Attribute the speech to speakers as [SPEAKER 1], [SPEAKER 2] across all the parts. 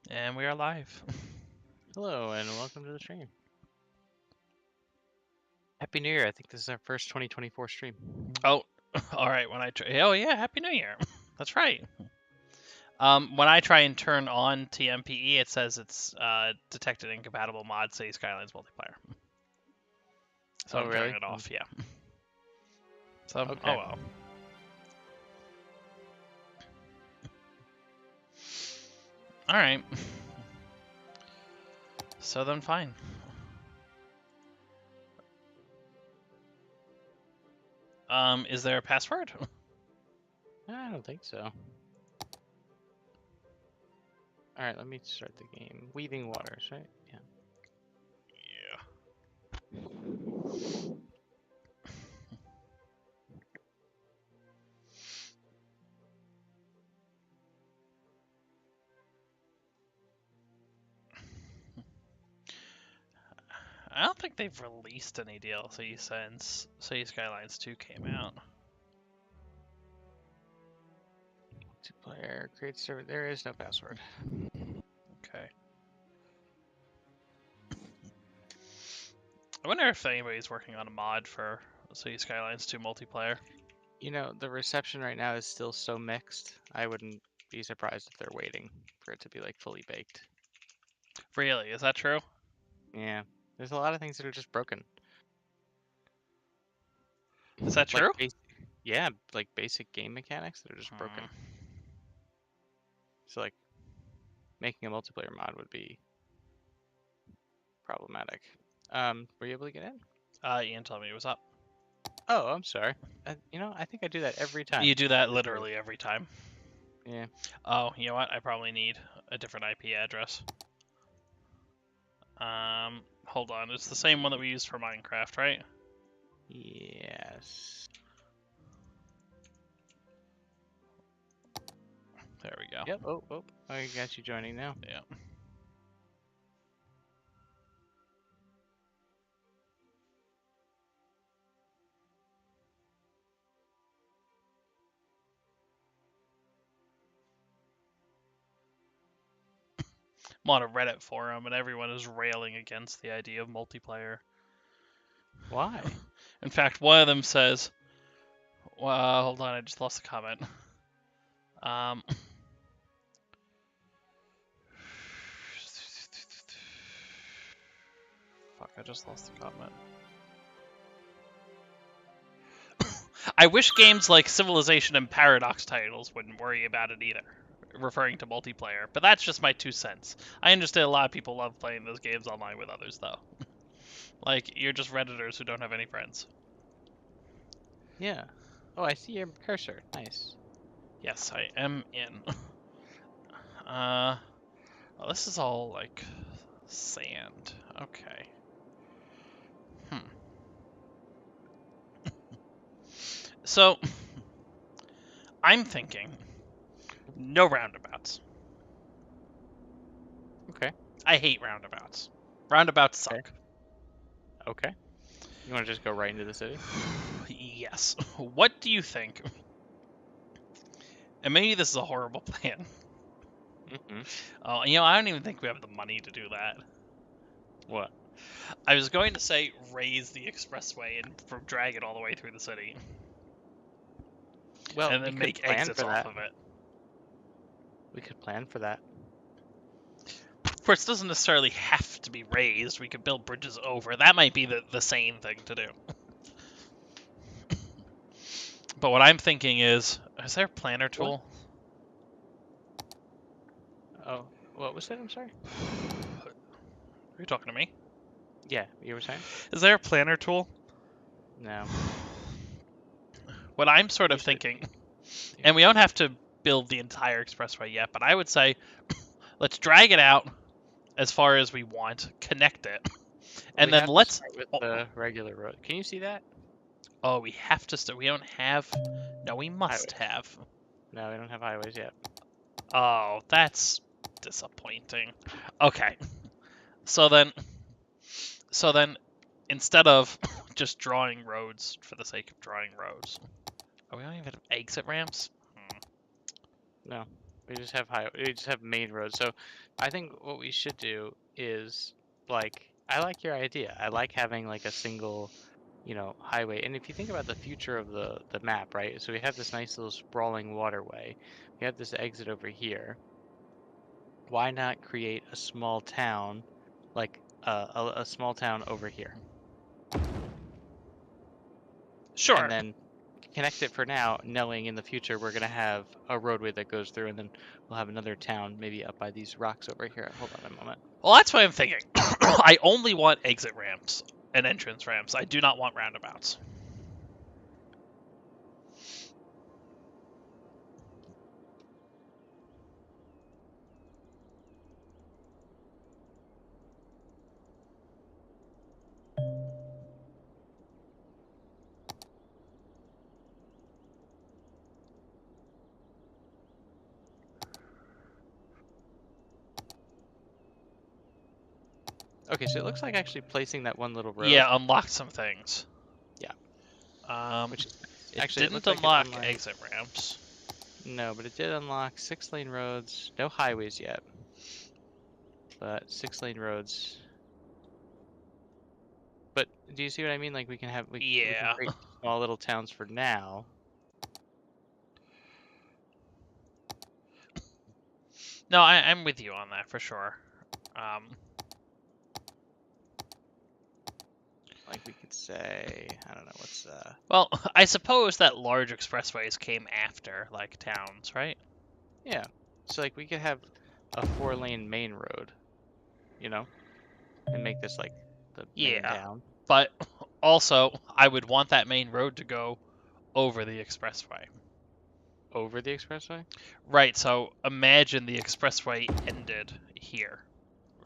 [SPEAKER 1] And we are live.
[SPEAKER 2] Hello and welcome to the stream. Happy New Year. I think this is our first 2024 stream.
[SPEAKER 1] Oh, all right. Oh yeah, Happy New Year. That's right. When I try and turn on TMPE, it says it's detected incompatible mod City Skylines multiplayer. So
[SPEAKER 2] Oh,
[SPEAKER 1] I'm
[SPEAKER 2] really?
[SPEAKER 1] turning it off. Yeah. So
[SPEAKER 2] Okay.
[SPEAKER 1] oh well. All right. So then fine. Is there a password?
[SPEAKER 2] I don't think so. Alright, let me start the game. Weaving Waters, right? Yeah.
[SPEAKER 1] I don't think they've released any DLC since City Skylines 2 came out.
[SPEAKER 2] Multiplayer, create server. There is no password.
[SPEAKER 1] Okay. I wonder if anybody's working on a mod for City Skylines 2 multiplayer.
[SPEAKER 2] You know, the reception right now is still so mixed. I wouldn't be surprised if they're waiting for it to be like fully baked.
[SPEAKER 1] Really, is that true?
[SPEAKER 2] Yeah. There's a lot of things that are just broken.
[SPEAKER 1] Is that
[SPEAKER 2] Like
[SPEAKER 1] true?
[SPEAKER 2] yeah, like basic game mechanics that are just broken. So like making a multiplayer mod would be problematic. Were you able to get in?
[SPEAKER 1] Ian told me it was up.
[SPEAKER 2] Oh, I'm sorry. You know, I think I do that every time.
[SPEAKER 1] You do that literally every time.
[SPEAKER 2] Yeah.
[SPEAKER 1] Oh, you know what? I probably need a different IP address. Hold on. It's the same one that we used for Minecraft, right?
[SPEAKER 2] Yes.
[SPEAKER 1] There we go.
[SPEAKER 2] Yep. Oh, I got you joining now.
[SPEAKER 1] Yeah. I'm on a Reddit forum, and everyone is railing against the idea of multiplayer.
[SPEAKER 2] Why?
[SPEAKER 1] In fact, one of them says, well, hold on, I just lost the comment. Fuck, I just lost the comment. I wish games like Civilization and Paradox titles wouldn't worry about it either, referring to multiplayer, but that's just my 2 cents. I understand a lot of people love playing those games online with others, though. Like, you're just Redditors who don't have any friends.
[SPEAKER 2] Yeah. Oh, I see your cursor. Nice.
[SPEAKER 1] Yes, I am in. Well, this is all, like, sand. Okay. So, I'm thinking no roundabouts.
[SPEAKER 2] Okay.
[SPEAKER 1] I hate roundabouts. Roundabouts suck.
[SPEAKER 2] Okay. You want to just go right into the city?
[SPEAKER 1] Yes. What do you think? And maybe this is a horrible plan.
[SPEAKER 2] Mm-hmm.
[SPEAKER 1] Oh, you know, I don't even think we have the money to do that.
[SPEAKER 2] What?
[SPEAKER 1] I was going to say raise the expressway and drag it all the way through the city.
[SPEAKER 2] Well,
[SPEAKER 1] And
[SPEAKER 2] we
[SPEAKER 1] then
[SPEAKER 2] could
[SPEAKER 1] make
[SPEAKER 2] plan
[SPEAKER 1] exits
[SPEAKER 2] for
[SPEAKER 1] off
[SPEAKER 2] that.
[SPEAKER 1] of it.
[SPEAKER 2] We could plan for that.
[SPEAKER 1] Of course, it doesn't necessarily have to be raised. We could build bridges over. That might be the sane thing to do. But what I'm thinking is there a planner tool?
[SPEAKER 2] Oh, what was that? I'm sorry.
[SPEAKER 1] Are you talking to me?
[SPEAKER 2] Yeah, you were saying?
[SPEAKER 1] Is there a planner tool?
[SPEAKER 2] No.
[SPEAKER 1] What I'm sort
[SPEAKER 2] You
[SPEAKER 1] of
[SPEAKER 2] said-
[SPEAKER 1] thinking, and we don't have to build the entire expressway yet, but I would say let's drag it out as far as we want, connect it, and
[SPEAKER 2] we
[SPEAKER 1] then
[SPEAKER 2] have to
[SPEAKER 1] let's.
[SPEAKER 2] start with the regular road. Can you see that?
[SPEAKER 1] Oh, we have to start. We don't have. No, we must
[SPEAKER 2] Highways.
[SPEAKER 1] have.
[SPEAKER 2] No, we don't have highways yet.
[SPEAKER 1] Oh, that's disappointing. Okay, so then, instead of just drawing roads for the sake of drawing roads, we don't even have exit ramps.
[SPEAKER 2] No, We just have we just have main roads. So I think what we should do is like I like your idea. I like having like a single, highway. And if you think about the future of the map, right? So we have this nice little sprawling waterway. We have this exit over here. Why not create a small town, like a small town over here, and
[SPEAKER 1] Sure.
[SPEAKER 2] then connect it for now, knowing in the future we're gonna have a roadway that goes through, and then we'll have another town maybe up by these rocks over here. Hold on a moment.
[SPEAKER 1] Well, that's what I'm thinking. I only want exit ramps and entrance ramps. I do not want roundabouts.
[SPEAKER 2] Okay, so it looks like actually placing that one little road.
[SPEAKER 1] Yeah, unlocked some things.
[SPEAKER 2] Yeah.
[SPEAKER 1] Which
[SPEAKER 2] is
[SPEAKER 1] it
[SPEAKER 2] actually
[SPEAKER 1] didn't
[SPEAKER 2] looked like
[SPEAKER 1] unlock
[SPEAKER 2] it unlocked,
[SPEAKER 1] exit ramps.
[SPEAKER 2] no, but it did unlock 6-lane roads. No highways yet, but 6-lane roads. But do you see what I mean? Like we can have we can
[SPEAKER 1] Yeah.
[SPEAKER 2] create small little towns for now.
[SPEAKER 1] No, I'm with you on that for sure.
[SPEAKER 2] Like we could say, I don't know what's
[SPEAKER 1] Well, I suppose that large expressways came after like towns, right?
[SPEAKER 2] yeah. So like we could have a 4-lane main road, and make this like the main
[SPEAKER 1] Yeah.
[SPEAKER 2] town.
[SPEAKER 1] But also, I would want that main road to go over the expressway.
[SPEAKER 2] Over the expressway?
[SPEAKER 1] Right. So imagine the expressway ended here.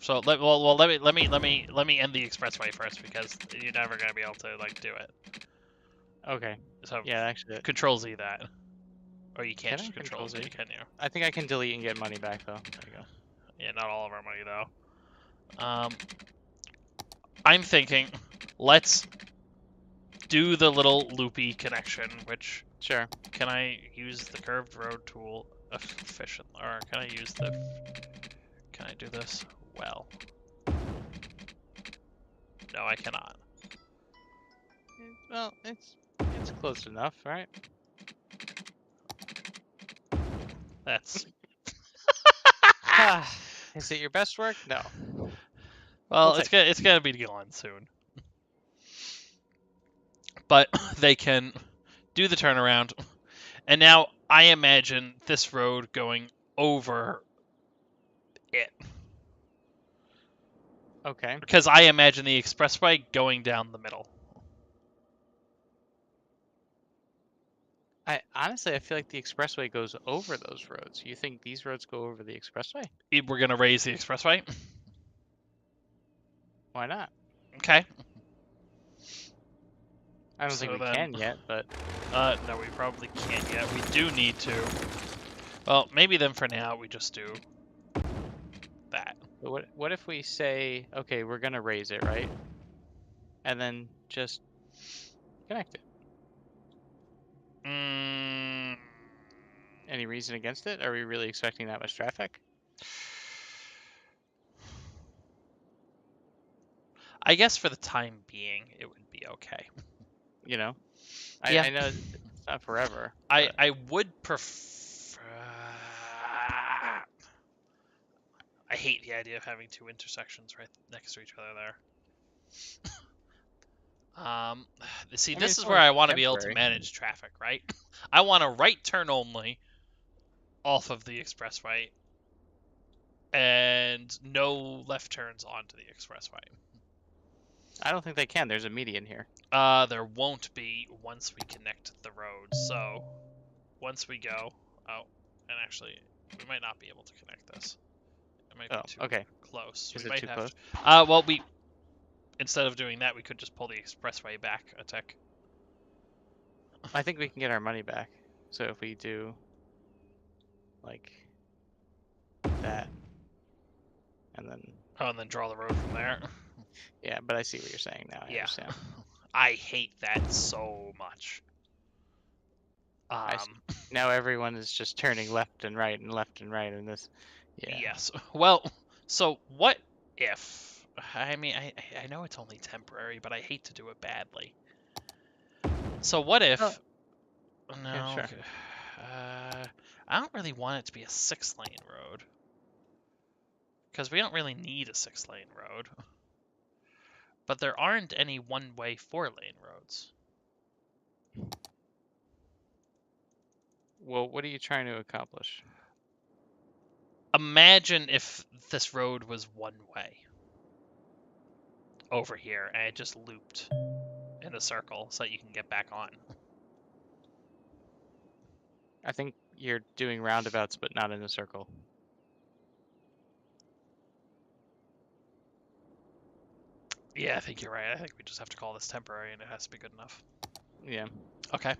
[SPEAKER 1] So let me end the expressway first because you're never gonna be able to like do it.
[SPEAKER 2] Okay.
[SPEAKER 1] So
[SPEAKER 2] Yeah, actually,
[SPEAKER 1] Control Z that, or you can't
[SPEAKER 2] can I
[SPEAKER 1] just Control Z,
[SPEAKER 2] Z?
[SPEAKER 1] can you?
[SPEAKER 2] I think I can delete and get money back though. There you go.
[SPEAKER 1] Yeah, not all of our money though. I'm thinking, let's do the little loopy connection. Which
[SPEAKER 2] Sure.
[SPEAKER 1] can I use the curved road tool efficient, or can I use the? Can I do this well? No, I cannot.
[SPEAKER 2] Well, it's close enough, right?
[SPEAKER 1] That's
[SPEAKER 2] Is it your best work? No.
[SPEAKER 1] well,
[SPEAKER 2] We'll
[SPEAKER 1] it's gonna be gone soon. But they can do the turnaround, and now I imagine this road going over it.
[SPEAKER 2] Okay.
[SPEAKER 1] Because I imagine the expressway going down the middle.
[SPEAKER 2] I honestly, I feel like the expressway goes over those roads. You think these roads go over the expressway?
[SPEAKER 1] We're gonna raise the expressway.
[SPEAKER 2] Why not?
[SPEAKER 1] Okay.
[SPEAKER 2] I don't think we can yet, but
[SPEAKER 1] no, we probably can't yet. We do need to. Well, maybe then for now we just do that.
[SPEAKER 2] but what if we say, okay, we're gonna raise it, right? And then just connect it.
[SPEAKER 1] Mm,
[SPEAKER 2] Any reason against it? Are we really expecting that much traffic?
[SPEAKER 1] I guess for the time being, it would be okay.
[SPEAKER 2] Yeah.
[SPEAKER 1] Yeah.
[SPEAKER 2] I know it's not forever.
[SPEAKER 1] I would prefer. I hate the idea of having two intersections right next to each other there. See,
[SPEAKER 2] I mean,
[SPEAKER 1] this
[SPEAKER 2] it's
[SPEAKER 1] is where
[SPEAKER 2] only
[SPEAKER 1] I want to be able to
[SPEAKER 2] temporary.
[SPEAKER 1] manage traffic, right? I want a right turn only off of the expressway, and no left turns onto the expressway.
[SPEAKER 2] I don't think they can. There's a median here.
[SPEAKER 1] There won't be once we connect the roads. So once we go, oh, and actually, we might not be able to connect this. It might be too
[SPEAKER 2] Okay.
[SPEAKER 1] close.
[SPEAKER 2] Is
[SPEAKER 1] We
[SPEAKER 2] it
[SPEAKER 1] might
[SPEAKER 2] too
[SPEAKER 1] have
[SPEAKER 2] close?
[SPEAKER 1] to. Well, instead of doing that, we could just pull the expressway back a tick.
[SPEAKER 2] I think we can get our money back. So if we do like that, and then
[SPEAKER 1] Oh, and then draw the road from there.
[SPEAKER 2] yeah, but I see what you're saying now. I
[SPEAKER 1] Yeah.
[SPEAKER 2] understand.
[SPEAKER 1] I hate that so much.
[SPEAKER 2] I see.
[SPEAKER 1] Um,
[SPEAKER 2] Now everyone is just turning left and right and left and right in this. Yeah.
[SPEAKER 1] yes. Well, so what if? I mean, I know it's only temporary, but I hate to do it badly. So what
[SPEAKER 2] Oh,
[SPEAKER 1] if?
[SPEAKER 2] yeah,
[SPEAKER 1] No.
[SPEAKER 2] sure.
[SPEAKER 1] I don't really want it to be a 6-lane road because we don't really need a 6-lane road. But there aren't any one-way 4-lane roads.
[SPEAKER 2] Well, what are you trying to accomplish?
[SPEAKER 1] Imagine if this road was one way over here and it just looped in a circle so that you can get back on.
[SPEAKER 2] I think you're doing roundabouts, but not in a circle.
[SPEAKER 1] Yeah, I think you're right. I think we just have to call this temporary and it has to be good enough.
[SPEAKER 2] Yeah.
[SPEAKER 1] Okay,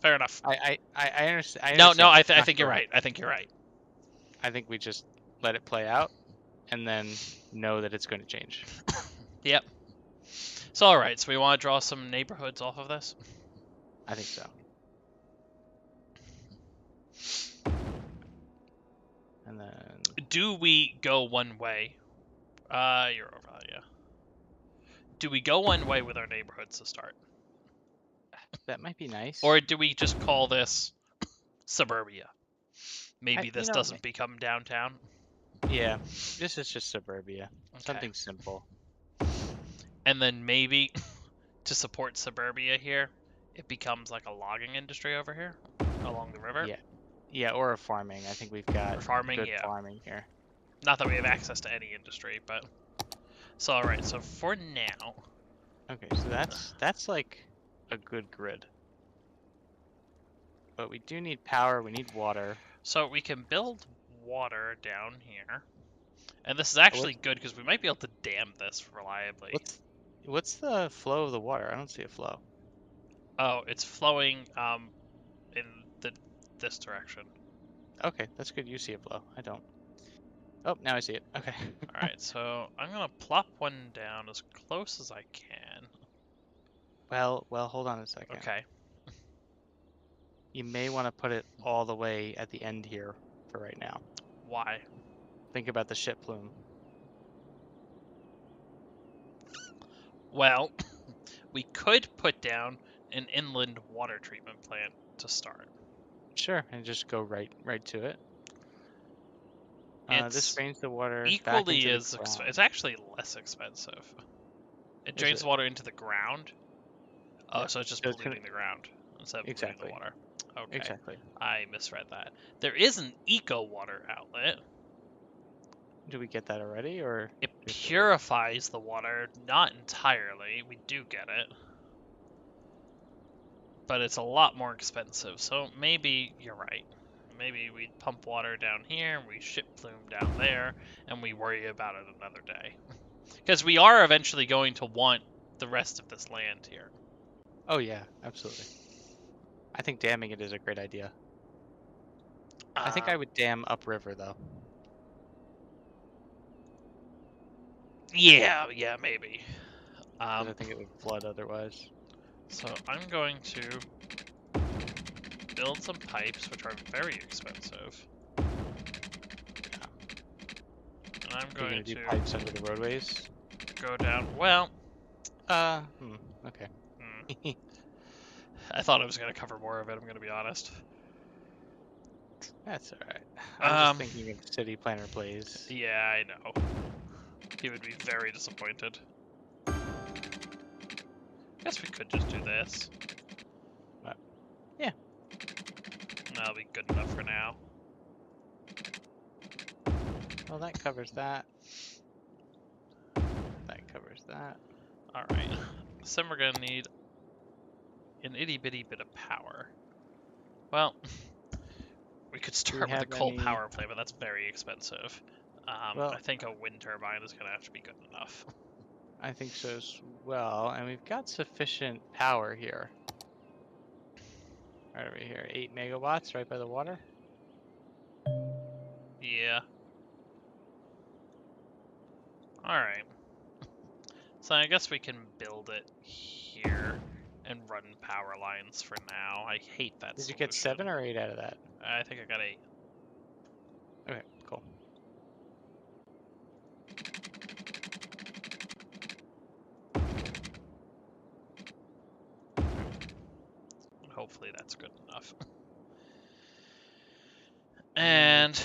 [SPEAKER 1] fair enough.
[SPEAKER 2] I understand. I
[SPEAKER 1] No,
[SPEAKER 2] understand.
[SPEAKER 1] I
[SPEAKER 2] Not
[SPEAKER 1] think you're
[SPEAKER 2] sure.
[SPEAKER 1] right. I think you're right.
[SPEAKER 2] I think we just let it play out, and then know that it's going to change.
[SPEAKER 1] Yep. So, all right. So we want to draw some neighborhoods off of this.
[SPEAKER 2] I think so. And then
[SPEAKER 1] Do we go one way? You're over. Yeah. Do we go one way with our neighborhoods to start,
[SPEAKER 2] that might be nice.
[SPEAKER 1] or do we just call this suburbia? Maybe
[SPEAKER 2] You
[SPEAKER 1] this
[SPEAKER 2] know,
[SPEAKER 1] doesn't become downtown.
[SPEAKER 2] yeah, this is just suburbia.
[SPEAKER 1] Okay.
[SPEAKER 2] Something simple.
[SPEAKER 1] And then maybe to support suburbia here, it becomes like a logging industry over here along the river.
[SPEAKER 2] Yeah. Yeah, or a farming. I think we've got
[SPEAKER 1] Or farming,
[SPEAKER 2] good
[SPEAKER 1] yeah.
[SPEAKER 2] farming here.
[SPEAKER 1] Not that we have access to any industry, but so all right. So for now,
[SPEAKER 2] Okay, so that's like a good grid. But we do need power. We need water.
[SPEAKER 1] so we can build water down here, and this is actually good because we might be able to dam this reliably.
[SPEAKER 2] What's the flow of the water? I don't see a flow.
[SPEAKER 1] Oh, it's flowing in this direction.
[SPEAKER 2] Okay, that's good. You see a flow. I don't. Oh, now I see it. Okay.
[SPEAKER 1] All right, so I'm gonna plop one down as close as I can.
[SPEAKER 2] Well, hold on a second.
[SPEAKER 1] Okay.
[SPEAKER 2] You may want to put it all the way at the end here for right now.
[SPEAKER 1] Why?
[SPEAKER 2] Think about the ship plume.
[SPEAKER 1] Well, we could put down an inland water treatment plant to start.
[SPEAKER 2] Sure, and just go right to it. This
[SPEAKER 1] It's
[SPEAKER 2] drains the water back
[SPEAKER 1] equally
[SPEAKER 2] into the
[SPEAKER 1] as
[SPEAKER 2] ground.
[SPEAKER 1] it's actually less expensive. It drains the water into the ground. Oh,
[SPEAKER 2] Yep.
[SPEAKER 1] so it's just
[SPEAKER 2] So it's
[SPEAKER 1] polluting the ground instead of polluting the water. Okay.
[SPEAKER 2] Exactly.
[SPEAKER 1] I misread that. There is an eco water outlet.
[SPEAKER 2] Do we get that already, or
[SPEAKER 1] It purifies the water, not entirely. We do get it. But it's a lot more expensive, so maybe you're right. Maybe we pump water down here, we ship plume down there, and we worry about it another day. Because we are eventually going to want the rest of this land here.
[SPEAKER 2] Oh yeah, absolutely. I think damming it is a great idea. I think I would dam upriver though.
[SPEAKER 1] Yeah, maybe.
[SPEAKER 2] 'Cause I think it would flood otherwise.
[SPEAKER 1] So I'm going to build some pipes, which are very expensive.
[SPEAKER 2] Yeah.
[SPEAKER 1] And I'm
[SPEAKER 2] You're
[SPEAKER 1] going
[SPEAKER 2] gonna do
[SPEAKER 1] to
[SPEAKER 2] pipes under the roadways.
[SPEAKER 1] go down. Well,
[SPEAKER 2] okay.
[SPEAKER 1] I thought I was going to cover more of it, I'm going to be honest.
[SPEAKER 2] That's alright. I'm just thinking of city planner plays.
[SPEAKER 1] Yeah, I know. He would be very disappointed. Guess we could just do this.
[SPEAKER 2] Yeah.
[SPEAKER 1] That'll be good enough for now.
[SPEAKER 2] Well, that covers that. That covers that.
[SPEAKER 1] Alright. So then we're going to need an itty bitty bit of power. Well, we could start with a coal power plant, but that's very expensive.
[SPEAKER 2] Well,
[SPEAKER 1] I think a wind turbine is going to have to be good enough.
[SPEAKER 2] I think so as well, and we've got sufficient power here. Right over here, 8 megawatts right by the water.
[SPEAKER 1] Yeah. Alright. So I guess we can build it here. and run power lines for now. I hate that
[SPEAKER 2] Did you
[SPEAKER 1] solution.
[SPEAKER 2] get 7 or 8 out of that?
[SPEAKER 1] I think I got 8.
[SPEAKER 2] Okay, cool.
[SPEAKER 1] Hopefully that's good enough. And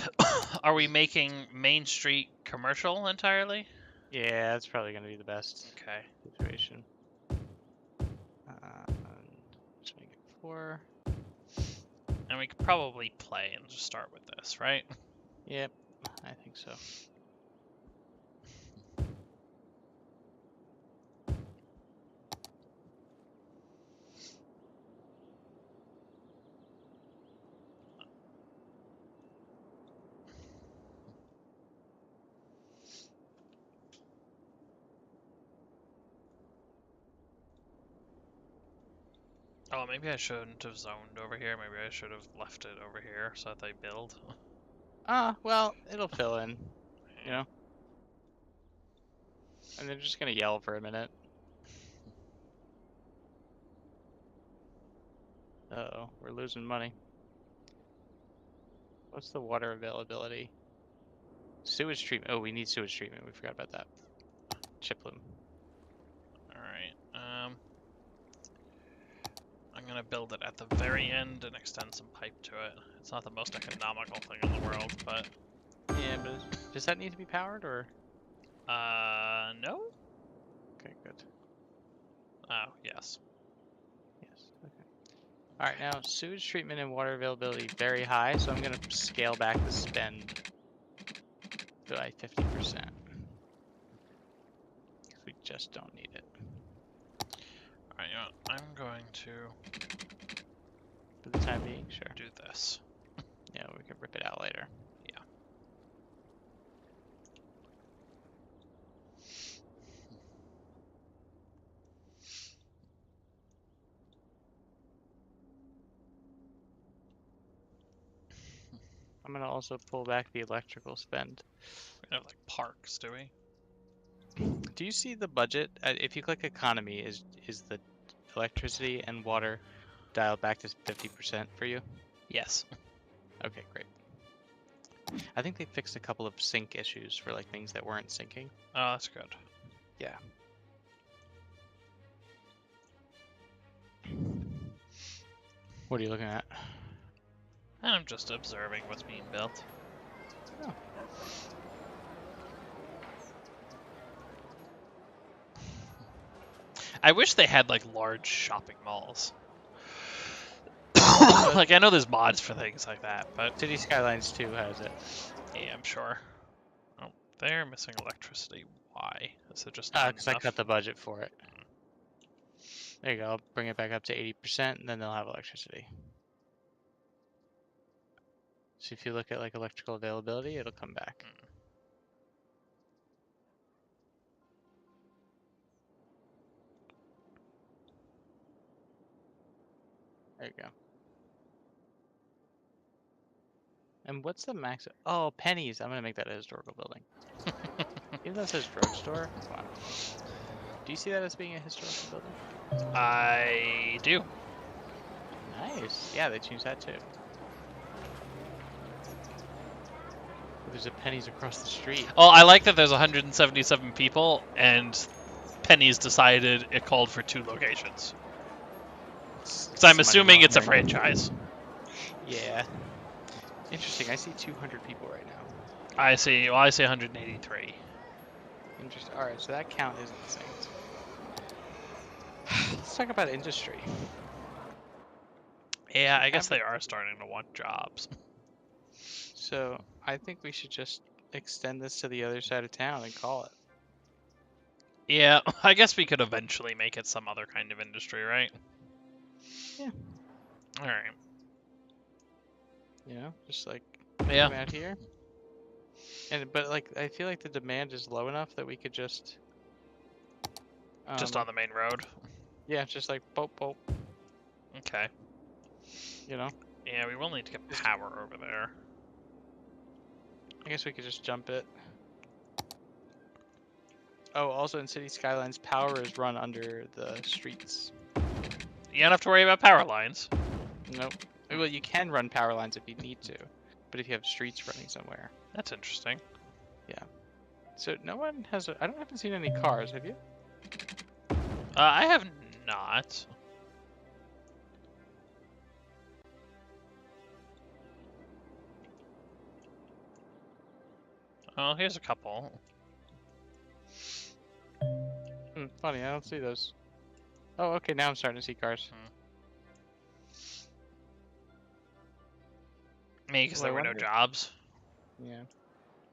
[SPEAKER 1] are we making Main Street commercial entirely?
[SPEAKER 2] Yeah, that's probably gonna be the best
[SPEAKER 1] Okay.
[SPEAKER 2] situation. Let's make it 4.
[SPEAKER 1] And we could probably play and just start with this, right?
[SPEAKER 2] Yep, I think so.
[SPEAKER 1] Oh, maybe I shouldn't have zoned over here. Maybe I should have left it over here so that they build.
[SPEAKER 2] Well, it'll fill in, you know? And they're just gonna yell for a minute. Uh-oh, we're losing money. What's the water availability? Sewage treatment. Oh, we need sewage treatment. We forgot about that. Chiploom.
[SPEAKER 1] Alright, I'm gonna build it at the very end and extend some pipe to it. It's not the most economical thing in the world, but...
[SPEAKER 2] Yeah, but does that need to be powered, or?
[SPEAKER 1] No?
[SPEAKER 2] Okay, good.
[SPEAKER 1] Oh, yes.
[SPEAKER 2] Yes, okay. Alright, now, sewage treatment and water availability very high, so I'm gonna scale back the spend by 50%. Because we just don't need it.
[SPEAKER 1] Alright, you know what? I'm going to
[SPEAKER 2] For the time being, sure.
[SPEAKER 1] do this.
[SPEAKER 2] Yeah, we can rip it out later.
[SPEAKER 1] Yeah.
[SPEAKER 2] I'm gonna also pull back the electrical spend.
[SPEAKER 1] We have, like, parks, do we?
[SPEAKER 2] Do you see the budget? If you click economy, is the electricity and water dialed back to 50% for you?
[SPEAKER 1] Yes.
[SPEAKER 2] Okay, great. I think they fixed a couple of sync issues for like things that weren't syncing.
[SPEAKER 1] Oh, that's good.
[SPEAKER 2] Yeah. What are you looking at?
[SPEAKER 1] I'm just observing what's being built.
[SPEAKER 2] Oh.
[SPEAKER 1] I wish they had, like, large shopping malls. Like, I know there's mods for things like that, but...
[SPEAKER 2] City Skylines 2 has it.
[SPEAKER 1] Yeah, I'm sure. Oh, they're missing electricity. Why? Is it just not
[SPEAKER 2] Because I
[SPEAKER 1] enough?
[SPEAKER 2] cut the budget for it. There you go. I'll bring it back up to 80%, and then they'll have electricity. So if you look at like electrical availability, it'll come back. There you go. And what's the max? Oh, pennies. I'm gonna make that a historical building. Even though it says drugstore. Wow. Do you see that as being a historical building?
[SPEAKER 1] I do.
[SPEAKER 2] Nice. Yeah, they changed that too. There's a Penny's across the street.
[SPEAKER 1] Well, I like that there's 177 people, and Penny's decided it called for 2 locations. Because I'm assuming it's a franchise.
[SPEAKER 2] Yeah. Interesting. I see 200 people right now.
[SPEAKER 1] I see 183.
[SPEAKER 2] Interesting. All right, so that count isn't the same. Let's talk about industry.
[SPEAKER 1] Yeah, I guess they are starting to want jobs.
[SPEAKER 2] So I think we should just extend this to the other side of town and call it.
[SPEAKER 1] Yeah, I guess we could eventually make it some other kind of industry, right?
[SPEAKER 2] Yeah.
[SPEAKER 1] Alright.
[SPEAKER 2] You know, just like
[SPEAKER 1] Yeah.
[SPEAKER 2] come out here. But like I feel like the demand is low enough that we could just
[SPEAKER 1] Just on the main road.
[SPEAKER 2] Yeah, just like boop boop.
[SPEAKER 1] Okay.
[SPEAKER 2] You know?
[SPEAKER 1] Yeah, we will need to get power over there.
[SPEAKER 2] I guess we could just jump it. Oh, also in City Skylines, power is run under the streets.
[SPEAKER 1] You don't have to worry about power lines.
[SPEAKER 2] Nope. Well, you can run power lines if you need to, but if you have streets running somewhere.
[SPEAKER 1] That's interesting.
[SPEAKER 2] So no one has. Haven't seen any cars. Have you?
[SPEAKER 1] I have not. Oh, here's a couple.
[SPEAKER 2] Funny, I don't see those. Oh, okay. Now I'm starting to see cars.
[SPEAKER 1] Maybe because
[SPEAKER 2] Well, I
[SPEAKER 1] there were no
[SPEAKER 2] wonder-
[SPEAKER 1] jobs.
[SPEAKER 2] Yeah.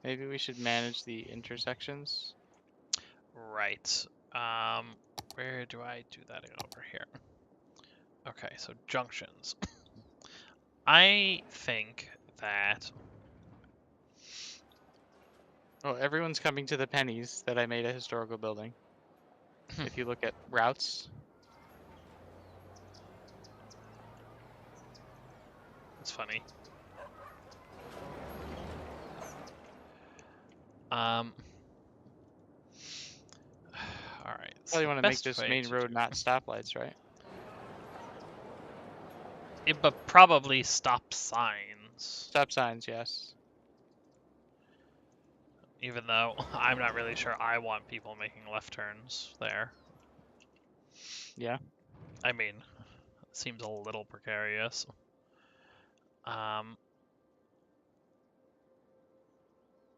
[SPEAKER 2] Maybe we should manage the intersections.
[SPEAKER 1] Right. Where do I do that over here? Okay, so junctions. I think that...
[SPEAKER 2] Oh, everyone's coming to the pennies that I made a historical building. If you look at routes.
[SPEAKER 1] That's funny. Alright.
[SPEAKER 2] Probably want to make this main road not stoplights, right?
[SPEAKER 1] But probably stop signs.
[SPEAKER 2] Stop signs, yes.
[SPEAKER 1] Even though I'm not really sure I want people making left turns there.
[SPEAKER 2] Yeah.
[SPEAKER 1] I mean, it seems a little precarious.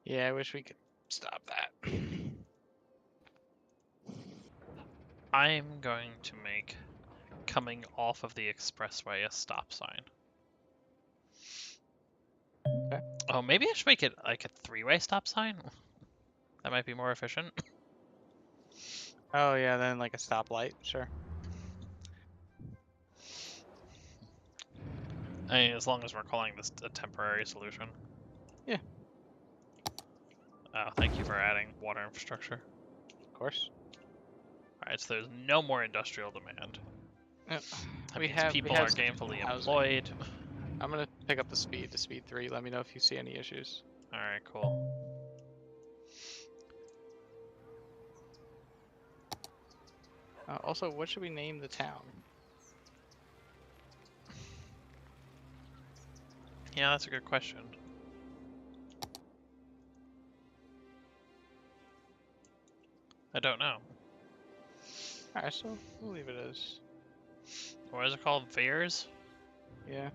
[SPEAKER 2] Yeah, I wish we could stop that.
[SPEAKER 1] I'm going to make coming off of the expressway a stop sign.
[SPEAKER 2] Okay.
[SPEAKER 1] Oh, maybe I should make it like a three-way stop sign? That might be more efficient.
[SPEAKER 2] Oh yeah, then like a stoplight, sure.
[SPEAKER 1] I mean, as long as we're calling this a temporary solution.
[SPEAKER 2] Yeah.
[SPEAKER 1] Oh, thank you for adding water infrastructure.
[SPEAKER 2] Of course.
[SPEAKER 1] Alright, so there's no more industrial demand.
[SPEAKER 2] Yep.
[SPEAKER 1] That
[SPEAKER 2] We
[SPEAKER 1] means
[SPEAKER 2] have
[SPEAKER 1] people are gainfully
[SPEAKER 2] housing.
[SPEAKER 1] employed.
[SPEAKER 2] I'm gonna pick up the speed to speed 3. Let me know if you see any issues.
[SPEAKER 1] Alright, cool.
[SPEAKER 2] Also, what should we name the town?
[SPEAKER 1] Yeah, that's a good question. I don't know.
[SPEAKER 2] Alright, so we'll leave it as.
[SPEAKER 1] What is it called? Veers?
[SPEAKER 2] Yeah.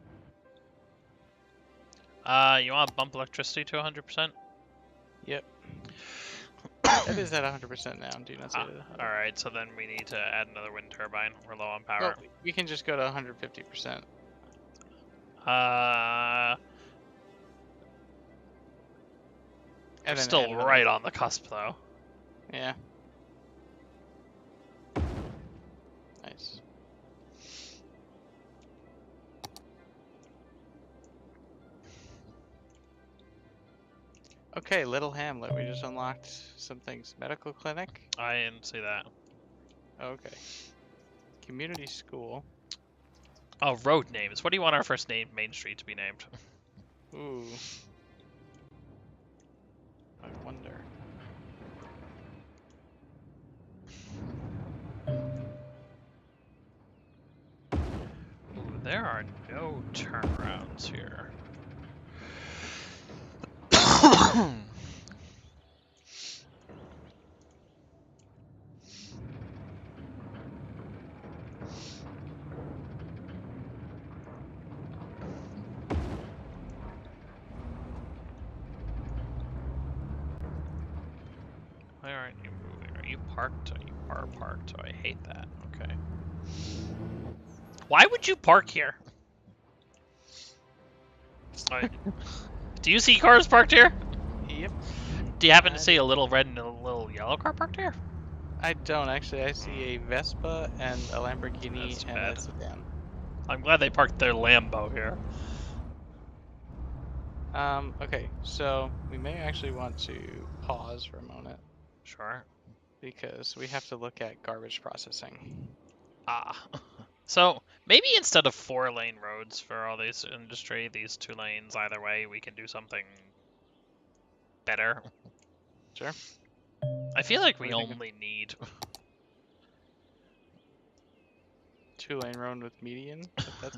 [SPEAKER 1] You want to bump electricity to 100%?
[SPEAKER 2] Yep. It is at 100% now. Do not see it.
[SPEAKER 1] Alright, so then we need to add another wind turbine. We're low on power.
[SPEAKER 2] Well, we can just go to 150%.
[SPEAKER 1] We're
[SPEAKER 2] And then
[SPEAKER 1] still
[SPEAKER 2] add another-
[SPEAKER 1] right on the cusp, though.
[SPEAKER 2] Yeah. Nice. Okay, Little Hamlet. We just unlocked some things. Medical clinic.
[SPEAKER 1] I didn't see that.
[SPEAKER 2] Okay. Community school.
[SPEAKER 1] Oh, road names. What do you want our first main street to be named?
[SPEAKER 2] Ooh. I wonder.
[SPEAKER 1] Ooh, there are no turnarounds here. Why aren't you moving? Are you parked? You are parked. Oh, I hate that. Okay. Why would you park here? Do you see cars parked here?
[SPEAKER 2] Yep.
[SPEAKER 1] Do you happen to see a little red and a little yellow car parked here?
[SPEAKER 2] I don't actually. I see a Vespa and a Lamborghini
[SPEAKER 1] That's
[SPEAKER 2] and
[SPEAKER 1] bad.
[SPEAKER 2] a sedan.
[SPEAKER 1] I'm glad they parked their Lambo here.
[SPEAKER 2] Okay, so we may actually want to pause for a moment
[SPEAKER 1] Sure.
[SPEAKER 2] because we have to look at garbage processing.
[SPEAKER 1] Ah. So, maybe instead of 4-lane roads for all this industry, these 2 lanes either way, we can do something better.
[SPEAKER 2] Sure.
[SPEAKER 1] I feel like
[SPEAKER 2] What
[SPEAKER 1] we
[SPEAKER 2] are you thinking?
[SPEAKER 1] only need
[SPEAKER 2] 2-lane road with median. But that's,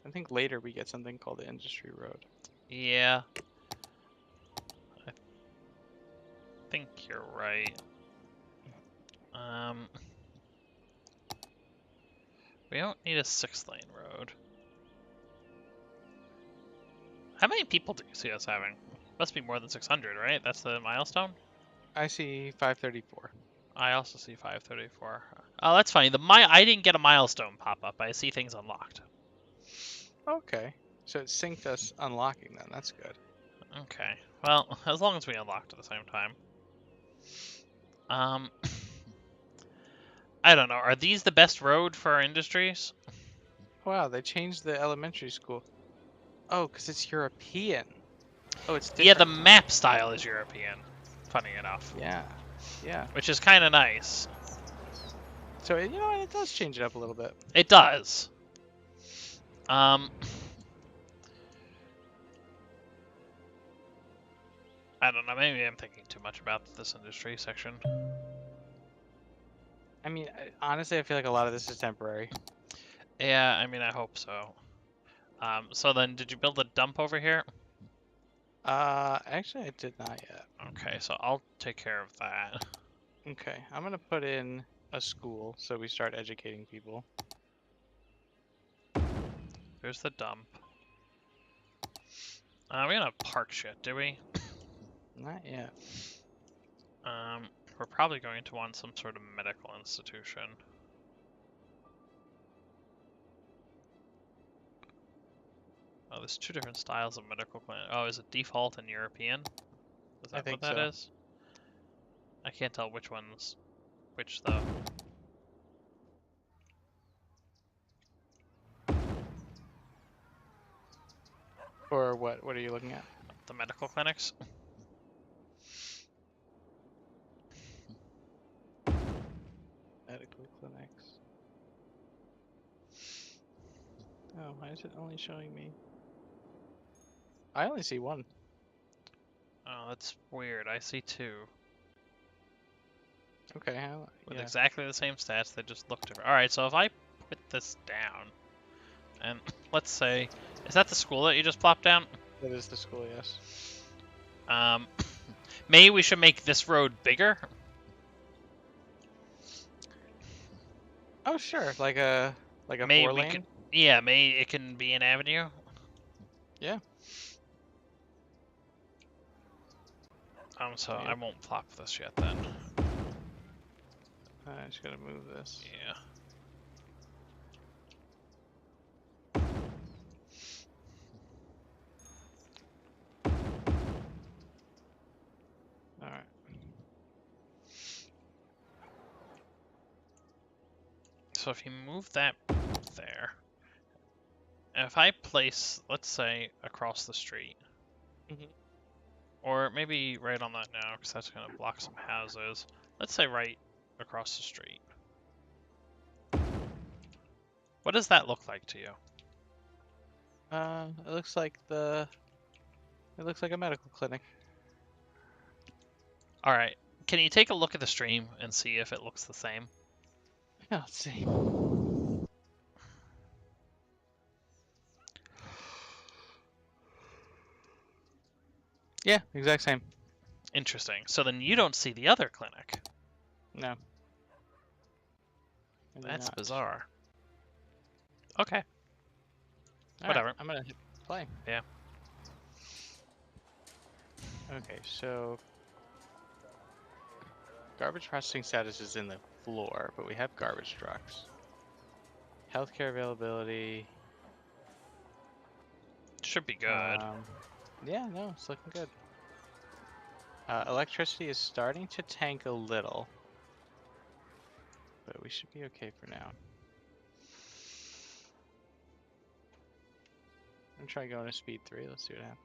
[SPEAKER 2] I think later we get something called the industry road.
[SPEAKER 1] Yeah. I think you're right. We don't need a 6-lane road. How many people do you see us having? Must be more than 600, right? That's the milestone?
[SPEAKER 2] I see 534.
[SPEAKER 1] I also see 534. Oh, that's funny. I didn't get a milestone pop up. I see things unlocked.
[SPEAKER 2] Okay. So it synced us unlocking then. That's good.
[SPEAKER 1] Okay. Well, as long as we unlocked at the same time. I don't know. Are these the best road for our industries?
[SPEAKER 2] Wow, they changed the elementary school. Oh, because it's European. Oh, it's
[SPEAKER 1] Yeah, the
[SPEAKER 2] different.
[SPEAKER 1] map style is European. Funny enough.
[SPEAKER 2] Yeah. Yeah.
[SPEAKER 1] Which is kind of nice.
[SPEAKER 2] So, you know what? It does change it up a little bit.
[SPEAKER 1] It does. I don't know. Maybe I'm thinking too much about this industry section.
[SPEAKER 2] I mean, honestly, I feel like a lot of this is temporary.
[SPEAKER 1] Yeah, I mean, I hope so. So then, did you build a dump over here?
[SPEAKER 2] Actually, I did not yet.
[SPEAKER 1] Okay, so I'll take care of that.
[SPEAKER 2] Okay, I'm gonna put in a school so we start educating people.
[SPEAKER 1] There's the dump. We don't have park shit, do we?
[SPEAKER 2] Not yet.
[SPEAKER 1] We're probably going to want some sort of medical institution. Oh, there's 2 different styles of medical clinic. Oh, is it default and European? Is
[SPEAKER 2] I
[SPEAKER 1] that
[SPEAKER 2] think
[SPEAKER 1] what that
[SPEAKER 2] so.
[SPEAKER 1] is? I can't tell which one's which though.
[SPEAKER 2] Or what? What are you looking at?
[SPEAKER 1] The medical clinics.
[SPEAKER 2] Medical clinics. Oh, why is it only showing me? I only see one.
[SPEAKER 1] Oh, that's weird. I see 2
[SPEAKER 2] Okay,
[SPEAKER 1] with
[SPEAKER 2] yeah,
[SPEAKER 1] exactly the same stats. They just look different. All right, so if I put this down, and let's say, is that the school that you just plopped down?
[SPEAKER 2] that is the school, yes.
[SPEAKER 1] Maybe we should make this road bigger.
[SPEAKER 2] Oh, sure, like a
[SPEAKER 1] Maybe
[SPEAKER 2] 4-lane.
[SPEAKER 1] yeah, maybe it can be an avenue.
[SPEAKER 2] Yeah.
[SPEAKER 1] So
[SPEAKER 2] Yeah.
[SPEAKER 1] I won't plop this yet then.
[SPEAKER 2] I just gotta move this.
[SPEAKER 1] Yeah.
[SPEAKER 2] All right.
[SPEAKER 1] So if you move that there, and if I place, let's say, across the street,
[SPEAKER 2] Mhm.
[SPEAKER 1] or maybe right on that now, because that's going to block some houses. Let's say right across the street. What does that look like to you?
[SPEAKER 2] It looks like it looks like a medical clinic.
[SPEAKER 1] All right. Can you take a look at the stream and see if it looks the same?
[SPEAKER 2] Yeah, let's see. Yeah, exact same.
[SPEAKER 1] Interesting. So then you don't see the other clinic.
[SPEAKER 2] No. I do
[SPEAKER 1] That's
[SPEAKER 2] not.
[SPEAKER 1] bizarre. Okay.
[SPEAKER 2] All
[SPEAKER 1] Whatever.
[SPEAKER 2] right, I'm gonna hit play.
[SPEAKER 1] Yeah.
[SPEAKER 2] Okay, so garbage processing status is in the floor, but we have garbage trucks. Healthcare availability.
[SPEAKER 1] Should be good.
[SPEAKER 2] Yeah, no, it's looking good. Electricity is starting to tank a little, but we should be okay for now. I'm gonna try going to speed 3. Let's see what happens.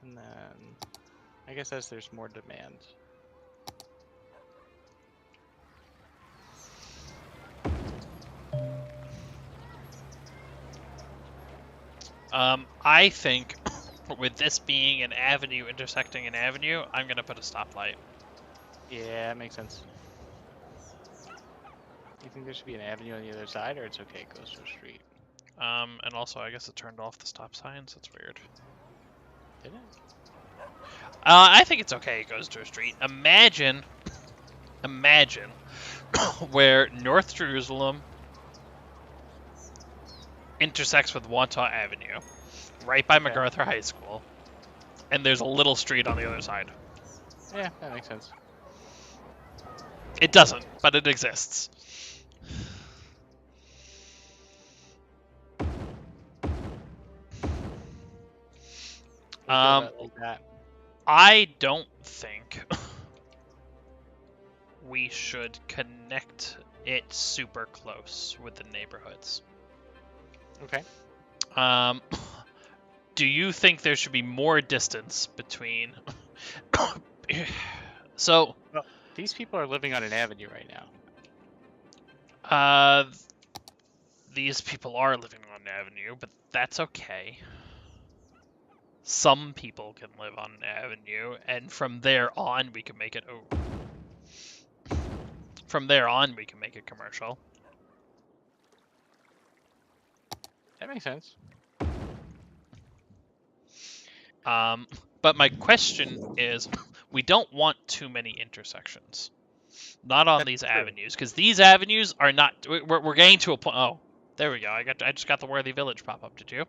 [SPEAKER 2] And then, I guess as there's more demand.
[SPEAKER 1] I think with this being an avenue intersecting an avenue, I'm gonna put a stoplight.
[SPEAKER 2] Yeah, that makes sense. Do you think there should be an avenue on the other side, or it's okay it goes to a street?
[SPEAKER 1] And also, I guess it turned off the stop signs. That's weird.
[SPEAKER 2] Did it?
[SPEAKER 1] I think it's okay it goes to a street. Imagine where North Jerusalem intersects with Wantagh Avenue, right by MacArthur High School, and there's a little street on the other side.
[SPEAKER 2] Yeah, that makes sense.
[SPEAKER 1] It doesn't, but it exists.
[SPEAKER 2] Like that.
[SPEAKER 1] I don't think we should connect it super close with the neighborhoods.
[SPEAKER 2] Okay.
[SPEAKER 1] Do you think there should be more distance between? So,
[SPEAKER 2] well, these people are living on an avenue right now.
[SPEAKER 1] These people are living on an avenue, but that's okay. Some people can live on an avenue, and from there on, we can make it. Oh, from there on, we can make it commercial.
[SPEAKER 2] That makes sense.
[SPEAKER 1] But my question is, we don't want too many intersections. Not on these avenues, because these avenues are not. We're getting to a point. Oh, there we go. I just got the Worthy Village pop up. Did you?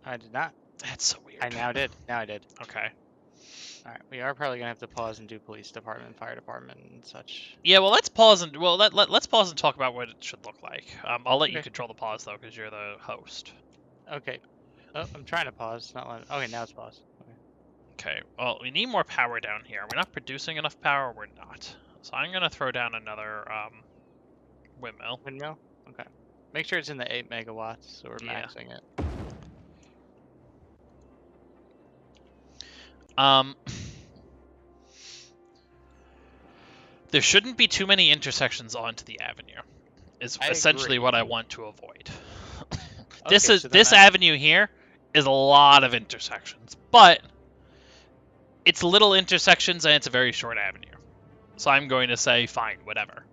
[SPEAKER 2] I did not.
[SPEAKER 1] That's so weird.
[SPEAKER 2] I now did. Now I did.
[SPEAKER 1] Okay.
[SPEAKER 2] All right. We are probably gonna have to pause and do police department, fire department, and such.
[SPEAKER 1] Yeah. Well, let's pause and let's pause and talk about what it should look like. I'll let you
[SPEAKER 2] Okay.
[SPEAKER 1] control the pause though, because you're the host.
[SPEAKER 2] Okay. Oh, I'm trying to pause. It's not letting. Okay, now it's paused.
[SPEAKER 1] Okay. Well, we need more power down here. We're not producing enough power. We're not. So I'm gonna throw down another windmill.
[SPEAKER 2] Windmill. Okay. Make sure it's in the 8 megawatts, so we're
[SPEAKER 1] Yeah.
[SPEAKER 2] maxing it.
[SPEAKER 1] There shouldn't be too many intersections onto the avenue. Is essentially what I want to avoid. This avenue here is a lot of intersections, but it's little intersections and it's a very short avenue. So I'm going to say fine, whatever.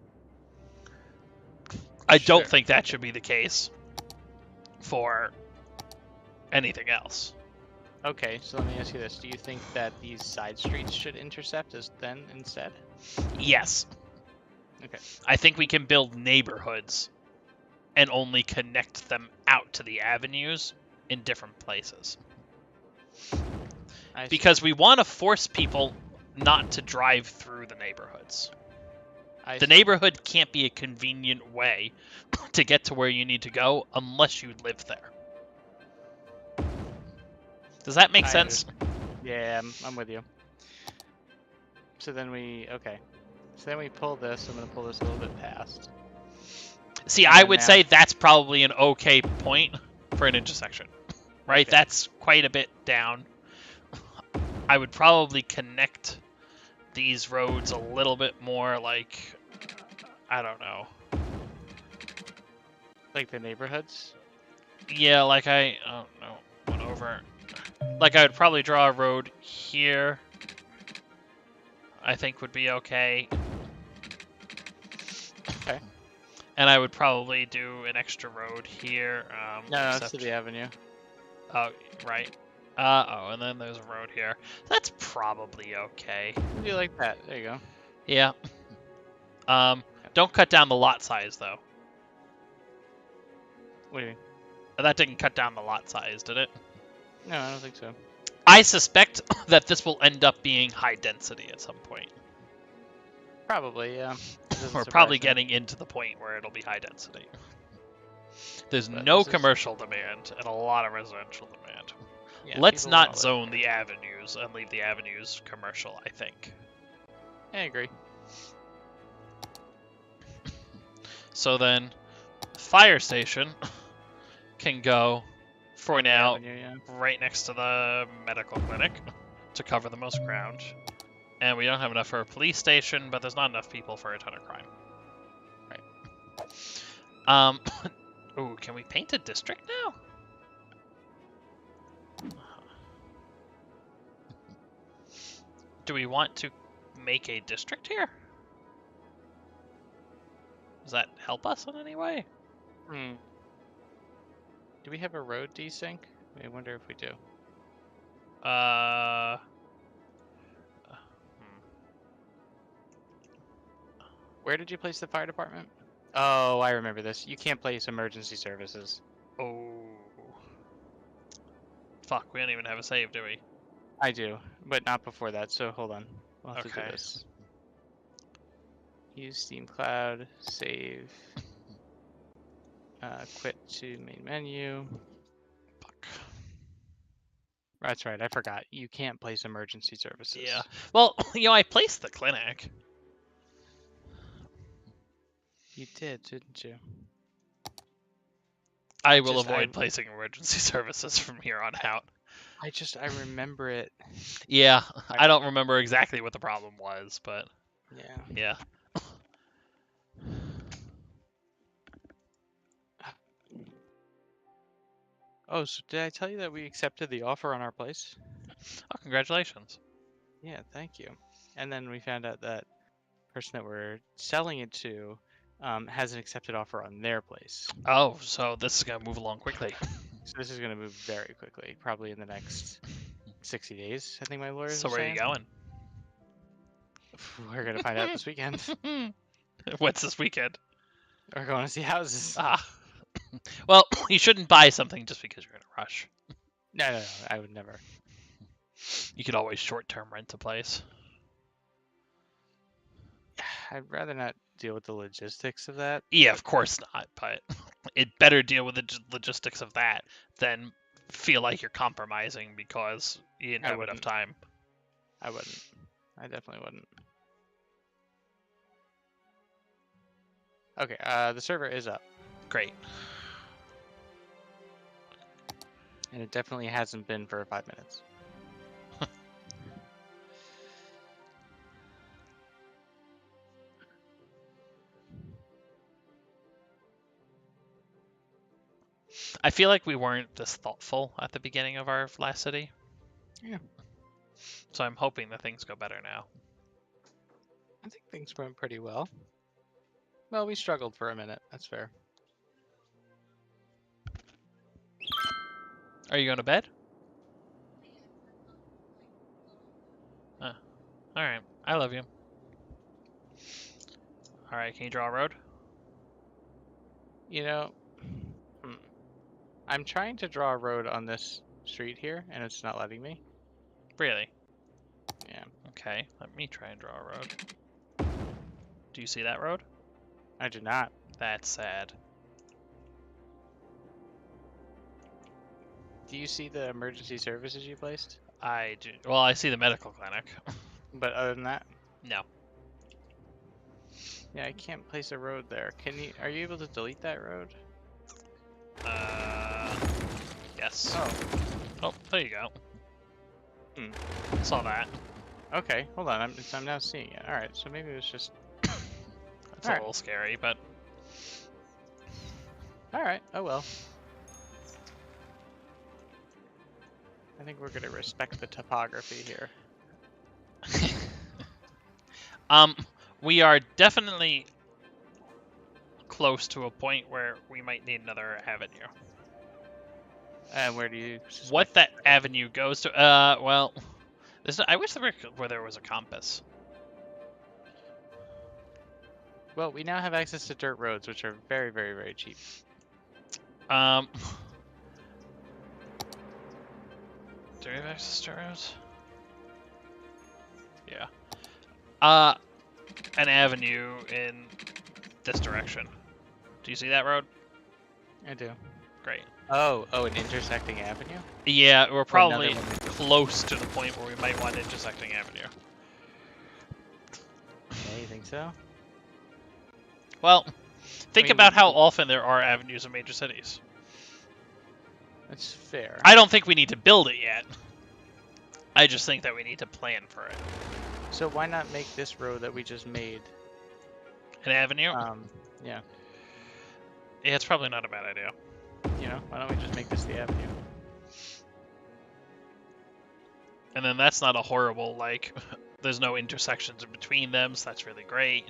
[SPEAKER 1] I don't think that should be the case for anything else.
[SPEAKER 2] Okay, so let me ask you this. Do you think that these side streets should intercept instead?
[SPEAKER 1] Yes.
[SPEAKER 2] Okay.
[SPEAKER 1] I think we can build neighborhoods and only connect them out to the avenues in different places. Because we want to force people not to drive through the neighborhoods. The neighborhood can't be a convenient way to get to where you need to go unless you live there. Does that make sense?
[SPEAKER 2] Yeah, I'm with you. So then we pull this. I'm going to pull this a little bit past.
[SPEAKER 1] See, I would say that's probably an okay point for an intersection, right? Okay. That's quite a bit down. I would probably connect these roads a little bit more like, I don't know.
[SPEAKER 2] Like the neighborhoods?
[SPEAKER 1] Yeah, like I don't know, went over. Like I would probably draw a road here. I think would be okay.
[SPEAKER 2] Okay.
[SPEAKER 1] And I would probably do an extra road here.
[SPEAKER 2] No, it's to the avenue.
[SPEAKER 1] Oh, right. And then there's a road here. That's probably okay.
[SPEAKER 2] You like that? There you go.
[SPEAKER 1] Yeah. Don't cut down the lot size though.
[SPEAKER 2] What do you mean?
[SPEAKER 1] That didn't cut down the lot size, did it?
[SPEAKER 2] No, I don't think so.
[SPEAKER 1] I suspect that this will end up being high density at some point.
[SPEAKER 2] Probably, yeah.
[SPEAKER 1] We're probably getting into the point where it'll be high density. There's no commercial demand and a lot of residential demand. Yeah, let's not zone the avenues and leave the avenues commercial, I think.
[SPEAKER 2] I agree.
[SPEAKER 1] So then, fire station can go, for now, right next to the medical clinic to cover the most ground. And we don't have enough for a police station, but there's not enough people for a ton of crime. Right. Ooh, can we paint a district now? Do we want to make a district here? Does that help us in any way?
[SPEAKER 2] Hmm. Do we have a road desync? I wonder if we do.
[SPEAKER 1] Hmm.
[SPEAKER 2] Where did you place the fire department? Oh, I remember this. You can't place emergency services.
[SPEAKER 1] Oh. Fuck, we don't even have a save, do we?
[SPEAKER 2] I do, but not before that, so hold on. We'll have to do
[SPEAKER 1] Okay.
[SPEAKER 2] this. Use Steam Cloud, save, quit to main menu.
[SPEAKER 1] Fuck.
[SPEAKER 2] That's right, I forgot. You can't place emergency services.
[SPEAKER 1] Yeah. Well, I placed the clinic.
[SPEAKER 2] You did, didn't you?
[SPEAKER 1] I will avoid placing emergency services from here on out.
[SPEAKER 2] I remember it.
[SPEAKER 1] Yeah, I don't remember exactly what the problem was, but
[SPEAKER 2] yeah. Oh, so did I tell you that we accepted the offer on our place?
[SPEAKER 1] Oh, congratulations.
[SPEAKER 2] Yeah, thank you. And then we found out that person that we're selling it to has an accepted offer on their place.
[SPEAKER 1] Oh, so this is gonna move along quickly.
[SPEAKER 2] So this is going to move very quickly, probably in the next 60 days, I think my lawyers
[SPEAKER 1] So
[SPEAKER 2] are
[SPEAKER 1] where are
[SPEAKER 2] saying.
[SPEAKER 1] you going?
[SPEAKER 2] We're going to find out this weekend.
[SPEAKER 1] What's this weekend?
[SPEAKER 2] We're going to see houses.
[SPEAKER 1] Ah. Well, you shouldn't buy something just because you're in a rush.
[SPEAKER 2] No, I would never.
[SPEAKER 1] You could always short-term rent a place.
[SPEAKER 2] I'd rather not deal with the logistics of that.
[SPEAKER 1] Yeah, of course not, but it better deal with the logistics of that than feel like you're compromising because you didn't have enough time.
[SPEAKER 2] I wouldn't. I definitely wouldn't. Okay, the server is up.
[SPEAKER 1] Great.
[SPEAKER 2] And it definitely hasn't been for 5 minutes.
[SPEAKER 1] I feel like we weren't this thoughtful at the beginning of our last city.
[SPEAKER 2] Yeah.
[SPEAKER 1] So I'm hoping that things go better now.
[SPEAKER 2] I think things went pretty well. Well, we struggled for a minute. That's fair.
[SPEAKER 1] Are you going to bed? Alright. I love you. Alright, can you draw a road?
[SPEAKER 2] You know, I'm trying to draw a road on this street here, and it's not letting me.
[SPEAKER 1] Really?
[SPEAKER 2] Yeah.
[SPEAKER 1] Okay, let me try and draw a road. Do you see that road?
[SPEAKER 2] I do not.
[SPEAKER 1] That's sad.
[SPEAKER 2] Do you see the emergency services you placed?
[SPEAKER 1] I do. Well, I see the medical clinic.
[SPEAKER 2] But other than that?
[SPEAKER 1] No.
[SPEAKER 2] Yeah, I can't place a road there. Are you able to delete that road?
[SPEAKER 1] Yes.
[SPEAKER 2] Oh.
[SPEAKER 1] Oh, there you go.
[SPEAKER 2] Hmm.
[SPEAKER 1] Saw that.
[SPEAKER 2] Okay, hold on. I'm now seeing it. All right, so maybe it was just.
[SPEAKER 1] That's a little scary, but.
[SPEAKER 2] All right. Oh well. I think we're gonna respect the topography here.
[SPEAKER 1] We are definitely close to a point where we might need another avenue.
[SPEAKER 2] Where do you?
[SPEAKER 1] What that avenue goes to? Well, I wish there was a compass.
[SPEAKER 2] Well, we now have access to dirt roads, which are very, very, very cheap.
[SPEAKER 1] Do we have access to roads? Yeah. An avenue in this direction. Do you see that road?
[SPEAKER 2] I do.
[SPEAKER 1] Great.
[SPEAKER 2] Oh, an intersecting avenue?
[SPEAKER 1] Yeah, we're probably close to the point where we might want an intersecting avenue.
[SPEAKER 2] Yeah, you think so?
[SPEAKER 1] Well, think about how often there are avenues in major cities.
[SPEAKER 2] That's fair.
[SPEAKER 1] I don't think we need to build it yet. I just think that we need to plan for it.
[SPEAKER 2] So why not make this road that we just made
[SPEAKER 1] an avenue?
[SPEAKER 2] Yeah.
[SPEAKER 1] Yeah, it's probably not a bad idea.
[SPEAKER 2] You know, why don't we just make this the avenue?
[SPEAKER 1] And then that's not a horrible, like, There's no intersections in between them, so that's really great.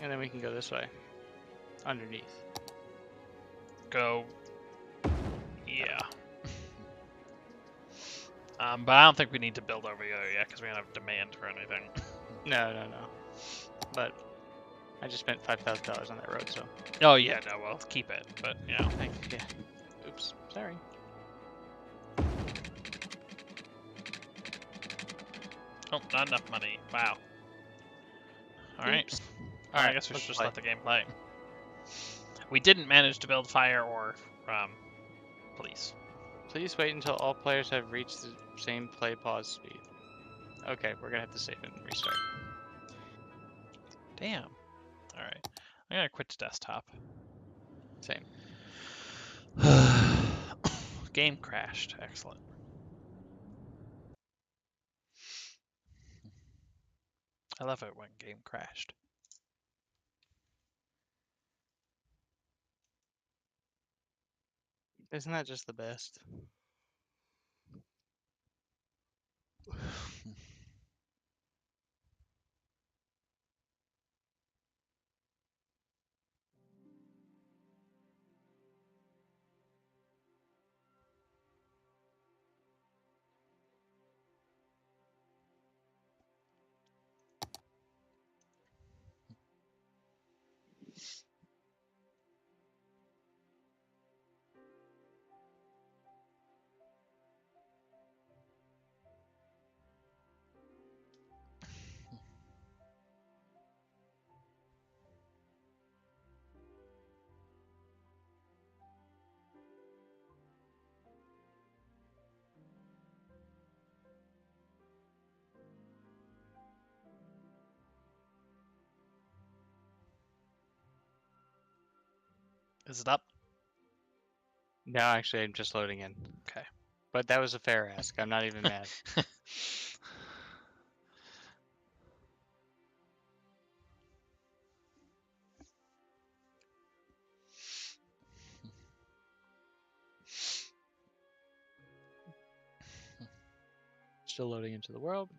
[SPEAKER 2] And then we can go this way. Underneath.
[SPEAKER 1] Go. Yeah. But I don't think we need to build over there yet because we don't have demand for anything.
[SPEAKER 2] No. But I just spent $5,000 on that road, so.
[SPEAKER 1] Oh yeah, no, we'll keep it. But you know.
[SPEAKER 2] Yeah. Oops. Sorry.
[SPEAKER 1] Oh, not enough money. Wow. All right.
[SPEAKER 2] Oops.
[SPEAKER 1] Well, I
[SPEAKER 2] Alright,
[SPEAKER 1] guess we should
[SPEAKER 2] let's
[SPEAKER 1] just
[SPEAKER 2] play.
[SPEAKER 1] let the game play. We didn't manage to build fire or police.
[SPEAKER 2] Please wait until all players have reached the same play pause speed. Okay, we're gonna have to save and restart.
[SPEAKER 1] Damn. All right. I'm gonna quit to desktop.
[SPEAKER 2] Same.
[SPEAKER 1] Game crashed. Excellent. I love it when game crashed.
[SPEAKER 2] Isn't that just the best?
[SPEAKER 1] Is it up?
[SPEAKER 2] No, actually, I'm just loading in.
[SPEAKER 1] Okay.
[SPEAKER 2] But that was a fair ask. I'm not even mad. Still loading into the world.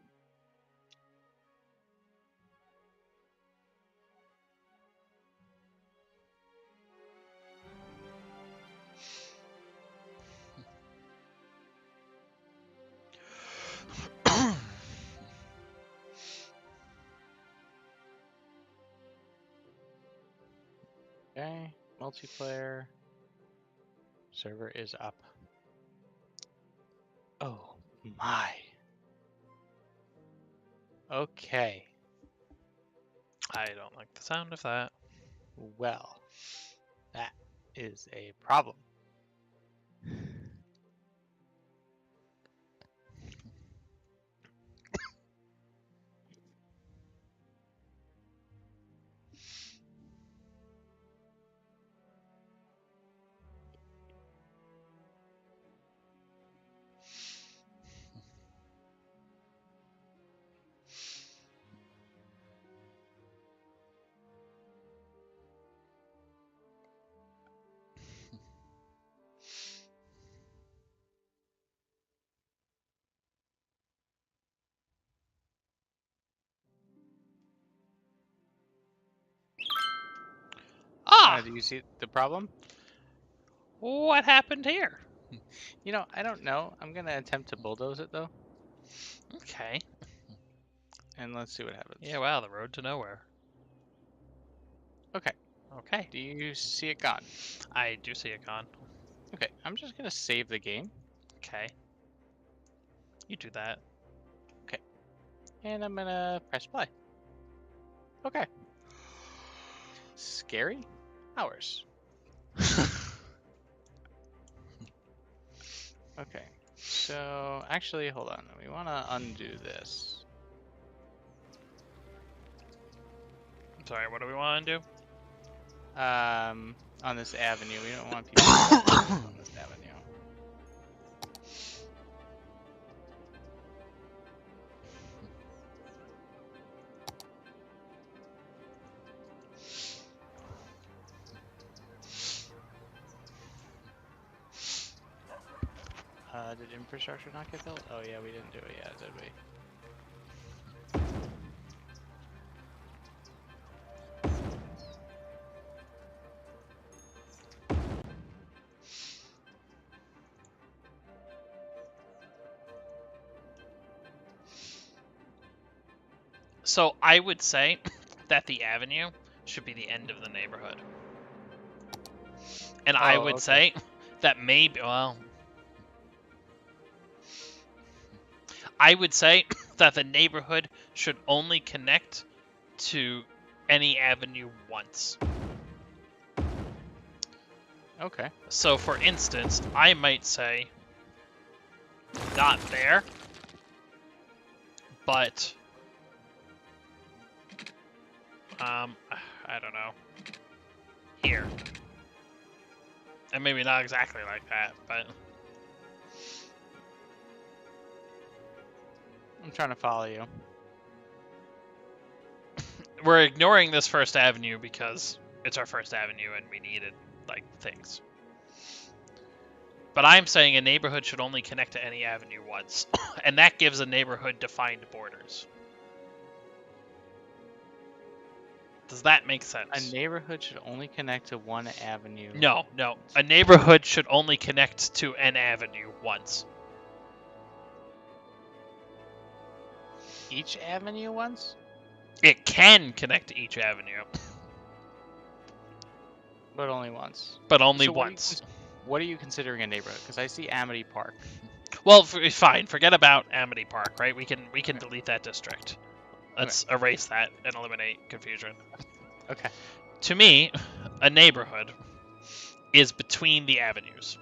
[SPEAKER 2] Okay, multiplayer. Server is up. Oh my. Okay.
[SPEAKER 1] I don't like the sound of that.
[SPEAKER 2] Well, that is a problem.
[SPEAKER 1] Ah!
[SPEAKER 2] Do you see the problem?
[SPEAKER 1] What happened here?
[SPEAKER 2] You know, I don't know. I'm gonna attempt to bulldoze it though,
[SPEAKER 1] Okay.
[SPEAKER 2] and let's see what happens.
[SPEAKER 1] Yeah, wow, the road to nowhere.
[SPEAKER 2] Okay.
[SPEAKER 1] Okay.
[SPEAKER 2] Do you see it gone?
[SPEAKER 1] I do see a con.
[SPEAKER 2] Okay, I'm just gonna save the game.
[SPEAKER 1] Okay. You do that.
[SPEAKER 2] Okay. And I'm gonna press play. Okay. Scary hours. Okay. So actually, hold on. We want to undo this.
[SPEAKER 1] Sorry, what do we want to do?
[SPEAKER 2] On this avenue, we don't want people on this avenue. Did infrastructure not get built? Oh yeah, we didn't do it yet, did we?
[SPEAKER 1] So I would say that the avenue should be the end of the neighborhood. And I would
[SPEAKER 2] okay.
[SPEAKER 1] say that maybe, well, I would say that the neighborhood should only connect to any avenue once.
[SPEAKER 2] Okay.
[SPEAKER 1] So for instance, I might say not there, but I don't know, here. And maybe not exactly like that, but
[SPEAKER 2] I'm trying to follow you.
[SPEAKER 1] we're ignoring this first avenue because it's our first avenue and we needed like things. But I'm saying a neighborhood should only connect to any avenue once, and that gives a neighborhood defined borders. Does that make sense?
[SPEAKER 2] A neighborhood should only connect to one avenue.
[SPEAKER 1] No. A neighborhood should only connect to an avenue once.
[SPEAKER 2] Each avenue once?
[SPEAKER 1] It can connect to each avenue,
[SPEAKER 2] But only once.
[SPEAKER 1] but only
[SPEAKER 2] So
[SPEAKER 1] once.
[SPEAKER 2] What are you considering a neighborhood? Because I see Amity Park.
[SPEAKER 1] Well, fine. Forget about Amity Park, right? We can delete that district. Let's erase that and eliminate confusion.
[SPEAKER 2] Okay.
[SPEAKER 1] To me, a neighborhood is between the avenues.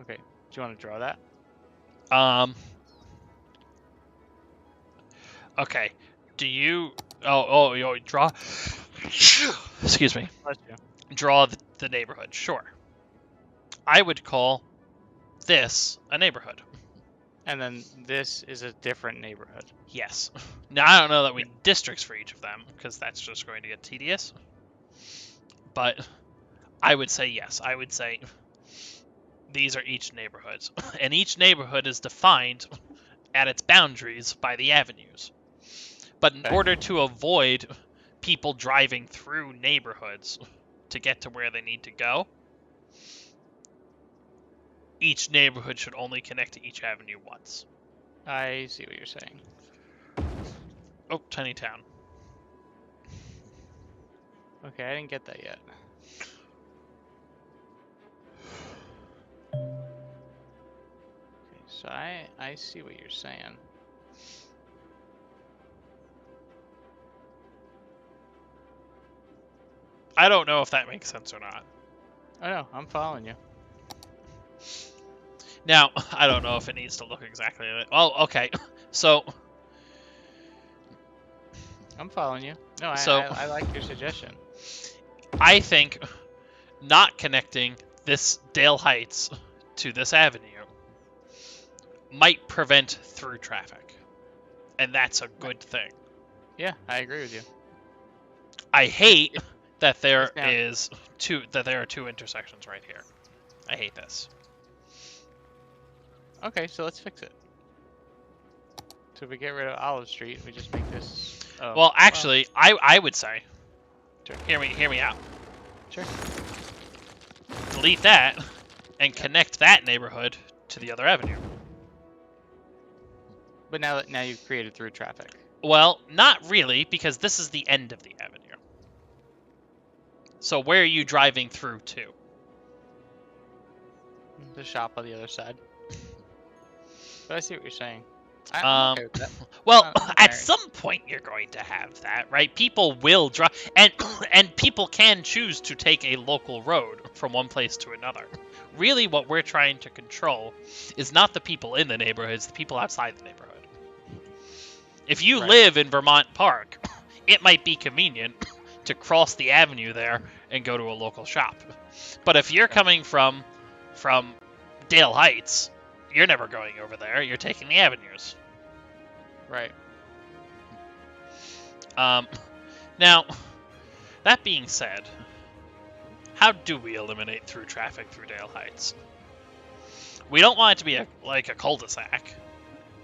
[SPEAKER 2] Okay. Do you want to draw that?
[SPEAKER 1] Okay. Do you? Oh, you draw. Excuse me.
[SPEAKER 2] Bless you.
[SPEAKER 1] Draw the neighborhood. Sure. I would call this a neighborhood.
[SPEAKER 2] And then this is a different neighborhood.
[SPEAKER 1] Yes. Now I don't know that we need districts for each of them because that's just going to get tedious. But I would say yes. I would say these are each neighborhoods, and each neighborhood is defined at its boundaries by the avenues. But in order to avoid people driving through neighborhoods to get to where they need to go, each neighborhood should only connect to each avenue once.
[SPEAKER 2] I see what you're saying.
[SPEAKER 1] Oh, tiny town.
[SPEAKER 2] Okay, I didn't get that yet. Okay, so I see what you're saying.
[SPEAKER 1] I don't know if that makes sense or not.
[SPEAKER 2] Oh no, I'm following you.
[SPEAKER 1] Now, I don't know if it needs to look exactly like... Well, okay. So...
[SPEAKER 2] I'm following you. No, I like your suggestion.
[SPEAKER 1] I think not connecting this Dale Heights to this avenue might prevent through traffic. And that's a good thing.
[SPEAKER 2] Yeah, I agree with you.
[SPEAKER 1] I hate that there
[SPEAKER 2] Yes,
[SPEAKER 1] are two intersections right here. I hate this.
[SPEAKER 2] Okay, so let's fix it. So if we get rid of Olive Street, we just make this. Oh,
[SPEAKER 1] Well, actually, I would say,
[SPEAKER 2] Sure.
[SPEAKER 1] hear me out.
[SPEAKER 2] Sure.
[SPEAKER 1] Delete that and connect that neighborhood to the other avenue.
[SPEAKER 2] But now you've created through traffic.
[SPEAKER 1] Well, not really, because this is the end of the avenue. So where are you driving through to?
[SPEAKER 2] The shop on the other side. But I see what you're saying. I'm okay with that.
[SPEAKER 1] Well,
[SPEAKER 2] I'm
[SPEAKER 1] at
[SPEAKER 2] married.
[SPEAKER 1] some point you're going to have that, right? People will drive, and people can choose to take a local road from one place to another. Really, what we're trying to control is not the people in the neighborhood, it's the people outside the neighborhood. If you live in Vermont Park, it might be convenient to cross the avenue there and go to a local shop. But if you're coming from Dale Heights, you're never going over there. You're taking the avenues.
[SPEAKER 2] Right.
[SPEAKER 1] Now, that being said, how do we eliminate through traffic through Dale Heights? We don't want it to be like a cul-de-sac.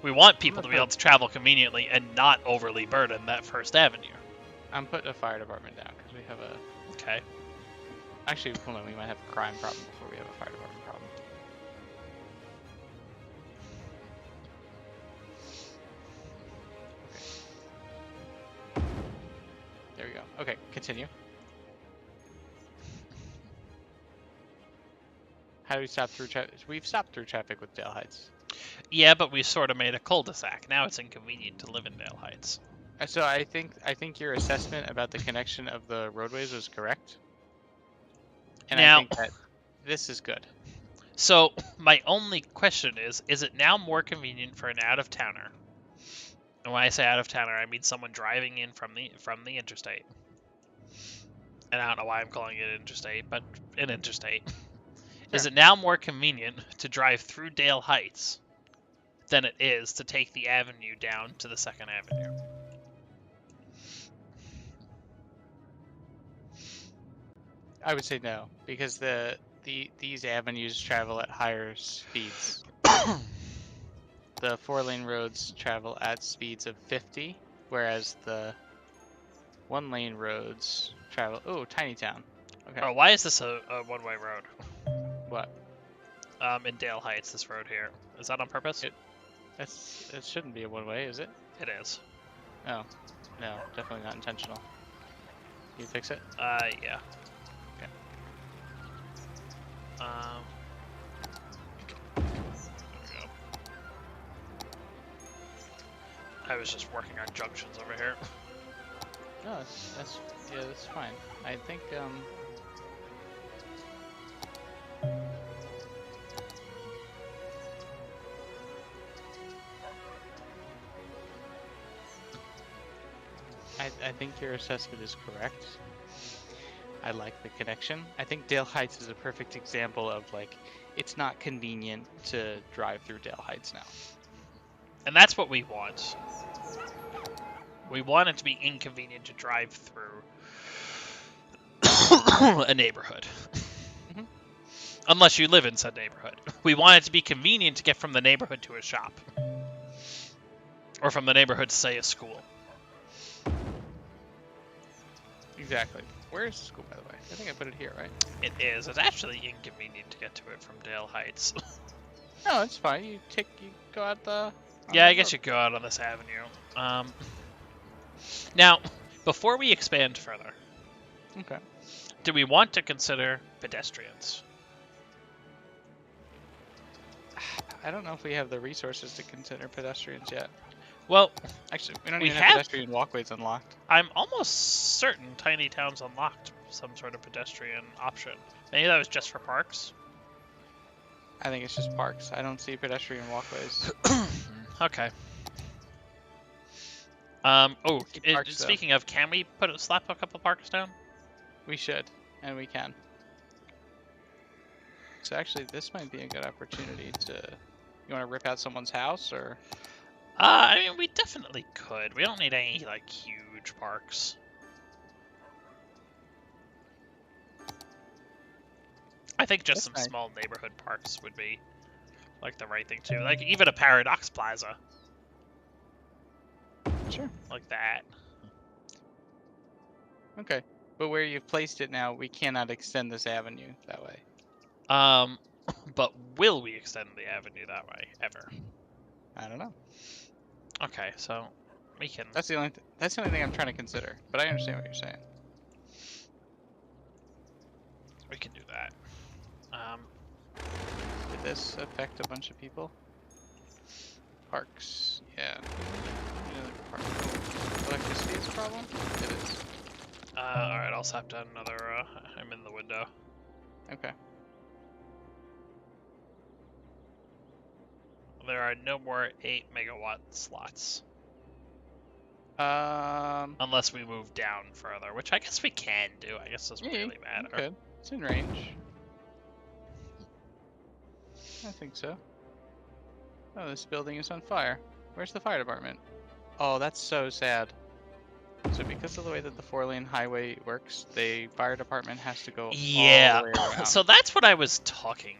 [SPEAKER 1] We want people to be able to travel conveniently and not overly burden that first avenue.
[SPEAKER 2] I'm putting a fire department down because we have a.
[SPEAKER 1] Okay.
[SPEAKER 2] Actually, hold on. We might have a crime problem before we have a fire department problem. Okay. There we go. Okay, continue. How do we stop through traffic? We've stopped through traffic with Dale Heights.
[SPEAKER 1] Yeah, but we sort of made a cul-de-sac. Now it's inconvenient to live in Dale Heights.
[SPEAKER 2] So I think your assessment about the connection of the roadways was correct. And
[SPEAKER 1] Now,
[SPEAKER 2] I think that this is good.
[SPEAKER 1] so my only question is it now more convenient for an out-of-towner? And when I say out-of-towner, I mean someone driving in from the interstate. And I don't know why I'm calling it interstate, but an interstate. Is
[SPEAKER 2] Sure.
[SPEAKER 1] it now more convenient to drive through Dale Heights than it is to take the avenue down to the 2nd Avenue?
[SPEAKER 2] I would say no, because these avenues travel at higher speeds. The 4-lane roads travel at speeds of 50, whereas the 1-lane roads travel. Oh, tiny town. Okay.
[SPEAKER 1] Oh, why is this a one-way road?
[SPEAKER 2] What?
[SPEAKER 1] In Dale Heights, this road here. Is that on purpose?
[SPEAKER 2] It shouldn't be a one-way, is it?
[SPEAKER 1] It is.
[SPEAKER 2] Oh, no, definitely not intentional. Can you fix it?
[SPEAKER 1] Yeah.
[SPEAKER 2] Okay.
[SPEAKER 1] There we go. I was just working on junctions over here.
[SPEAKER 2] No, that's fine. I think I think your assessment is correct. I like the connection. I think Dale Heights is a perfect example of like it's not convenient to drive through Dale Heights now.
[SPEAKER 1] And that's what we want. We want it to be inconvenient to drive through a neighborhood.
[SPEAKER 2] Mhm.
[SPEAKER 1] Unless you live in said neighborhood. We want it to be convenient to get from the neighborhood to a shop. Or from the neighborhood to, say, a school.
[SPEAKER 2] Exactly. Where's the school, by the way? I think I put it here, right?
[SPEAKER 1] It is. It's actually inconvenient to get to it from Dale Heights.
[SPEAKER 2] No, it's fine. You go out the.
[SPEAKER 1] Yeah, I guess you go out on this avenue. Now, before we expand further,
[SPEAKER 2] Okay.
[SPEAKER 1] do we want to consider pedestrians?
[SPEAKER 2] I don't know if we have the resources to consider pedestrians yet.
[SPEAKER 1] Well,
[SPEAKER 2] Actually, we don't
[SPEAKER 1] We
[SPEAKER 2] even have
[SPEAKER 1] have-
[SPEAKER 2] pedestrian walkways unlocked.
[SPEAKER 1] I'm almost certain Tiny Towns unlocked some sort of pedestrian option. Maybe that was just for parks?
[SPEAKER 2] I think it's just parks. I don't see pedestrian walkways.
[SPEAKER 1] Okay.
[SPEAKER 2] See parks, though.
[SPEAKER 1] Speaking of, can we slap a couple parks down?
[SPEAKER 2] We should, and we can. So actually, this might be a good opportunity to. You want to rip out someone's house, or?
[SPEAKER 1] I mean, we definitely could. We don't need any, like, huge parks. I think just
[SPEAKER 2] That's
[SPEAKER 1] some
[SPEAKER 2] fine.
[SPEAKER 1] small neighborhood parks would be, like, the right thing, too. Like, even a Paradox Plaza.
[SPEAKER 2] Sure.
[SPEAKER 1] Like that.
[SPEAKER 2] Okay. But where you've placed it now, we cannot extend this avenue that way.
[SPEAKER 1] But will we extend the avenue that way, ever?
[SPEAKER 2] I don't know.
[SPEAKER 1] Okay, so we can...
[SPEAKER 2] That's the only thing I'm trying to consider. But I understand what you're saying.
[SPEAKER 1] We can do that.
[SPEAKER 2] Did this affect a bunch of people? Parks. Yeah. Another park. Electricity is a problem? It is.
[SPEAKER 1] Alright, I'll slap down another, I'm in the window.
[SPEAKER 2] Okay.
[SPEAKER 1] There are no more 8 megawatt slots. Unless we move down further, which I guess we can do. I guess it doesn't
[SPEAKER 2] Yeah,
[SPEAKER 1] really matter.
[SPEAKER 2] Good. It's in range. I think so. Oh, this building is on fire. Where's the fire department? Oh, that's so sad. So because of the way that the 4-lane highway works, the fire department has to go
[SPEAKER 1] Yeah,
[SPEAKER 2] all the way around.
[SPEAKER 1] so that's what I was talking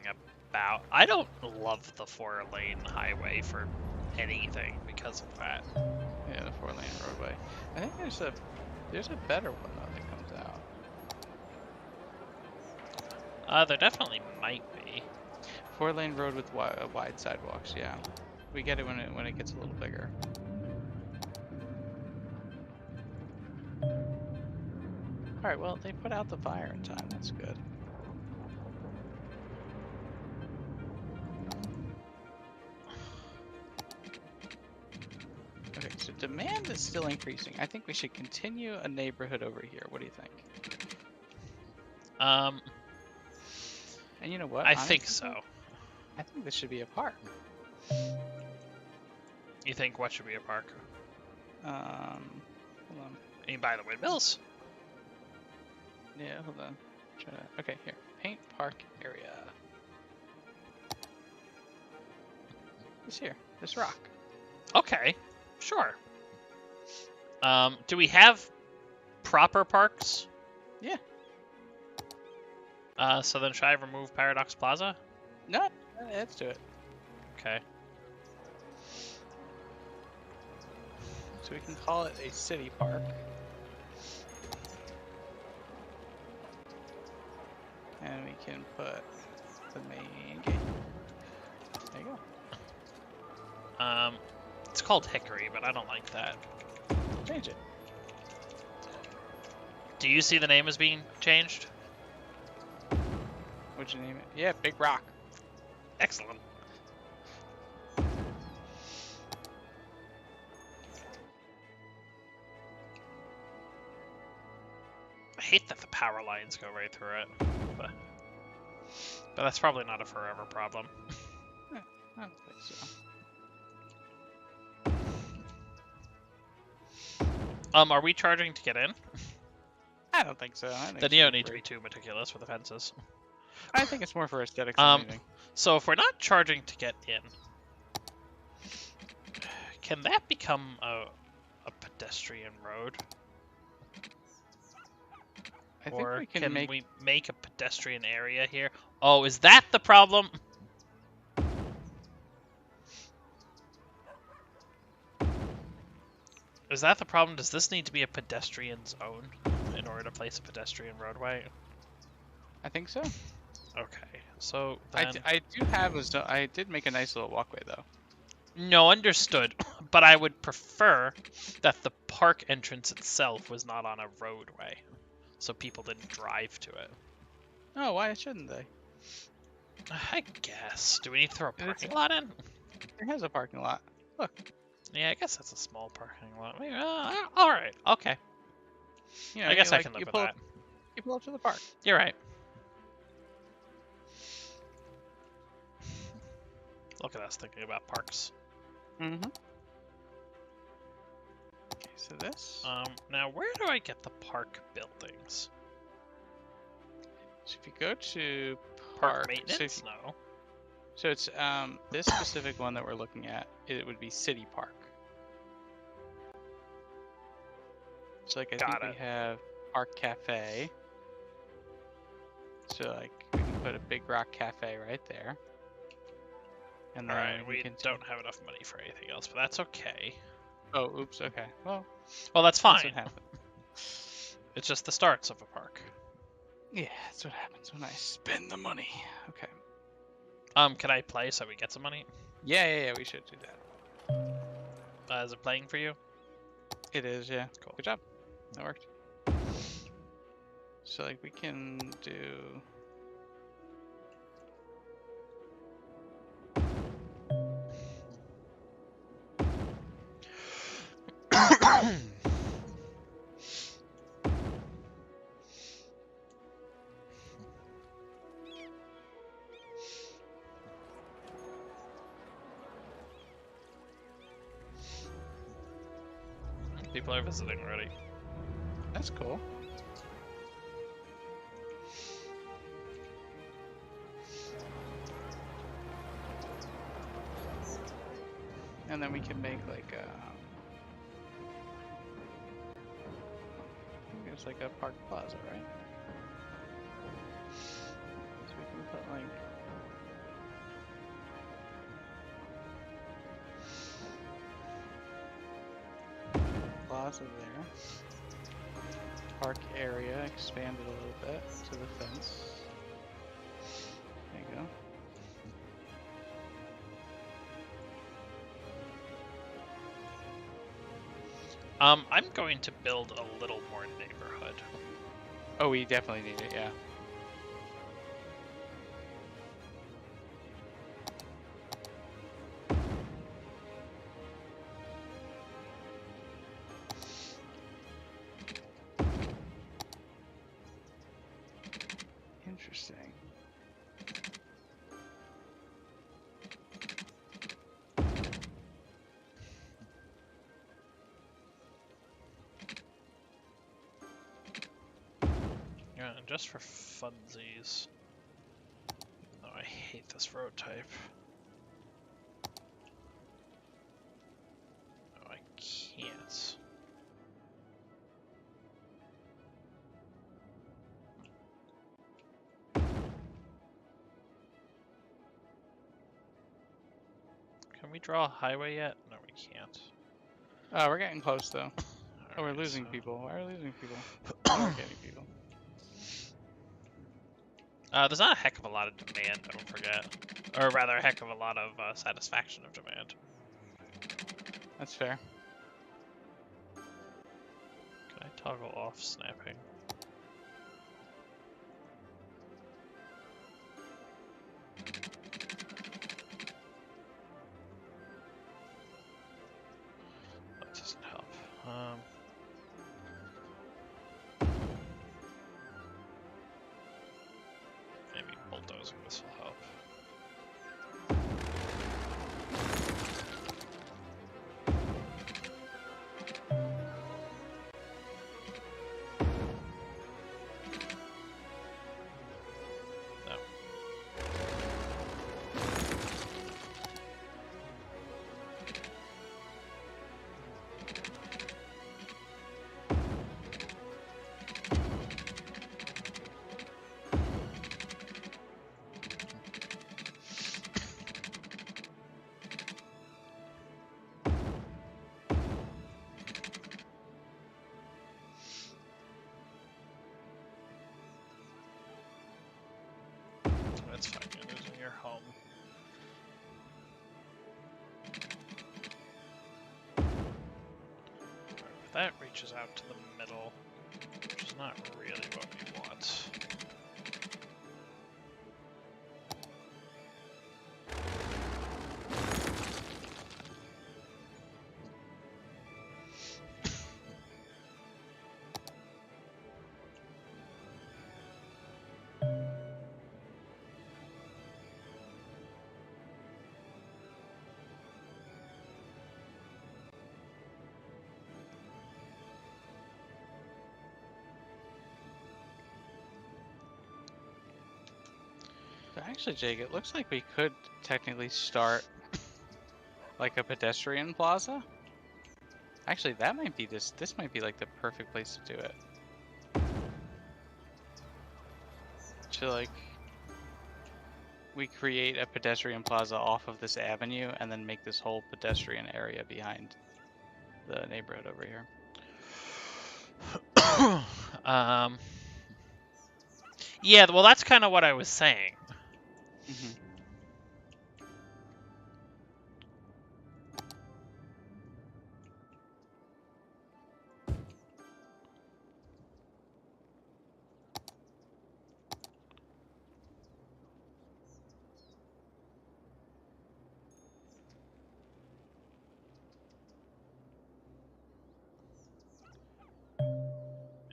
[SPEAKER 1] about. I don't love the 4-lane highway for anything because of that.
[SPEAKER 2] Yeah, the 4-lane roadway. I think there's a better one though that comes out.
[SPEAKER 1] There definitely might be.
[SPEAKER 2] 4-lane road with wide sidewalks. Yeah, we get it when it gets a little bigger. All right. Well, they put out the fire in time. That's good. Okay, so demand is still increasing. I think we should continue a neighborhood over here. What do you think?
[SPEAKER 1] Um,
[SPEAKER 2] And you know what?
[SPEAKER 1] I think
[SPEAKER 2] Honestly,
[SPEAKER 1] so.
[SPEAKER 2] I think this should be a park.
[SPEAKER 1] You think what should be a park?
[SPEAKER 2] Hold on.
[SPEAKER 1] You mean by the windmills?
[SPEAKER 2] Yeah, hold on. Okay, here. Paint park area. This here. This rock.
[SPEAKER 1] Okay, sure. Do we have proper parks?
[SPEAKER 2] Yeah.
[SPEAKER 1] So then should I remove Paradox Plaza?
[SPEAKER 2] No, let's do it.
[SPEAKER 1] Okay.
[SPEAKER 2] So we can call it a city park. And we can put the main gate. There you go.
[SPEAKER 1] It's called Hickory, but I don't like that.
[SPEAKER 2] Change it.
[SPEAKER 1] Do you see the name as being changed?
[SPEAKER 2] What'd you name it? Yeah, Big Rock.
[SPEAKER 1] Excellent. I hate that the power lines go right through it, but that's probably not a forever problem.
[SPEAKER 2] I don't think so.
[SPEAKER 1] Are we charging to get in?
[SPEAKER 2] I don't think so. I think
[SPEAKER 1] Then
[SPEAKER 2] it's
[SPEAKER 1] you
[SPEAKER 2] more
[SPEAKER 1] don't need to
[SPEAKER 2] for-
[SPEAKER 1] be too meticulous with the fences.
[SPEAKER 2] I think it's more for aesthetics than anything.
[SPEAKER 1] So if we're not charging to get in, can that become a pedestrian road?
[SPEAKER 2] I think
[SPEAKER 1] Or
[SPEAKER 2] we can
[SPEAKER 1] make a pedestrian area here? Oh, is that the problem? Is that the problem? Does this need to be a pedestrian zone in order to place a pedestrian roadway?
[SPEAKER 2] I think so.
[SPEAKER 1] Okay, so then...
[SPEAKER 2] I did make a nice little walkway though.
[SPEAKER 1] No, understood. But I would prefer that the park entrance itself was not on a roadway, so people didn't drive to it.
[SPEAKER 2] Oh, why shouldn't they?
[SPEAKER 1] I guess. Do we need to throw a
[SPEAKER 2] It's-
[SPEAKER 1] parking lot in?
[SPEAKER 2] It has a parking lot. Look,
[SPEAKER 1] Yeah, I guess that's a small parking lot. All right, okay.
[SPEAKER 2] you know,
[SPEAKER 1] I guess I
[SPEAKER 2] like,
[SPEAKER 1] can live
[SPEAKER 2] you
[SPEAKER 1] with
[SPEAKER 2] pull
[SPEAKER 1] that.
[SPEAKER 2] up, you pull up to the park.
[SPEAKER 1] You're right. Look at us thinking about parks.
[SPEAKER 2] Mm-hmm. Okay, so this.
[SPEAKER 1] Now where do I get the park buildings?
[SPEAKER 2] So if you go to
[SPEAKER 1] Park
[SPEAKER 2] so,
[SPEAKER 1] maintenance? No.
[SPEAKER 2] so it's this specific one that we're looking at. It would be City Park. So like I
[SPEAKER 1] Got
[SPEAKER 2] think
[SPEAKER 1] it.
[SPEAKER 2] we have Park Cafe. So like we can put a Big Rock Cafe right there. And then
[SPEAKER 1] Alright, we
[SPEAKER 2] can
[SPEAKER 1] don't have enough money for anything else, but that's okay.
[SPEAKER 2] Oh, oops. Okay. Well,
[SPEAKER 1] Well, that's
[SPEAKER 2] that's
[SPEAKER 1] fine.
[SPEAKER 2] what happened.
[SPEAKER 1] It's just the starts of a park.
[SPEAKER 2] Yeah, that's what happens when I spend the money. Okay.
[SPEAKER 1] Can I play so we get some money?
[SPEAKER 2] Yeah. We should do that.
[SPEAKER 1] Is it playing for you?
[SPEAKER 2] It is. Yeah.
[SPEAKER 1] Cool.
[SPEAKER 2] Good job. That worked. So like we can do.
[SPEAKER 1] People are visiting already.
[SPEAKER 2] That's cool. And then we can make like a. I think it's like a park plaza, right? So we can put like. Plaza there. Park area expanded a little bit to the fence. go.
[SPEAKER 1] I'm going to build a little more neighborhood.
[SPEAKER 2] Oh, we definitely need it, yeah. Interesting.
[SPEAKER 1] Yeah, and just for funsies. Oh, I hate this road type. Oh, I can't. Can we draw a highway yet? No, we can't.
[SPEAKER 2] We're getting close though. Oh, we're
[SPEAKER 1] Alright,
[SPEAKER 2] losing
[SPEAKER 1] so-
[SPEAKER 2] people. Why are we losing people? We are getting people.
[SPEAKER 1] There's not a heck of a lot of demand, don't forget. Or rather, a heck of a lot of satisfaction of demand.
[SPEAKER 2] That's fair.
[SPEAKER 1] Can I toggle off snapping? That doesn't help. Maybe bulldozing this will help. No. That's fine, you're losing your home. Alright, that reaches out to the middle, which is not really what we want.
[SPEAKER 2] But actually, Jake, it looks like we could technically start like a pedestrian plaza. Actually, that might be this might be like the perfect place to do it. To like we create a pedestrian plaza off of this avenue and then make this whole pedestrian area behind the neighborhood over here.
[SPEAKER 1] Yeah, well, that's kind of what I was saying.
[SPEAKER 2] Mm-hmm.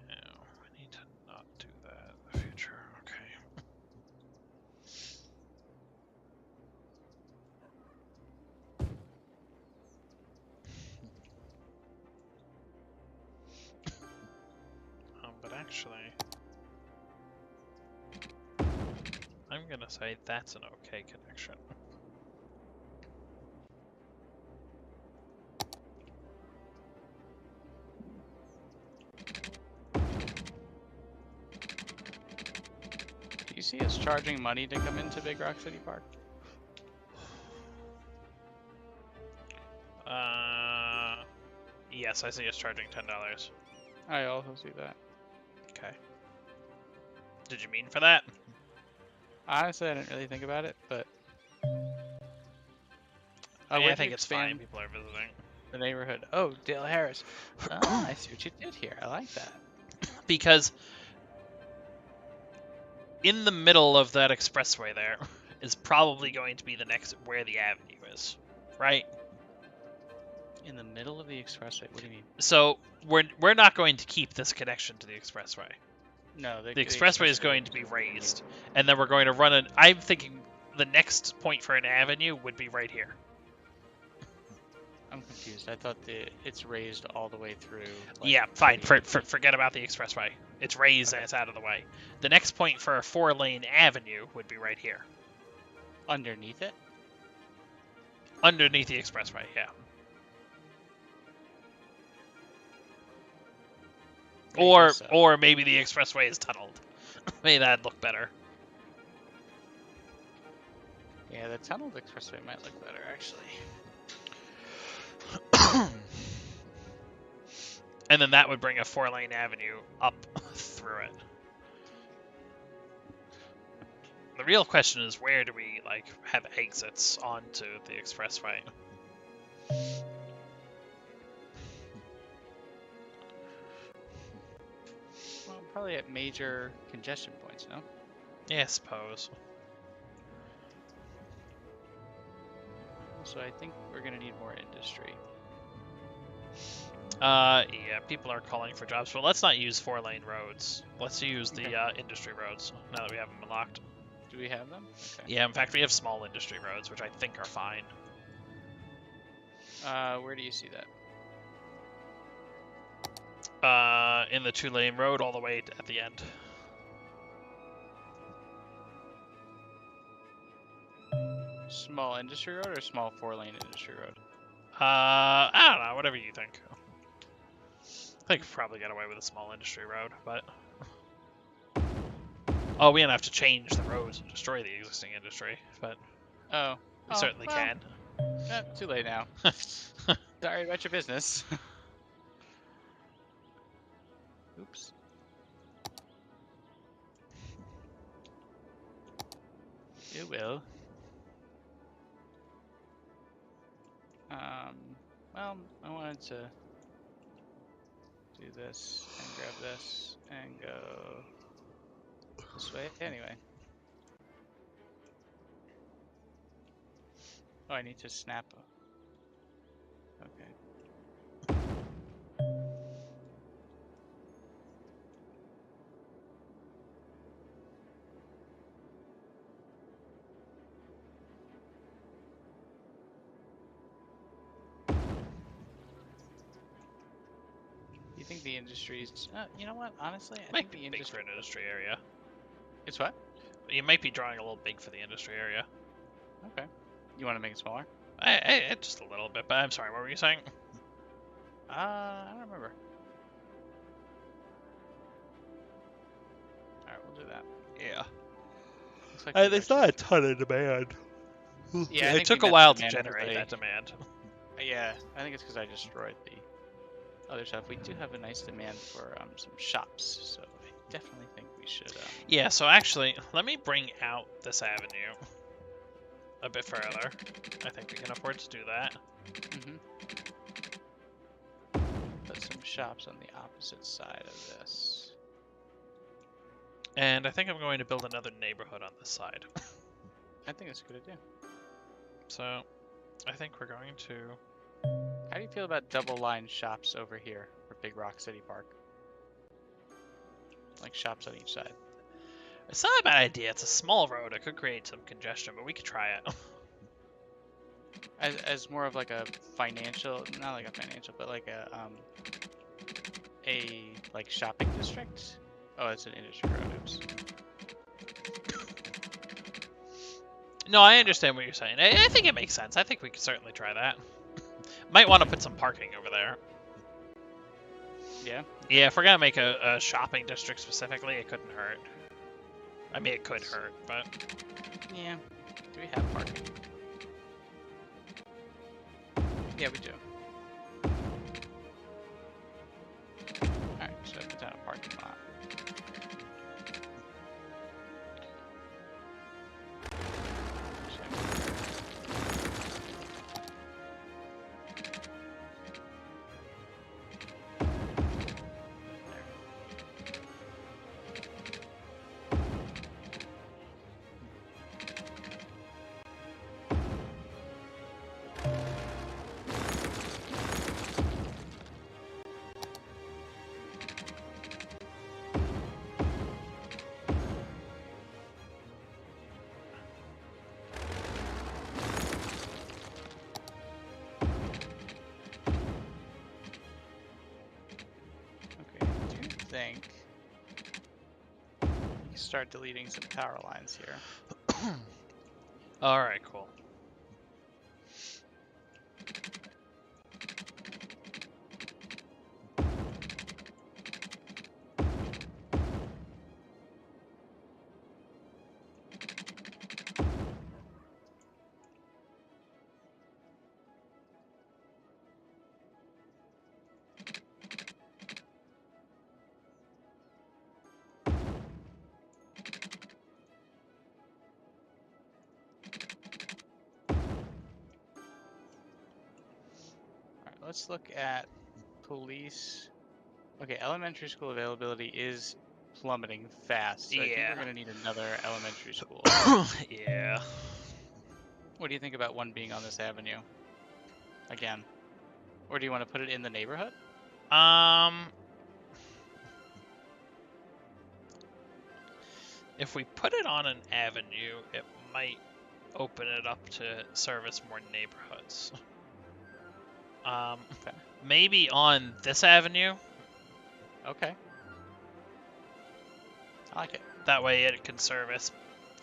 [SPEAKER 1] No, we need to not do that in the future. Okay. But actually, I'm gonna say that's an okay connection.
[SPEAKER 2] Do you see us charging money to come into Big Rock City Park?
[SPEAKER 1] Yes, I see us charging $10.
[SPEAKER 2] I also see that.
[SPEAKER 1] Okay. Did you mean for that?
[SPEAKER 2] Honestly, I didn't really think about it, but
[SPEAKER 1] I mean, I
[SPEAKER 2] would you
[SPEAKER 1] think it's fine.
[SPEAKER 2] expand
[SPEAKER 1] People are visiting.
[SPEAKER 2] the neighborhood? Oh, Dale Harris. Ah, I see what you did here. I like that.
[SPEAKER 1] Because in the middle of that expressway there is probably going to be the next where the avenue is, right?
[SPEAKER 2] In the middle of the expressway. What do you mean?
[SPEAKER 1] So we're not going to keep this connection to the expressway.
[SPEAKER 2] No,
[SPEAKER 1] The expressway is going to be raised, and then we're going to run an. I'm thinking the next point for an avenue would be right here.
[SPEAKER 2] I'm confused. I thought it's raised all the way through. Like,
[SPEAKER 1] Yeah, fine. Forget about the expressway. It's raised
[SPEAKER 2] Okay.
[SPEAKER 1] and it's out of the way. The next point for a 4-lane avenue would be right here,
[SPEAKER 2] Underneath it?
[SPEAKER 1] underneath the expressway. Yeah.
[SPEAKER 2] I
[SPEAKER 1] Or
[SPEAKER 2] guess so.
[SPEAKER 1] or maybe the expressway is tunneled. Maybe that'd look better.
[SPEAKER 2] Yeah, the tunneled expressway might look better, actually.
[SPEAKER 1] And then that would bring a 4-lane avenue up through it. The real question is, where do we like have exits onto the expressway?
[SPEAKER 2] Well, probably at major congestion points, no?
[SPEAKER 1] Yeah, I suppose.
[SPEAKER 2] So I think we're gonna need more industry.
[SPEAKER 1] Yeah, people are calling for jobs, but let's not use 4-lane roads. Let's use the
[SPEAKER 2] Okay.
[SPEAKER 1] industry roads now that we have them unlocked.
[SPEAKER 2] Do we have them? Okay.
[SPEAKER 1] Yeah, in fact, we have small industry roads, which I think are fine.
[SPEAKER 2] Where do you see that?
[SPEAKER 1] In the 2-lane road all the way at the end.
[SPEAKER 2] Small industry road or small 4-lane industry road?
[SPEAKER 1] I don't know, whatever you think. I think we probably get away with a small industry road, but... Oh, we don't have to change the roads and destroy the existing industry, but
[SPEAKER 2] Oh.
[SPEAKER 1] we certainly
[SPEAKER 2] well,
[SPEAKER 1] can.
[SPEAKER 2] Too late now. Sorry about your business. Oops. It will. Well, I wanted to do this and grab this and go this way anyway. Oh, I need to snap. Okay. You think the industry's? You know what? Honestly, I
[SPEAKER 1] Might
[SPEAKER 2] think
[SPEAKER 1] be
[SPEAKER 2] the
[SPEAKER 1] big for
[SPEAKER 2] industry.
[SPEAKER 1] an industry area.
[SPEAKER 2] It's what?
[SPEAKER 1] You might be drawing a little big for the industry area.
[SPEAKER 2] Okay. You want to make it smaller?
[SPEAKER 1] Just a little bit, but I'm sorry, what were you saying?
[SPEAKER 2] I don't remember. All right, we'll do that.
[SPEAKER 1] Yeah.
[SPEAKER 2] Looks like
[SPEAKER 1] There's not a ton of demand.
[SPEAKER 2] Yeah, I
[SPEAKER 1] It
[SPEAKER 2] think
[SPEAKER 1] took
[SPEAKER 2] we
[SPEAKER 1] a
[SPEAKER 2] met
[SPEAKER 1] while
[SPEAKER 2] the
[SPEAKER 1] to
[SPEAKER 2] demand
[SPEAKER 1] generate
[SPEAKER 2] because
[SPEAKER 1] that demand.
[SPEAKER 2] Yeah, I think it's because I destroyed the other stuff. We do have a nice demand for some shops, so I definitely think we should.
[SPEAKER 1] Yeah, so actually, let me bring out this avenue a bit further. I think we can afford to do that.
[SPEAKER 2] Put some shops on the opposite side of this.
[SPEAKER 1] And I think I'm going to build another neighborhood on this side.
[SPEAKER 2] I think that's a good idea.
[SPEAKER 1] So, I think we're going to...
[SPEAKER 2] How do you feel about double-line shops over here for Big Rock City Park? Like shops on each side.
[SPEAKER 1] It's not a bad idea. It's a small road. It could create some congestion, but we could try it.
[SPEAKER 2] As more of like a financial, not like a financial, but like a like shopping district. Oh, it's an industry road. Oops.
[SPEAKER 1] No, I understand what you're saying. I think it makes sense. I think we could certainly try that. Might want to put some parking over there.
[SPEAKER 2] Yeah?
[SPEAKER 1] Yeah, if we're gonna make a shopping district specifically, it couldn't hurt. I mean, it could hurt, but...
[SPEAKER 2] Yeah. Do we have parking? Yeah, we do. Alright, so I put down a parking lot. start deleting some power lines here.
[SPEAKER 1] All right, cool.
[SPEAKER 2] Let's look at police. Okay, elementary school availability is plummeting fast, so I think we're
[SPEAKER 1] Yeah.
[SPEAKER 2] going to need another elementary school.
[SPEAKER 1] Yeah.
[SPEAKER 2] What do you think about one being on this avenue? Again. Or do you want to put it in the neighborhood?
[SPEAKER 1] If we put it on an avenue, it might open it up to service more neighborhoods.
[SPEAKER 2] Okay.
[SPEAKER 1] Maybe on this avenue.
[SPEAKER 2] Okay. I like it.
[SPEAKER 1] That way it can service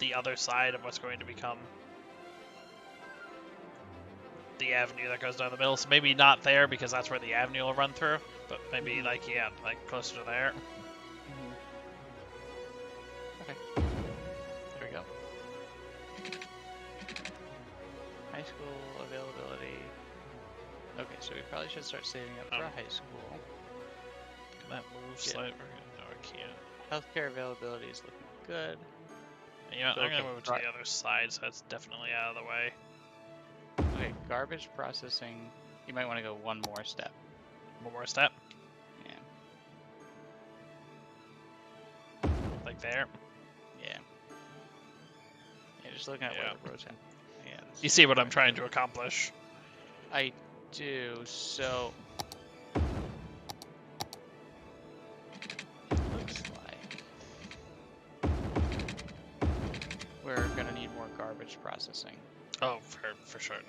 [SPEAKER 1] the other side of what's going to become the avenue that goes down the middle. So maybe not there because that's where the avenue will run through, but maybe like closer to there.
[SPEAKER 2] Okay. There we go. High school availability. Okay, so we probably should start saving up for a high school.
[SPEAKER 1] Can that move slightly? No, it can't.
[SPEAKER 2] Healthcare availability is looking good.
[SPEAKER 1] You know,
[SPEAKER 2] So,
[SPEAKER 1] I'm gonna
[SPEAKER 2] okay,
[SPEAKER 1] move it to the other side, so that's definitely out of the way.
[SPEAKER 2] Okay, garbage processing. You might want to go one more step.
[SPEAKER 1] One more step.
[SPEAKER 2] Yeah.
[SPEAKER 1] Like there.
[SPEAKER 2] Yeah. Yeah, just looking at where the roads are. Yeah.
[SPEAKER 1] You see what I'm trying to accomplish?
[SPEAKER 2] I do. So looks like we're gonna need more garbage processing.
[SPEAKER 1] Oh, for certain.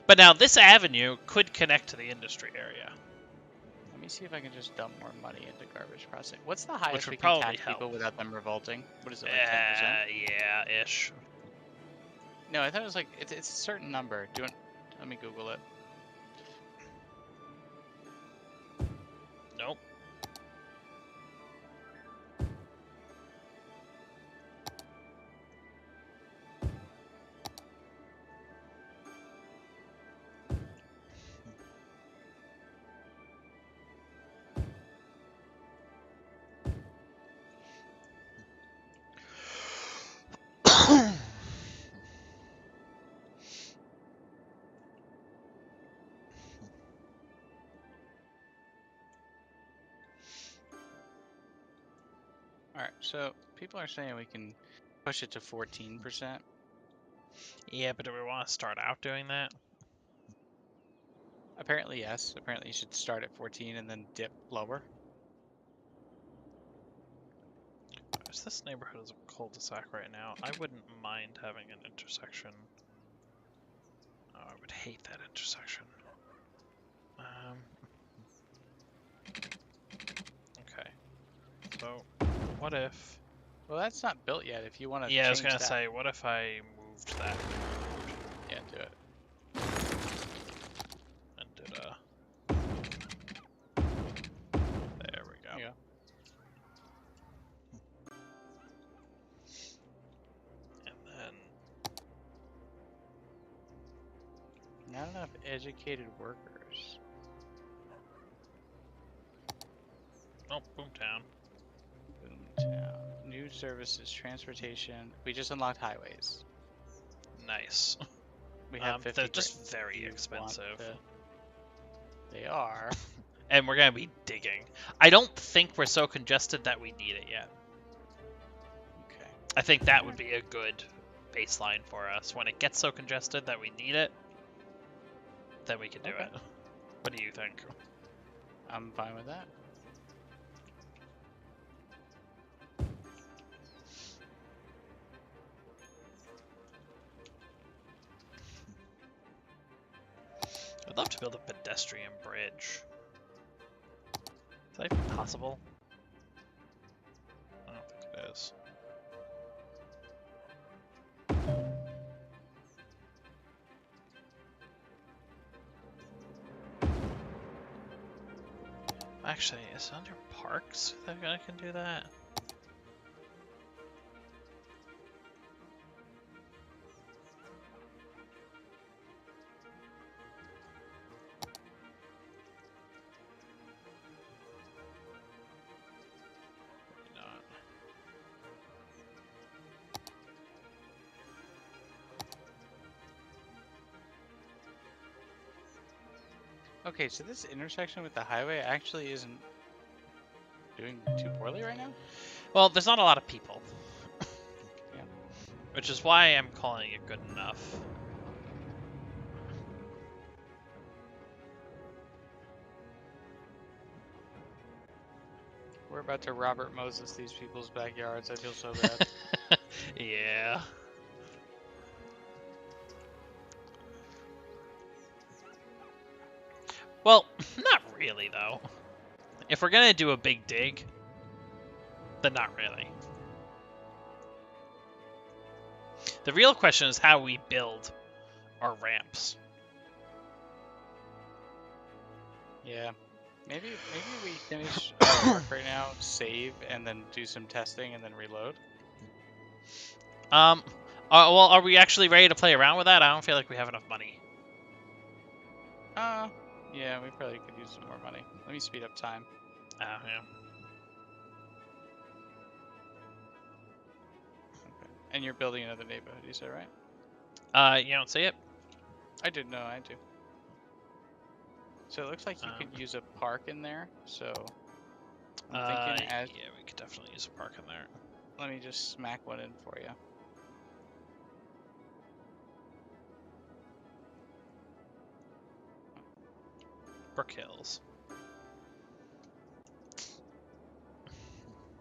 [SPEAKER 1] But now this avenue could connect to the industry area.
[SPEAKER 2] Let me see if I can just dump more money into garbage processing. What's the highest
[SPEAKER 1] would
[SPEAKER 2] we can
[SPEAKER 1] probably
[SPEAKER 2] tax
[SPEAKER 1] help.
[SPEAKER 2] people without them revolting? What is it, like 10%?
[SPEAKER 1] Yeah, ish.
[SPEAKER 2] No, I thought it was like it's a certain number. Do you want? Let me Google it.
[SPEAKER 1] Nope.
[SPEAKER 2] All right, so people are saying we can push it to 14%.
[SPEAKER 1] Yeah, but do we want to start out doing that?
[SPEAKER 2] Apparently, yes. Apparently, you should start at 14 and then dip lower.
[SPEAKER 1] This neighborhood is a cul-de-sac right now. I wouldn't mind having an intersection. Oh, I would hate that intersection. Okay. So, what if...
[SPEAKER 2] Well, that's not built yet. If you want to
[SPEAKER 1] Yeah, I was
[SPEAKER 2] change
[SPEAKER 1] gonna
[SPEAKER 2] that.
[SPEAKER 1] say, what if I moved that
[SPEAKER 2] Yeah, do it.
[SPEAKER 1] and did a... There we go.
[SPEAKER 2] There you go.
[SPEAKER 1] And then...
[SPEAKER 2] Not enough educated workers.
[SPEAKER 1] Oh, Boomtown.
[SPEAKER 2] Boomtown. New services, transportation. We just unlocked highways.
[SPEAKER 1] Nice.
[SPEAKER 2] We have 50
[SPEAKER 1] they're just
[SPEAKER 2] grand.
[SPEAKER 1] very
[SPEAKER 2] Do you want
[SPEAKER 1] expensive.
[SPEAKER 2] They are.
[SPEAKER 1] And we're gonna be digging. I don't think we're so congested that we need it yet.
[SPEAKER 2] Okay.
[SPEAKER 1] I think that would be a good baseline for us. When it gets so congested that we need it, then we can do it. What do you think?
[SPEAKER 2] I'm fine with that.
[SPEAKER 1] I'd love to build a pedestrian bridge. Is that even possible? I don't think it is. Actually, is it under parks that I can do that? Maybe not.
[SPEAKER 2] Okay, so this intersection with the highway actually isn't doing too poorly right now?
[SPEAKER 1] Well, there's not a lot of people.
[SPEAKER 2] Yeah.
[SPEAKER 1] Which is why I'm calling it good enough.
[SPEAKER 2] We're about to Robert Moses these people's backyards. I feel so bad.
[SPEAKER 1] Yeah. Well, not really, though. If we're gonna do a big dig, then not really. The real question is how we build our ramps.
[SPEAKER 2] Yeah. Maybe we finish our work right now, save, and then do some testing and then reload.
[SPEAKER 1] Well, are we actually ready to play around with that? I don't feel like we have enough money.
[SPEAKER 2] Yeah, we probably could use some more money. Let me speed up time.
[SPEAKER 1] Oh, yeah.
[SPEAKER 2] Okay. And you're building another neighborhood, you said, right?
[SPEAKER 1] You don't see it?
[SPEAKER 2] I did, no, I do. So it looks like you could use a park in there, so I'm thinking as...
[SPEAKER 1] Yeah, we could definitely use a park in there.
[SPEAKER 2] Let me just smack one in for you.
[SPEAKER 1] Brook Hills.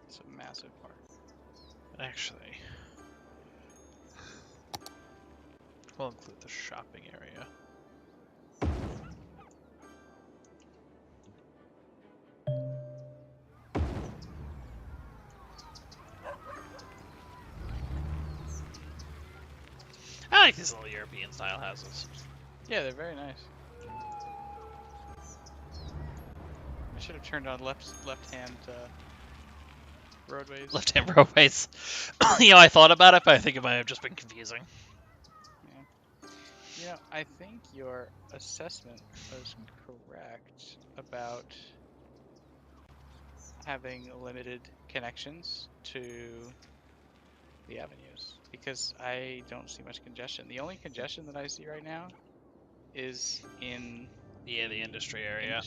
[SPEAKER 2] It's a massive park.
[SPEAKER 1] Actually, we'll include the shopping area. I like these little European style houses.
[SPEAKER 2] Yeah, they're very nice. I should have turned on left-hand roadways.
[SPEAKER 1] Left-hand roadways. You know, I thought about it, but I think it might have just been confusing.
[SPEAKER 2] Yeah. You know, I think your assessment was correct about having limited connections to the avenues, because I don't see much congestion. The only congestion that I see right now is in
[SPEAKER 1] the industry area.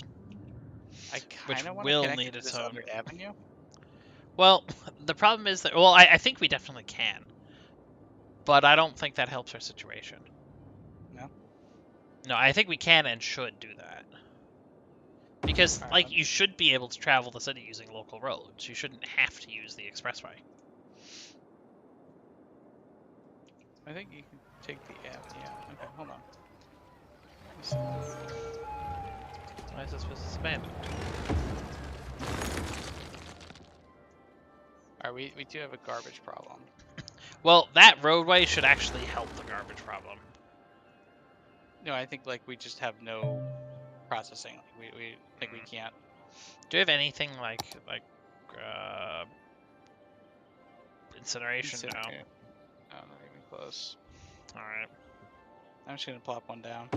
[SPEAKER 2] I
[SPEAKER 1] Which
[SPEAKER 2] kind of want to
[SPEAKER 1] will
[SPEAKER 2] connect
[SPEAKER 1] need
[SPEAKER 2] it to
[SPEAKER 1] its
[SPEAKER 2] this
[SPEAKER 1] own.
[SPEAKER 2] other avenue.
[SPEAKER 1] Well, the problem is that, well, I think we definitely can. But I don't think that helps our situation.
[SPEAKER 2] No?
[SPEAKER 1] No, I think we can and should do that. Because,
[SPEAKER 2] Alright,
[SPEAKER 1] like, you should be able to travel the city using local roads. You shouldn't have to use the expressway.
[SPEAKER 2] I think you can take the avenue. Yeah, okay, hold on. Let me see.
[SPEAKER 1] Why is this supposed to abandoned?
[SPEAKER 2] Alright, we do have a garbage problem.
[SPEAKER 1] Well, that roadway should actually help the garbage problem.
[SPEAKER 2] No, I think like we just have no processing. Like, we think we can't.
[SPEAKER 1] Do you have anything like incineration? No.
[SPEAKER 2] No, not even close.
[SPEAKER 1] All right.
[SPEAKER 2] I'm just gonna plop one down.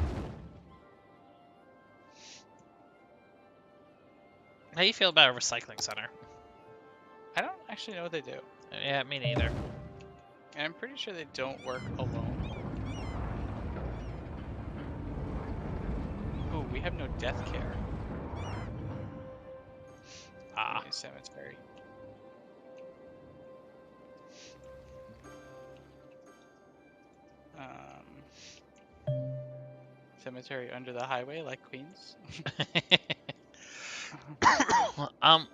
[SPEAKER 1] How do you feel about a recycling center?
[SPEAKER 2] I don't actually know what they do.
[SPEAKER 1] Yeah, me neither.
[SPEAKER 2] And I'm pretty sure they don't work alone. Ooh, we have no death care.
[SPEAKER 1] Ah.
[SPEAKER 2] Cemetery. Cemetery under the highway, like Queens.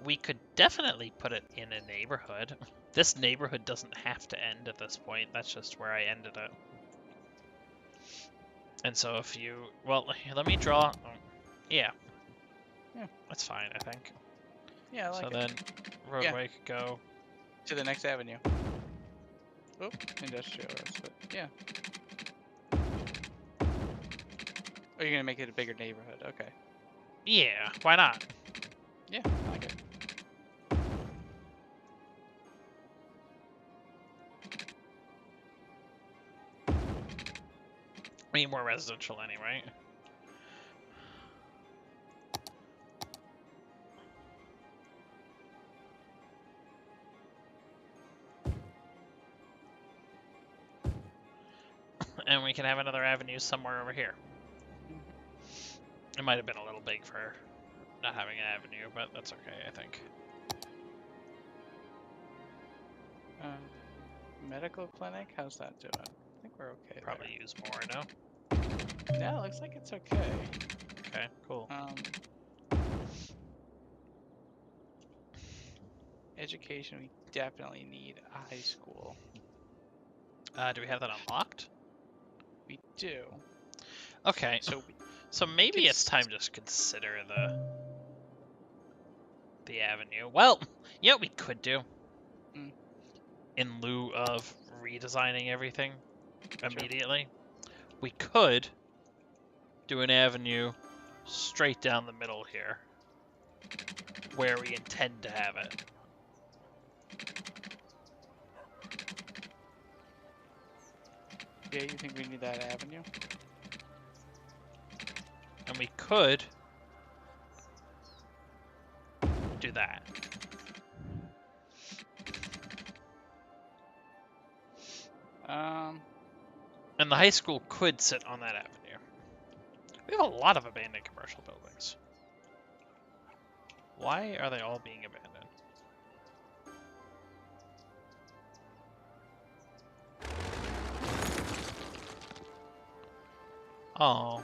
[SPEAKER 1] We could definitely put it in a neighborhood. This neighborhood doesn't have to end at this point. That's just where I ended it. And so if you, well, let me draw. Oh, yeah.
[SPEAKER 2] Yeah.
[SPEAKER 1] That's fine, I think.
[SPEAKER 2] Yeah, I like
[SPEAKER 1] So
[SPEAKER 2] it.
[SPEAKER 1] then roadway could go.
[SPEAKER 2] To the next avenue. Oh, industrial. That's what. Yeah. Oh, you're gonna make it a bigger neighborhood. Okay.
[SPEAKER 1] Yeah, why not?
[SPEAKER 2] Yeah, I like it.
[SPEAKER 1] I mean, more residential anyway. And we can have another avenue somewhere over here. It might have been a little big for not having an avenue, but that's okay, I think.
[SPEAKER 2] Medical clinic. How's that doing? I think we're okay.
[SPEAKER 1] Probably use more, no?
[SPEAKER 2] There. Yeah, looks like it's okay.
[SPEAKER 1] Okay, cool.
[SPEAKER 2] Education. We definitely need a high school.
[SPEAKER 1] Do we have that unlocked?
[SPEAKER 2] We do.
[SPEAKER 1] Okay, so maybe it's time to consider the avenue. Well, you know what we could do? In lieu of redesigning everything immediately, we could do an avenue straight down the middle here, where we intend to have it.
[SPEAKER 2] Yeah, you think we need that avenue?
[SPEAKER 1] And we could do that.
[SPEAKER 2] And
[SPEAKER 1] the high school could sit on that avenue. We have a lot of abandoned commercial buildings. Why are they all being abandoned? Oh.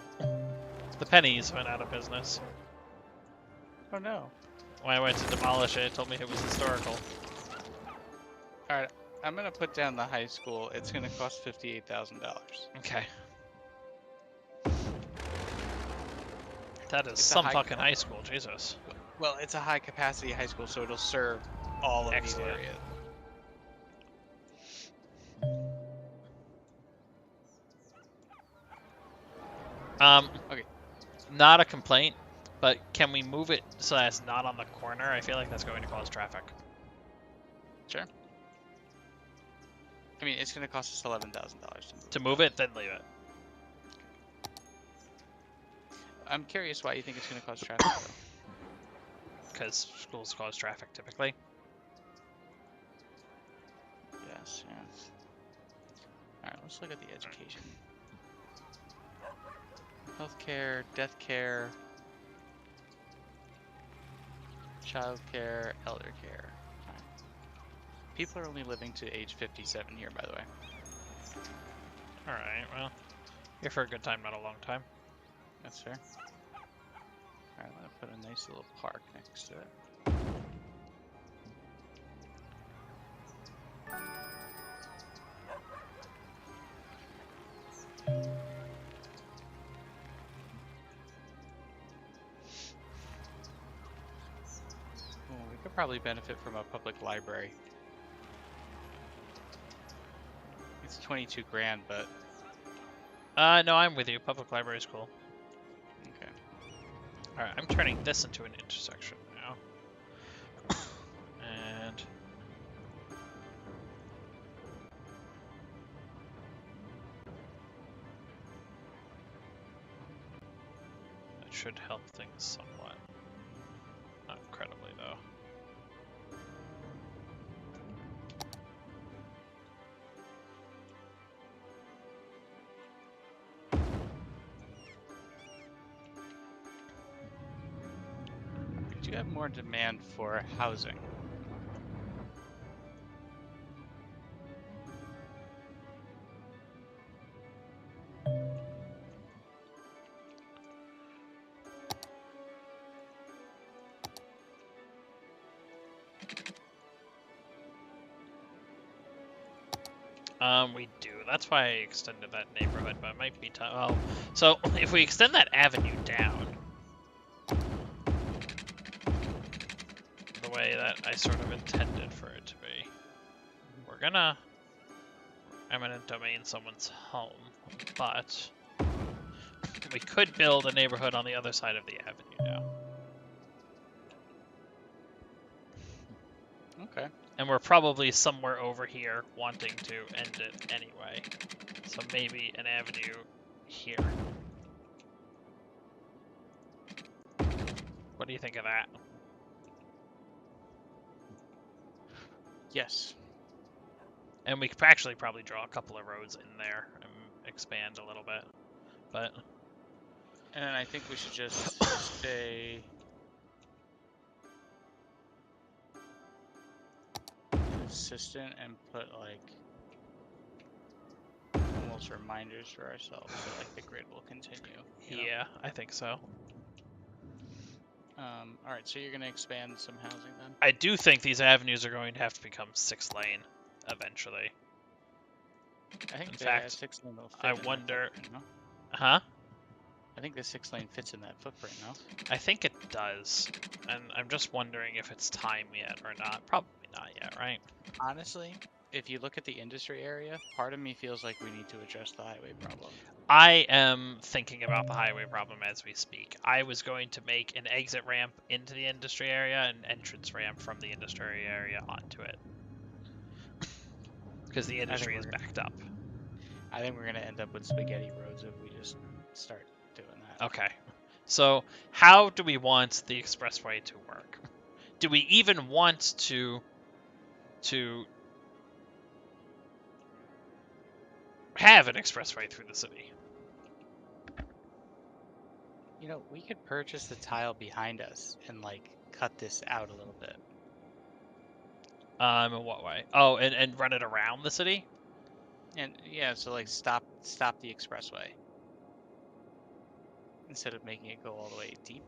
[SPEAKER 1] The pennies went out of business.
[SPEAKER 2] Oh no.
[SPEAKER 1] When I went to demolish it, it told me it was historical.
[SPEAKER 2] Alright, I'm gonna put down the high school. It's gonna cost $58,000.
[SPEAKER 1] Okay. That is some fucking high school, Jesus.
[SPEAKER 2] Well, it's a high capacity high school, so it'll serve all of these areas. Okay.
[SPEAKER 1] Not a complaint, but can we move it so that it's not on the corner? I feel like that's going to cause traffic.
[SPEAKER 2] Sure. I mean, it's going to cost us $11,000
[SPEAKER 1] to move it. Then leave it.
[SPEAKER 2] I'm curious why you think it's going to cause traffic, though.
[SPEAKER 1] Because schools cause traffic typically.
[SPEAKER 2] Yes, yes. Alright, let's look at the education. Healthcare, death care, child care, elder care. Right. People are only living to age 57 here, by the way.
[SPEAKER 1] Alright, well, here for a good time, not a long time.
[SPEAKER 2] That's fair. Alright, I'm gonna put a nice little park next to it. We could probably benefit from a public library. It's 22 grand, but...
[SPEAKER 1] No, I'm with you. Public library is cool.
[SPEAKER 2] Okay.
[SPEAKER 1] Alright, I'm turning this into an intersection now. And... that should help things somewhat. Not incredibly, though.
[SPEAKER 2] We do have more demand for housing.
[SPEAKER 1] We do. That's why I extended that neighborhood, but it might be time. Oh, so if we extend that avenue down, way that I sort of intended for it to be. We're gonna eminent domain someone's home, but we could build a neighborhood on the other side of the avenue now.
[SPEAKER 2] Okay.
[SPEAKER 1] And we're probably somewhere over here wanting to end it anyway. So maybe an avenue here. What do you think of that?
[SPEAKER 2] Yes.
[SPEAKER 1] And we could actually probably draw a couple of roads in there and expand a little bit. But
[SPEAKER 2] And then I think we should just stay consistent and put like almost reminders for ourselves that like the grid will continue.
[SPEAKER 1] yeah, I think so.
[SPEAKER 2] All right, so you're gonna expand some housing then?
[SPEAKER 1] I do think these avenues are going to have to become 6-lane eventually.
[SPEAKER 2] I think
[SPEAKER 1] In
[SPEAKER 2] the
[SPEAKER 1] fact,
[SPEAKER 2] 6-lane will fit
[SPEAKER 1] I
[SPEAKER 2] in that
[SPEAKER 1] wonder.
[SPEAKER 2] footprint, no?
[SPEAKER 1] Huh?
[SPEAKER 2] I think the 6-lane fits in that footprint, no?
[SPEAKER 1] I think it does. And I'm just wondering if it's time yet or not. Probably not yet, right?
[SPEAKER 2] Honestly, if you look at the industry area, part of me feels like we need to address the highway problem.
[SPEAKER 1] I am thinking about the highway problem as we speak. I was going to make an exit ramp into the industry area and an entrance ramp from the industry area onto it. Because the industry is backed up.
[SPEAKER 2] I think we're gonna end up with spaghetti roads if we just start doing that.
[SPEAKER 1] Okay. So, how do we want the expressway to work? Do we even want to have an expressway through the city?
[SPEAKER 2] You know, we could purchase the tile behind us and like cut this out a little bit.
[SPEAKER 1] In what way? Oh, and run it around the city?
[SPEAKER 2] And yeah, so like stop the expressway instead of making it go all the way deep.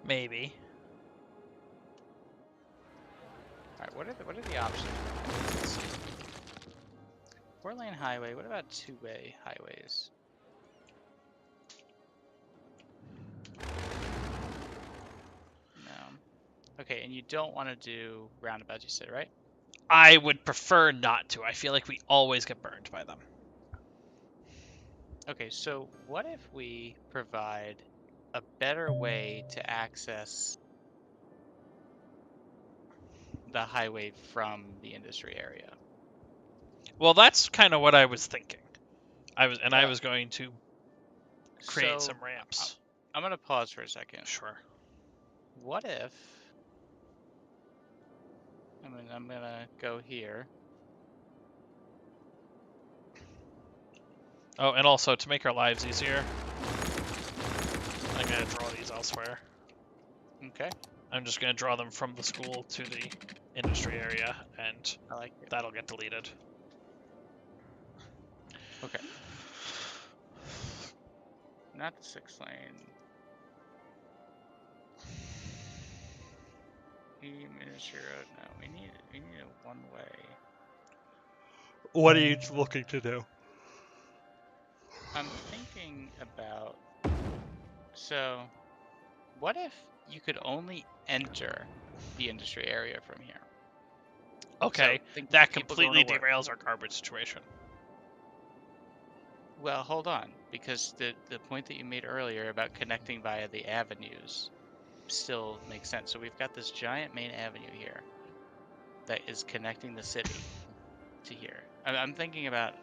[SPEAKER 1] Maybe.
[SPEAKER 2] All right, what are the options? 4-lane highway. What about 2-way highways? No. Okay, and you don't want to do roundabouts, you said, right?
[SPEAKER 1] I would prefer not to. I feel like we always get burned by them.
[SPEAKER 2] Okay, so what if we provide a better way to access the highway from the industry area?
[SPEAKER 1] Well, that's kind of what I was thinking. I
[SPEAKER 2] Well,
[SPEAKER 1] was going to create
[SPEAKER 2] so
[SPEAKER 1] some ramps.
[SPEAKER 2] I'm gonna pause for a second.
[SPEAKER 1] Sure.
[SPEAKER 2] What if I'm gonna go here.
[SPEAKER 1] Oh, and also to make our lives easier, I'm gonna draw these elsewhere.
[SPEAKER 2] Okay.
[SPEAKER 1] I'm just gonna draw them from the school to the industry area, and
[SPEAKER 2] I like it.
[SPEAKER 1] that'll get deleted.
[SPEAKER 2] Okay. Not the 6-lane. Industry road. No, we need a 1-way.
[SPEAKER 1] What are you looking to do?
[SPEAKER 2] I'm thinking about. So, what if you could only enter the industry area from here?
[SPEAKER 1] Okay,
[SPEAKER 2] So,
[SPEAKER 1] that
[SPEAKER 2] people
[SPEAKER 1] completely
[SPEAKER 2] going to work.
[SPEAKER 1] derails our garbage situation.
[SPEAKER 2] Well, hold on, because the point that you made earlier about connecting via the avenues still makes sense. So we've got this giant main avenue here that is connecting the city to here. I'm thinking about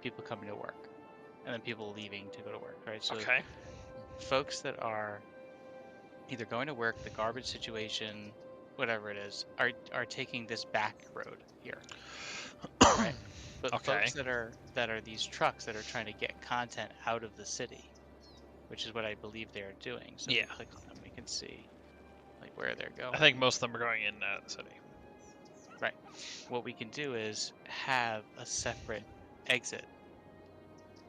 [SPEAKER 2] people coming to work and then people leaving to go to work, right? So
[SPEAKER 1] Okay.
[SPEAKER 2] folks that are either going to work, the garbage situation, whatever it is, are taking this back road here. Right? But
[SPEAKER 1] Okay.
[SPEAKER 2] folks that are these trucks that are trying to get content out of the city, which is what I believe they're doing. So
[SPEAKER 1] Yeah.
[SPEAKER 2] if we click on them, we can see like where they're going.
[SPEAKER 1] I think most of them are going in the city.
[SPEAKER 2] Right. What we can do is have a separate exit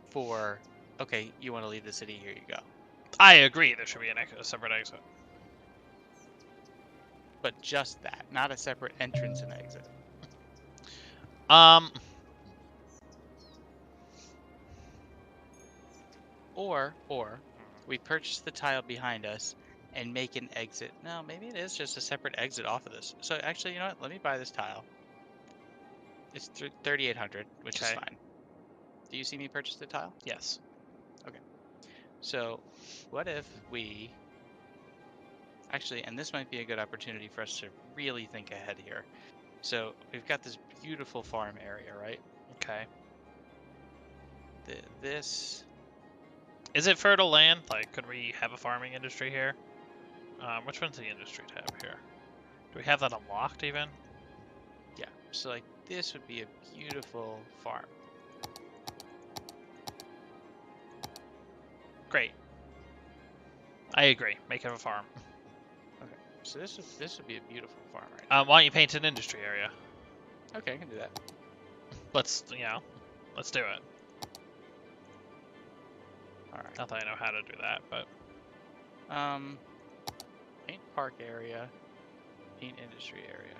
[SPEAKER 2] for, okay, you want to leave the city, here you go.
[SPEAKER 1] I agree. There should be a separate exit.
[SPEAKER 2] But just that, not a separate entrance and exit. Or we purchase the tile behind us and make an exit. No, maybe it is just a separate exit off of this. So actually, you know what? Let me buy this tile. It's 3,800, which is
[SPEAKER 1] Okay.
[SPEAKER 2] fine. Do you see me purchase the tile?
[SPEAKER 1] Yes.
[SPEAKER 2] So what if we actually, and this might be a good opportunity for us to really think ahead here. So we've got this beautiful farm area, right?
[SPEAKER 1] Okay.
[SPEAKER 2] This,
[SPEAKER 1] Is it fertile land? Like, could we have a farming industry here? Which one's the industry tab here? Do we have that unlocked even?
[SPEAKER 2] yeah. So like this would be a beautiful farm.
[SPEAKER 1] Great. I agree. Make it a farm.
[SPEAKER 2] Okay. So this would be a beautiful farm, right?
[SPEAKER 1] Why don't you paint an industry area?
[SPEAKER 2] Okay, I can do that.
[SPEAKER 1] Let's do it.
[SPEAKER 2] All right.
[SPEAKER 1] Not that I know how to do that, but
[SPEAKER 2] Paint park area, paint industry area.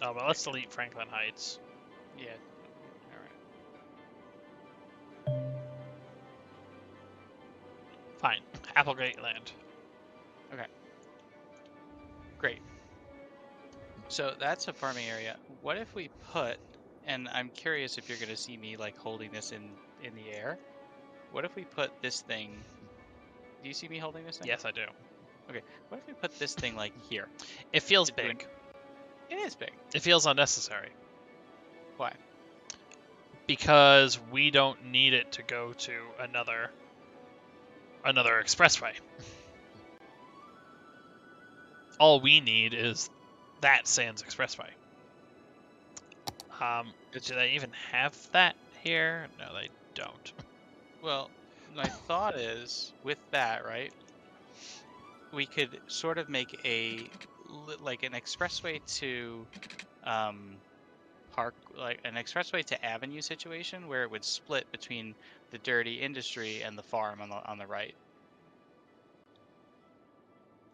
[SPEAKER 1] oh, but let's delete Franklin Heights.
[SPEAKER 2] Yeah.
[SPEAKER 1] Fine. Applegate land.
[SPEAKER 2] Great. So that's a farming area. What if we put, and I'm curious if you're going to see me like holding this in the air. What if we put this thing, do you see me holding this thing?
[SPEAKER 1] Yes, I do.
[SPEAKER 2] What if we put this thing like here?
[SPEAKER 1] It feels
[SPEAKER 2] To do an-
[SPEAKER 1] big.
[SPEAKER 2] It is big.
[SPEAKER 1] It feels unnecessary.
[SPEAKER 2] Why?
[SPEAKER 1] Because we don't need it to go to another expressway. All we need is that Sands Expressway. Do they even have that here? No, they don't.
[SPEAKER 2] Well, my thought is with that, right? We could sort of make like an expressway to park, like an expressway to avenue situation where it would split between the dirty industry and the farm on the right.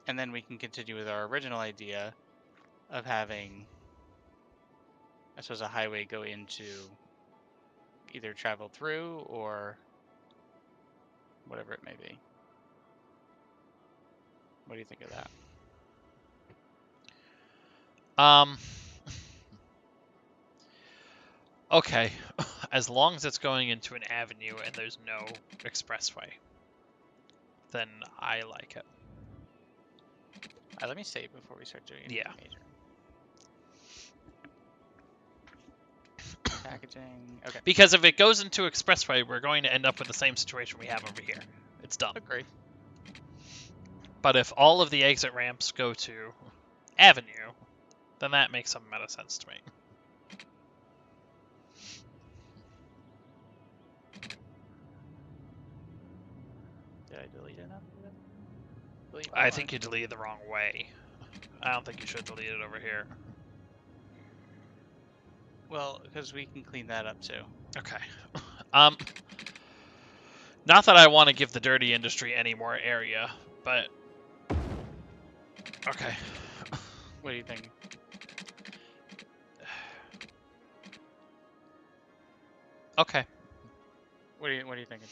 [SPEAKER 2] And then we can continue with our original idea of having, I suppose, a highway go into either travel through or whatever it may be. What do you think of that?
[SPEAKER 1] Okay. As long as it's going into an avenue and there's no expressway, then I like it.
[SPEAKER 2] Let me save before we start doing anything major. Packaging. Okay.
[SPEAKER 1] Because if it goes into expressway, we're going to end up with the same situation we have over here. It's dumb.
[SPEAKER 2] Agreed.
[SPEAKER 1] But if all of the exit ramps go to avenue, then that makes some amount of sense to me.
[SPEAKER 2] Did I delete it? Delete
[SPEAKER 1] I think you deleted the wrong way. I don't think you should delete it over here.
[SPEAKER 2] Well, because we can clean that up too.
[SPEAKER 1] Okay. Not that I want to give the dirty industry any more area, but okay.
[SPEAKER 2] What do you think?
[SPEAKER 1] Okay.
[SPEAKER 2] What are you thinking?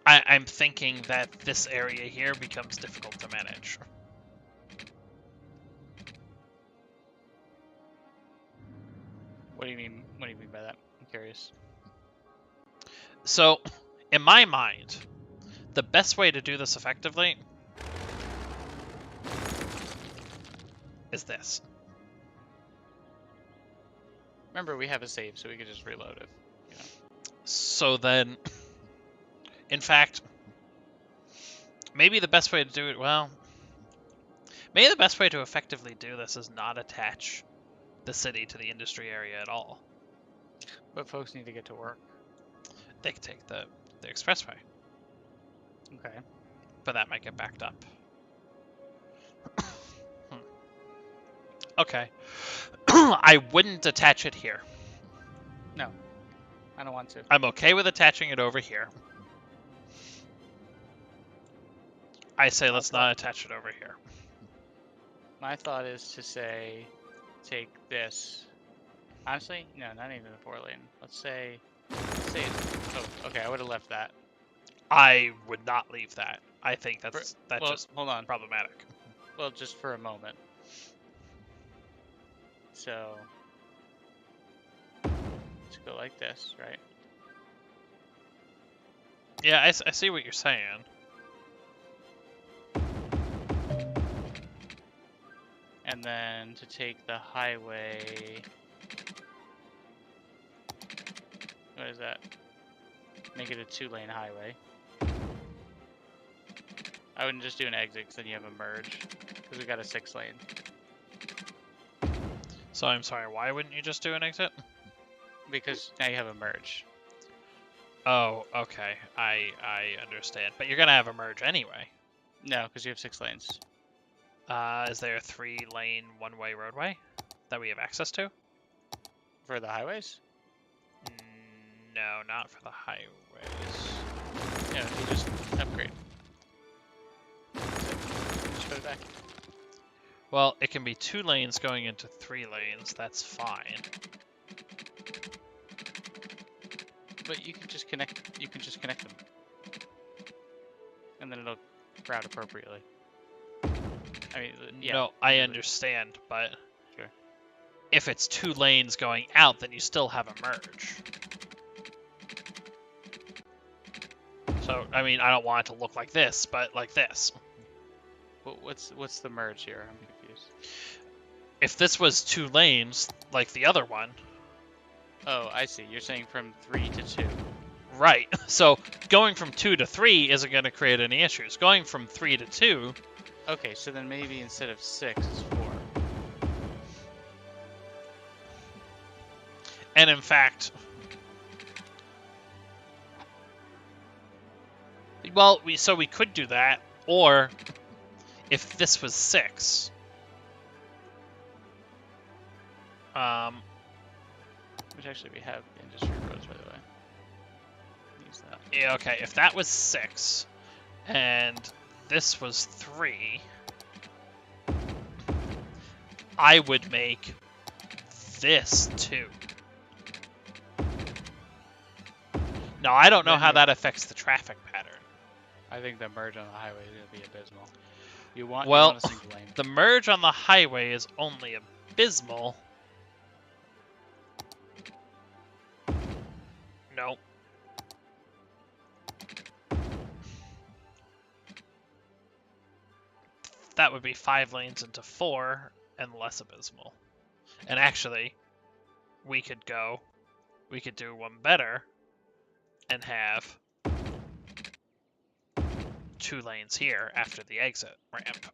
[SPEAKER 1] I'm thinking that this area here becomes difficult to manage.
[SPEAKER 2] What do you mean? What do you mean by that? I'm curious.
[SPEAKER 1] So, in my mind, the best way to do this effectively is this.
[SPEAKER 2] Remember, we have a save, so we could just reload it. You know.
[SPEAKER 1] So then, in fact, maybe the best way to do it, well, maybe the best way to effectively do this is not attach the city to the industry area at all.
[SPEAKER 2] But folks need to get to work.
[SPEAKER 1] They can take the expressway.
[SPEAKER 2] Okay.
[SPEAKER 1] But that might get backed up. Okay. I wouldn't attach it here.
[SPEAKER 2] No, I don't want to.
[SPEAKER 1] I'm okay with attaching it over here. I say let's not attach it over here.
[SPEAKER 2] My thought is to say, take this. Honestly, no, not even the 4 lane. Let's say say. Oh, okay. I would have left that.
[SPEAKER 1] I would not leave that. I think that's
[SPEAKER 2] Well,
[SPEAKER 1] just
[SPEAKER 2] hold on.
[SPEAKER 1] problematic.
[SPEAKER 2] Well, just for a moment. So let's go like this, right?
[SPEAKER 1] Yeah, I see what you're saying.
[SPEAKER 2] And then to take the highway. What is that? Make it a 2-lane highway. I wouldn't just do an exit, because then you have a merge. Because we got a 6-lane.
[SPEAKER 1] So I'm sorry, why wouldn't you just do an exit?
[SPEAKER 2] Because now you have a merge.
[SPEAKER 1] Oh, okay. I understand. But you're gonna have a merge anyway.
[SPEAKER 2] No, because you have 6 lanes.
[SPEAKER 1] Is there a 3-lane one-way roadway that we have access to?
[SPEAKER 2] For the highways?
[SPEAKER 1] No, not for the highways.
[SPEAKER 2] Yeah, you just upgrade. Just put it back.
[SPEAKER 1] Well, it can be 2 lanes going into 3 lanes. That's fine.
[SPEAKER 2] But you can just connect. You can just connect them, and then it'll route appropriately. I mean, yeah.
[SPEAKER 1] No, I understand, but
[SPEAKER 2] Sure.
[SPEAKER 1] if it's 2 lanes going out, then you still have a merge. So, I mean, I don't want it to look like this, but like this.
[SPEAKER 2] What's the merge here? I'm confused.
[SPEAKER 1] If this was 2 lanes, like the other one,
[SPEAKER 2] Oh, I see. You're saying from 3 to 2.
[SPEAKER 1] right. So, going from 2 to 3 isn't going to create any issues. Going from 3 to 2...
[SPEAKER 2] Okay, so then maybe instead of 6, it's 4.
[SPEAKER 1] And in fact... Well, we could do that, or if this was 6...
[SPEAKER 2] Which actually we have industry roads, by the way. Use that.
[SPEAKER 1] Yeah, okay, if that was 6, and this was 3, I would make this 2. Now, I don't know how that affects the traffic pattern.
[SPEAKER 2] I think the merge on the highway is going to be abysmal. You want a single lane.
[SPEAKER 1] The merge on the highway is only abysmal. No. That would be 5 lanes into 4 and less abysmal. And actually, we could do one better and have 2 lanes here after the exit ramp,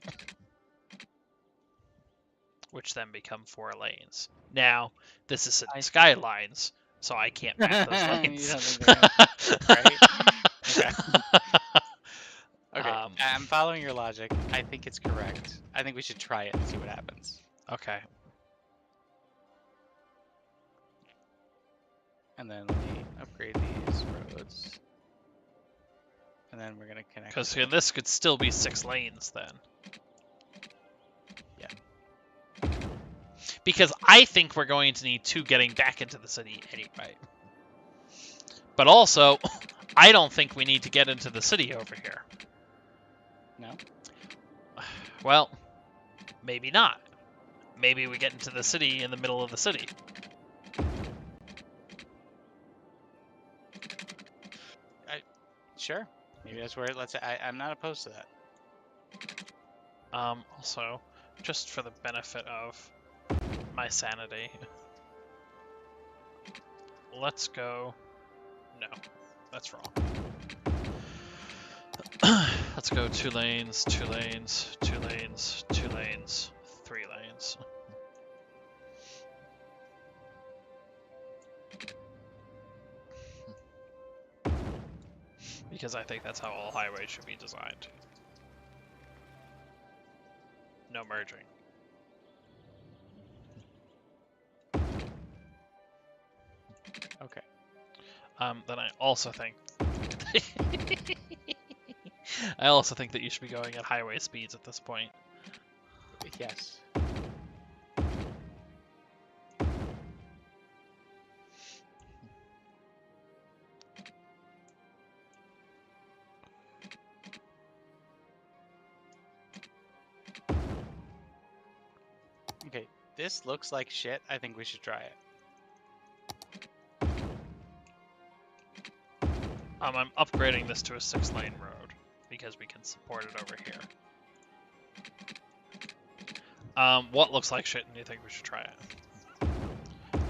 [SPEAKER 1] which then become 4 lanes. Now, this is in Skylines, so I can't map those lanes.
[SPEAKER 2] You don't think they're right? Okay. Okay. I'm following your logic. I think it's correct. I think we should try it and see what happens.
[SPEAKER 1] Okay.
[SPEAKER 2] And then let me upgrade these roads. And then we're gonna connect.
[SPEAKER 1] Because this could still be 6 lanes then.
[SPEAKER 2] Yeah.
[SPEAKER 1] Because I think we're going to need 2 getting back into the city anyway. But also, I don't think we need to get into the city over here.
[SPEAKER 2] No?
[SPEAKER 1] Well, maybe not. Maybe we get into the city in the middle of the city.
[SPEAKER 2] Sure. Maybe that's where I'm not opposed to that.
[SPEAKER 1] Also, just for the benefit of my sanity, let's go... No, that's wrong. Let's go 2 lanes, 2 lanes, 2 lanes, 2 lanes, 3 lanes. Because I think that's how all highways should be designed. No merging.
[SPEAKER 2] Okay.
[SPEAKER 1] Then I also think... I also think that you should be going at highway speeds at this point.
[SPEAKER 2] Yes. this looks like shit, I think we should try it.
[SPEAKER 1] I'm upgrading this to a 6-lane road because we can support it over here. What looks like shit and you think we should try it?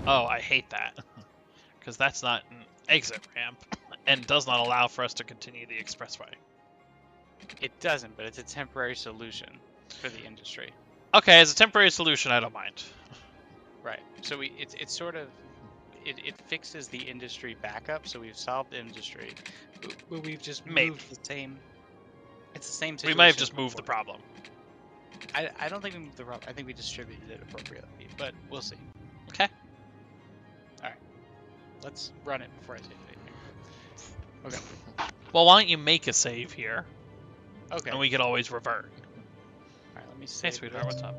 [SPEAKER 1] Oh, I hate that. Because that's not an exit ramp and does not allow for us to continue the expressway.
[SPEAKER 2] It doesn't, but it's a temporary solution for the industry.
[SPEAKER 1] Okay, as a temporary solution, I don't mind.
[SPEAKER 2] Right. So it's sort of it fixes the industry backup. So we've solved the industry, but we've just moved the same. It's the same situation.
[SPEAKER 1] We might have just moved the problem.
[SPEAKER 2] I don't think we moved the problem. I think we distributed it appropriately, but we'll see.
[SPEAKER 1] Okay.
[SPEAKER 2] All right. Let's run it before I say anything. Okay.
[SPEAKER 1] Well, why don't you make a save here?
[SPEAKER 2] Okay.
[SPEAKER 1] And we could always revert.
[SPEAKER 2] All right. Let me
[SPEAKER 1] Hey,
[SPEAKER 2] save
[SPEAKER 1] sweetheart,
[SPEAKER 2] this.
[SPEAKER 1] what's up?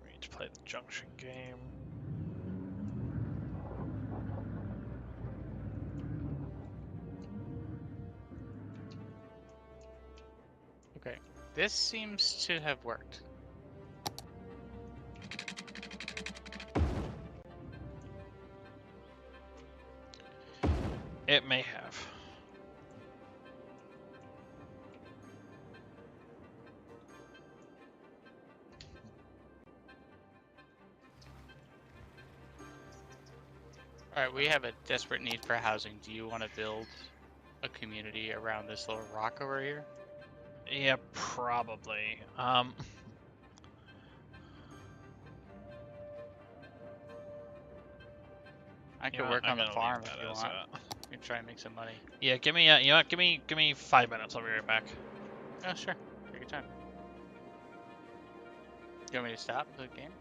[SPEAKER 1] We need to play the junction game.
[SPEAKER 2] Okay. This seems to have worked.
[SPEAKER 1] It may have.
[SPEAKER 2] All right. We have a desperate need for housing. Do you want to build a community around this little rock over here?
[SPEAKER 1] Yeah, probably.
[SPEAKER 2] I could work on the farm if you want. You can try and make some money.
[SPEAKER 1] Yeah, give me you know what? Give me 5 minutes. I'll be right back.
[SPEAKER 2] Oh sure, take your time. You want me to stop the game?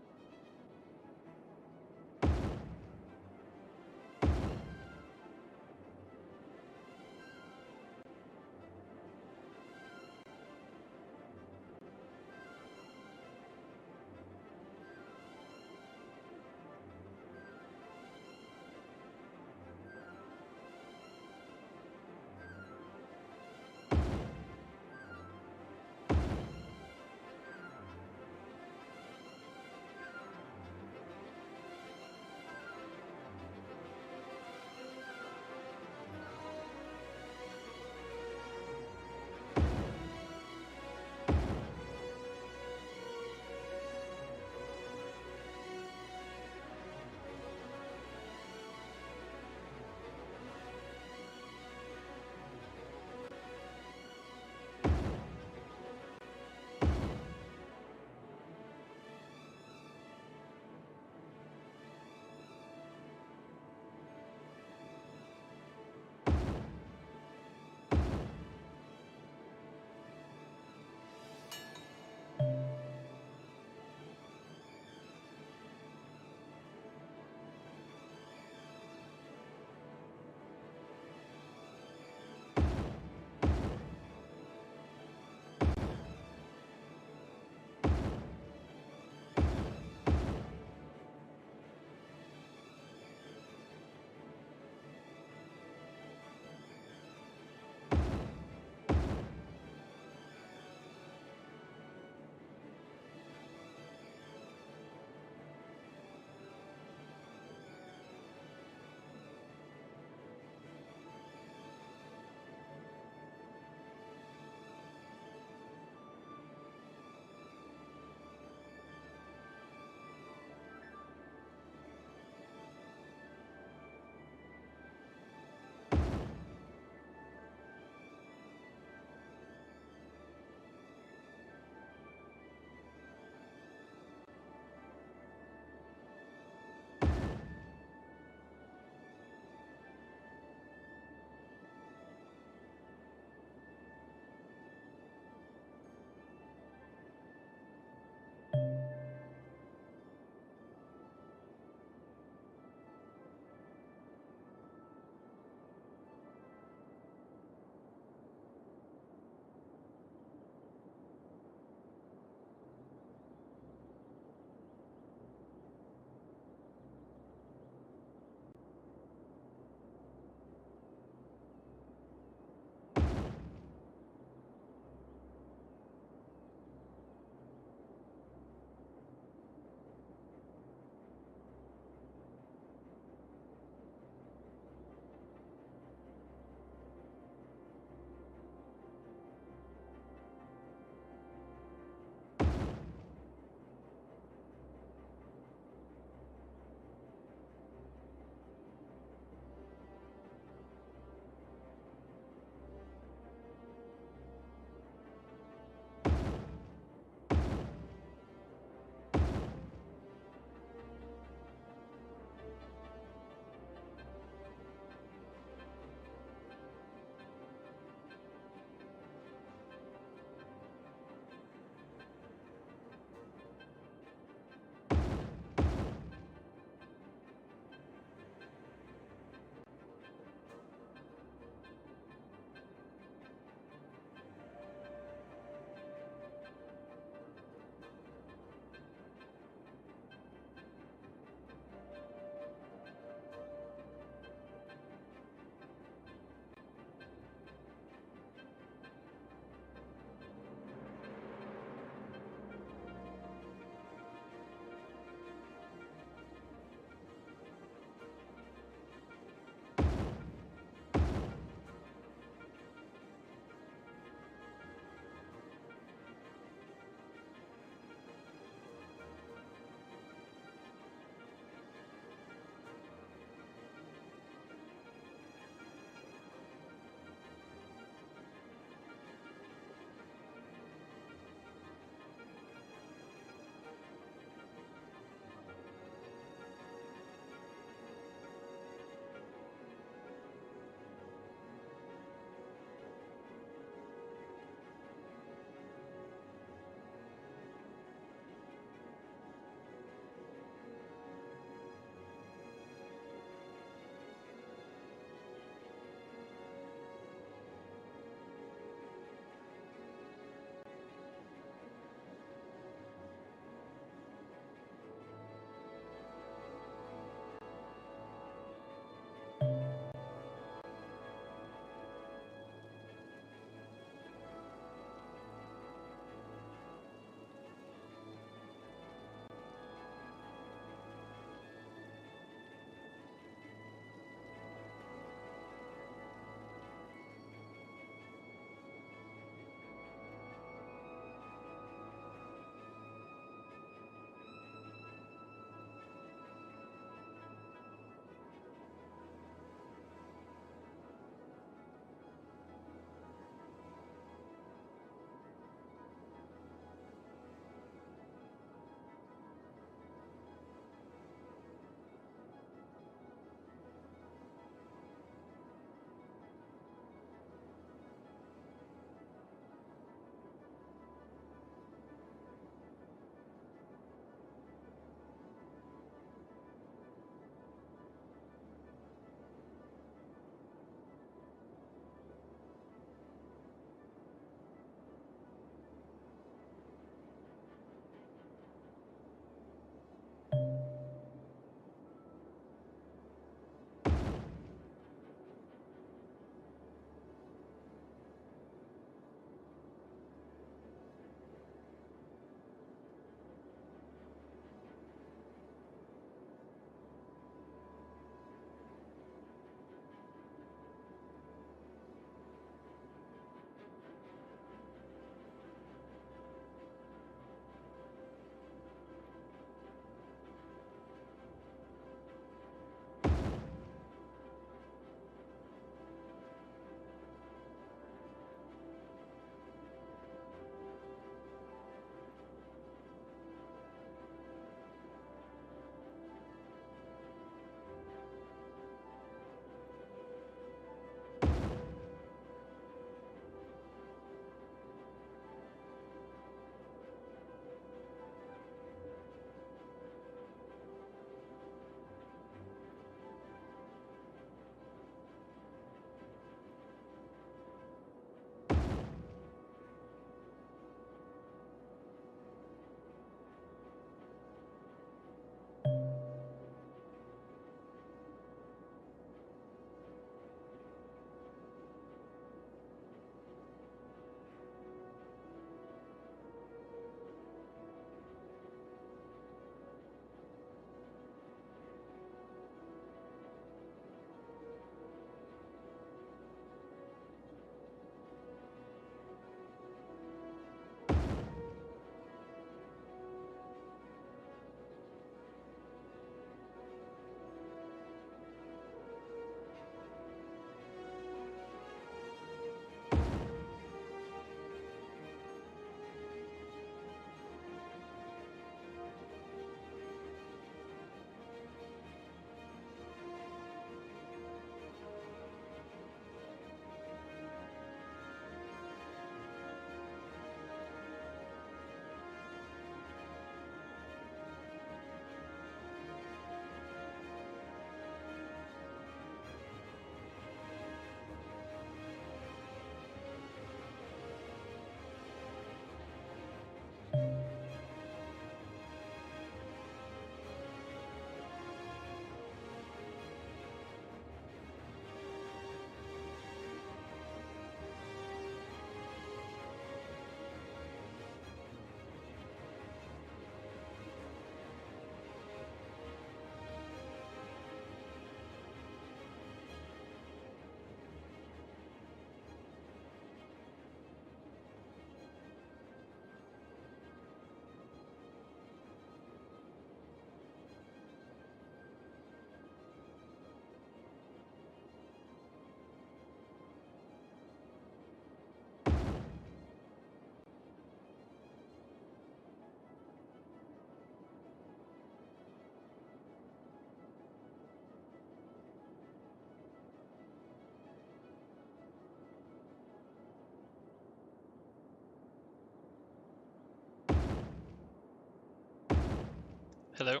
[SPEAKER 1] Hello.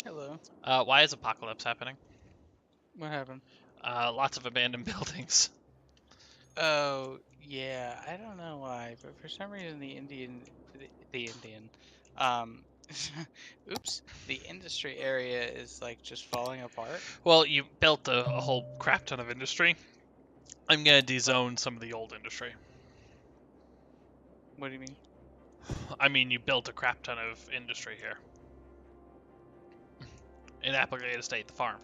[SPEAKER 2] Hello.
[SPEAKER 1] Why is apocalypse happening?
[SPEAKER 2] What happened?
[SPEAKER 1] Lots of abandoned buildings.
[SPEAKER 2] Oh, yeah. I don't know why, but for some reason the Indian, um, oops, the industry area is like just falling apart.
[SPEAKER 1] Well, you built a whole crap ton of industry. I'm gonna
[SPEAKER 2] What?
[SPEAKER 1] dezone some of the old industry.
[SPEAKER 2] What do you mean?
[SPEAKER 1] I mean, you built a crap ton of industry here in Applegate Estate, the farm.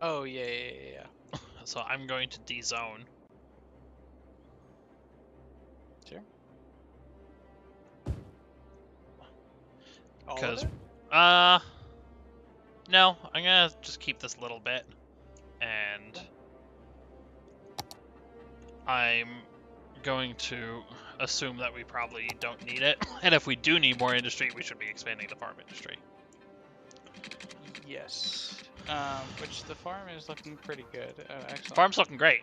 [SPEAKER 2] Oh, yeah, yeah, yeah, yeah.
[SPEAKER 1] So I'm going to dezone.
[SPEAKER 2] Sure. All of
[SPEAKER 1] Because,
[SPEAKER 2] it?
[SPEAKER 1] no, I'm gonna just keep this little bit. And I'm going to assume that we probably don't need it. And if we do need more industry, we should be expanding the farm industry.
[SPEAKER 2] Yes. Which the farm is looking pretty good. Excellent.
[SPEAKER 1] Farm's looking great.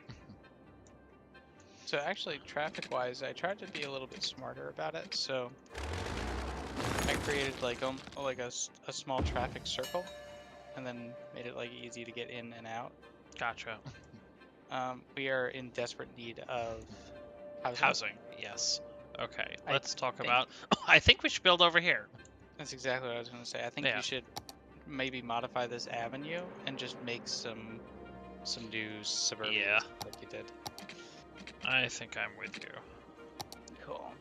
[SPEAKER 2] So actually, traffic-wise, I tried to be a little bit smarter about it. So I created like a small traffic circle, and then made it like easy to get in and out.
[SPEAKER 1] Gotcha.
[SPEAKER 2] We are in desperate need of
[SPEAKER 1] Housing, yes. Okay,
[SPEAKER 2] I
[SPEAKER 1] let's talk
[SPEAKER 2] think
[SPEAKER 1] about. I think we should build over here.
[SPEAKER 2] that's exactly what I was going to say. I think
[SPEAKER 1] Yeah.
[SPEAKER 2] we should maybe modify this avenue and just make some new suburbia
[SPEAKER 1] Yeah.
[SPEAKER 2] like you did.
[SPEAKER 1] I think I'm with you.
[SPEAKER 2] Cool.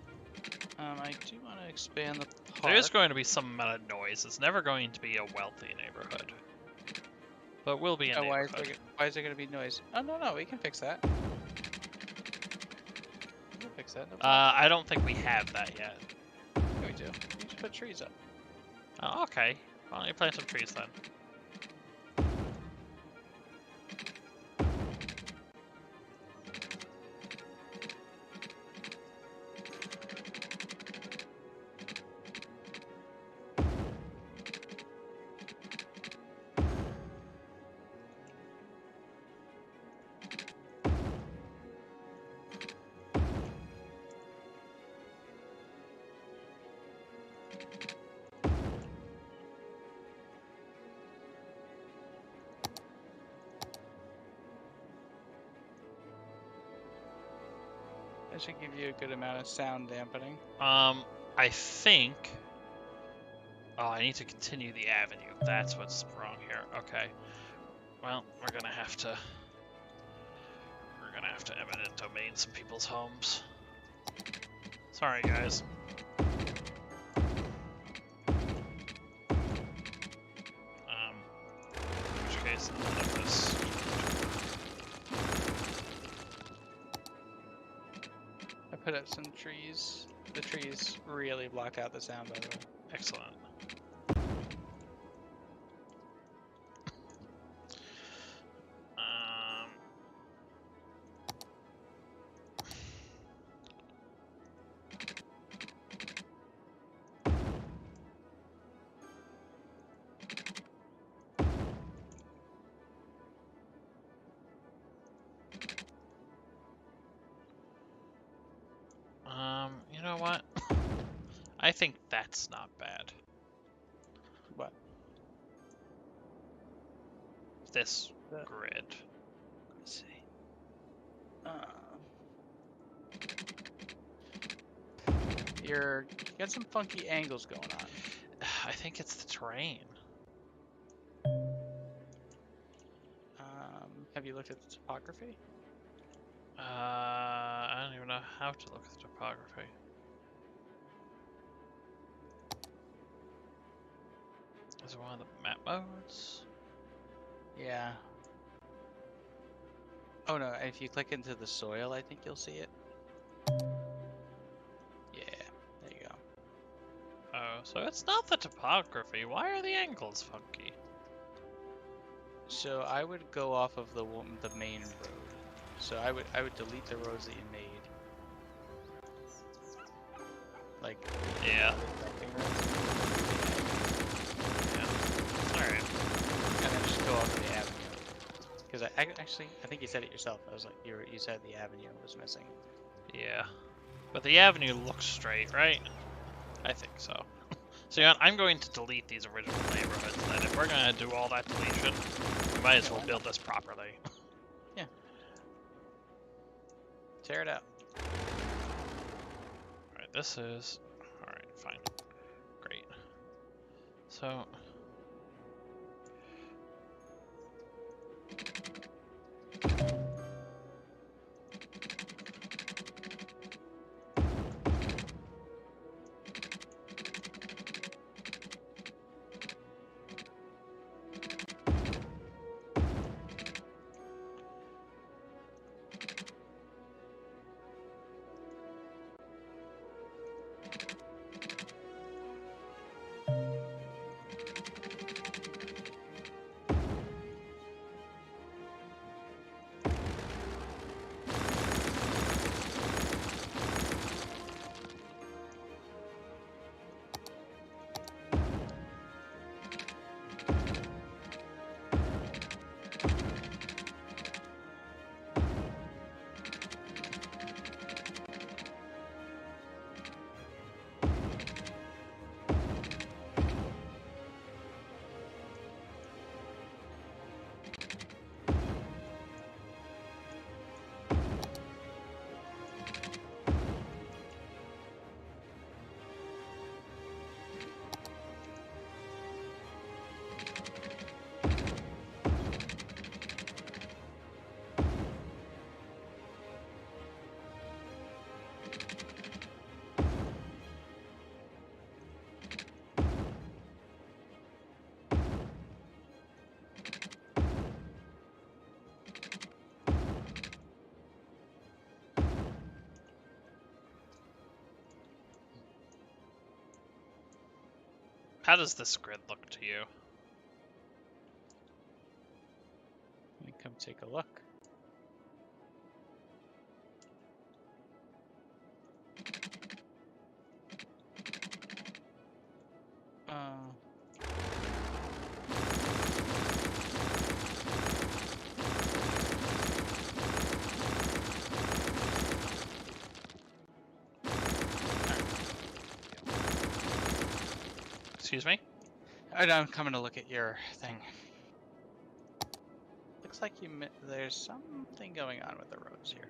[SPEAKER 2] I do want to expand the park.
[SPEAKER 1] There is going to be some amount of noise. It's never going to be a wealthy neighborhood, but will be a neighborhood.
[SPEAKER 2] Why is there going to be noise? Oh, no, we can fix that. We can fix that. No problem.
[SPEAKER 1] I don't think we have that yet.
[SPEAKER 2] Yeah, we do. We just put trees up.
[SPEAKER 1] Oh, okay. Why don't you plant some trees then?
[SPEAKER 2] That should give you a good amount of sound dampening.
[SPEAKER 1] I think. Oh, I need to continue the avenue. That's what's wrong here. Okay. Well, we're gonna have to eminent domain some people's homes. Sorry, guys. In which case, none of this.
[SPEAKER 2] I put up some trees. The trees really block out the sound, by the way.
[SPEAKER 1] Excellent. You know what? I think that's not bad.
[SPEAKER 2] What?
[SPEAKER 1] This grid.
[SPEAKER 2] Let's see. You got some funky angles going on.
[SPEAKER 1] I think it's the terrain.
[SPEAKER 2] Have you looked at the topography?
[SPEAKER 1] I don't even know how to look at the topography. Is it one of the map modes?
[SPEAKER 2] Yeah. Oh no, if you click into the soil, I think you'll see it. Yeah, there you go.
[SPEAKER 1] Oh, so it's not the topography. Why are the angles funky?
[SPEAKER 2] So I would go off of the main road. So I would delete the roads that you made. Like
[SPEAKER 1] Yeah.
[SPEAKER 2] Yeah.
[SPEAKER 1] Alright.
[SPEAKER 2] And then just go off the avenue. Because I think you said it yourself. I was like, you said the avenue was missing.
[SPEAKER 1] Yeah. But the avenue looks straight, right? I think so. So yeah, I'm going to delete these original neighborhoods. Then, if we're gonna do all that deletion, we might as well
[SPEAKER 2] why
[SPEAKER 1] build this properly.
[SPEAKER 2] Tear it out.
[SPEAKER 1] All right, this is all right. Fine, great. So. How does this grid look to you?
[SPEAKER 2] Let me come take a look.
[SPEAKER 1] Excuse me?
[SPEAKER 2] I'm coming to look at your thing. Looks like there's something going on with the roads here.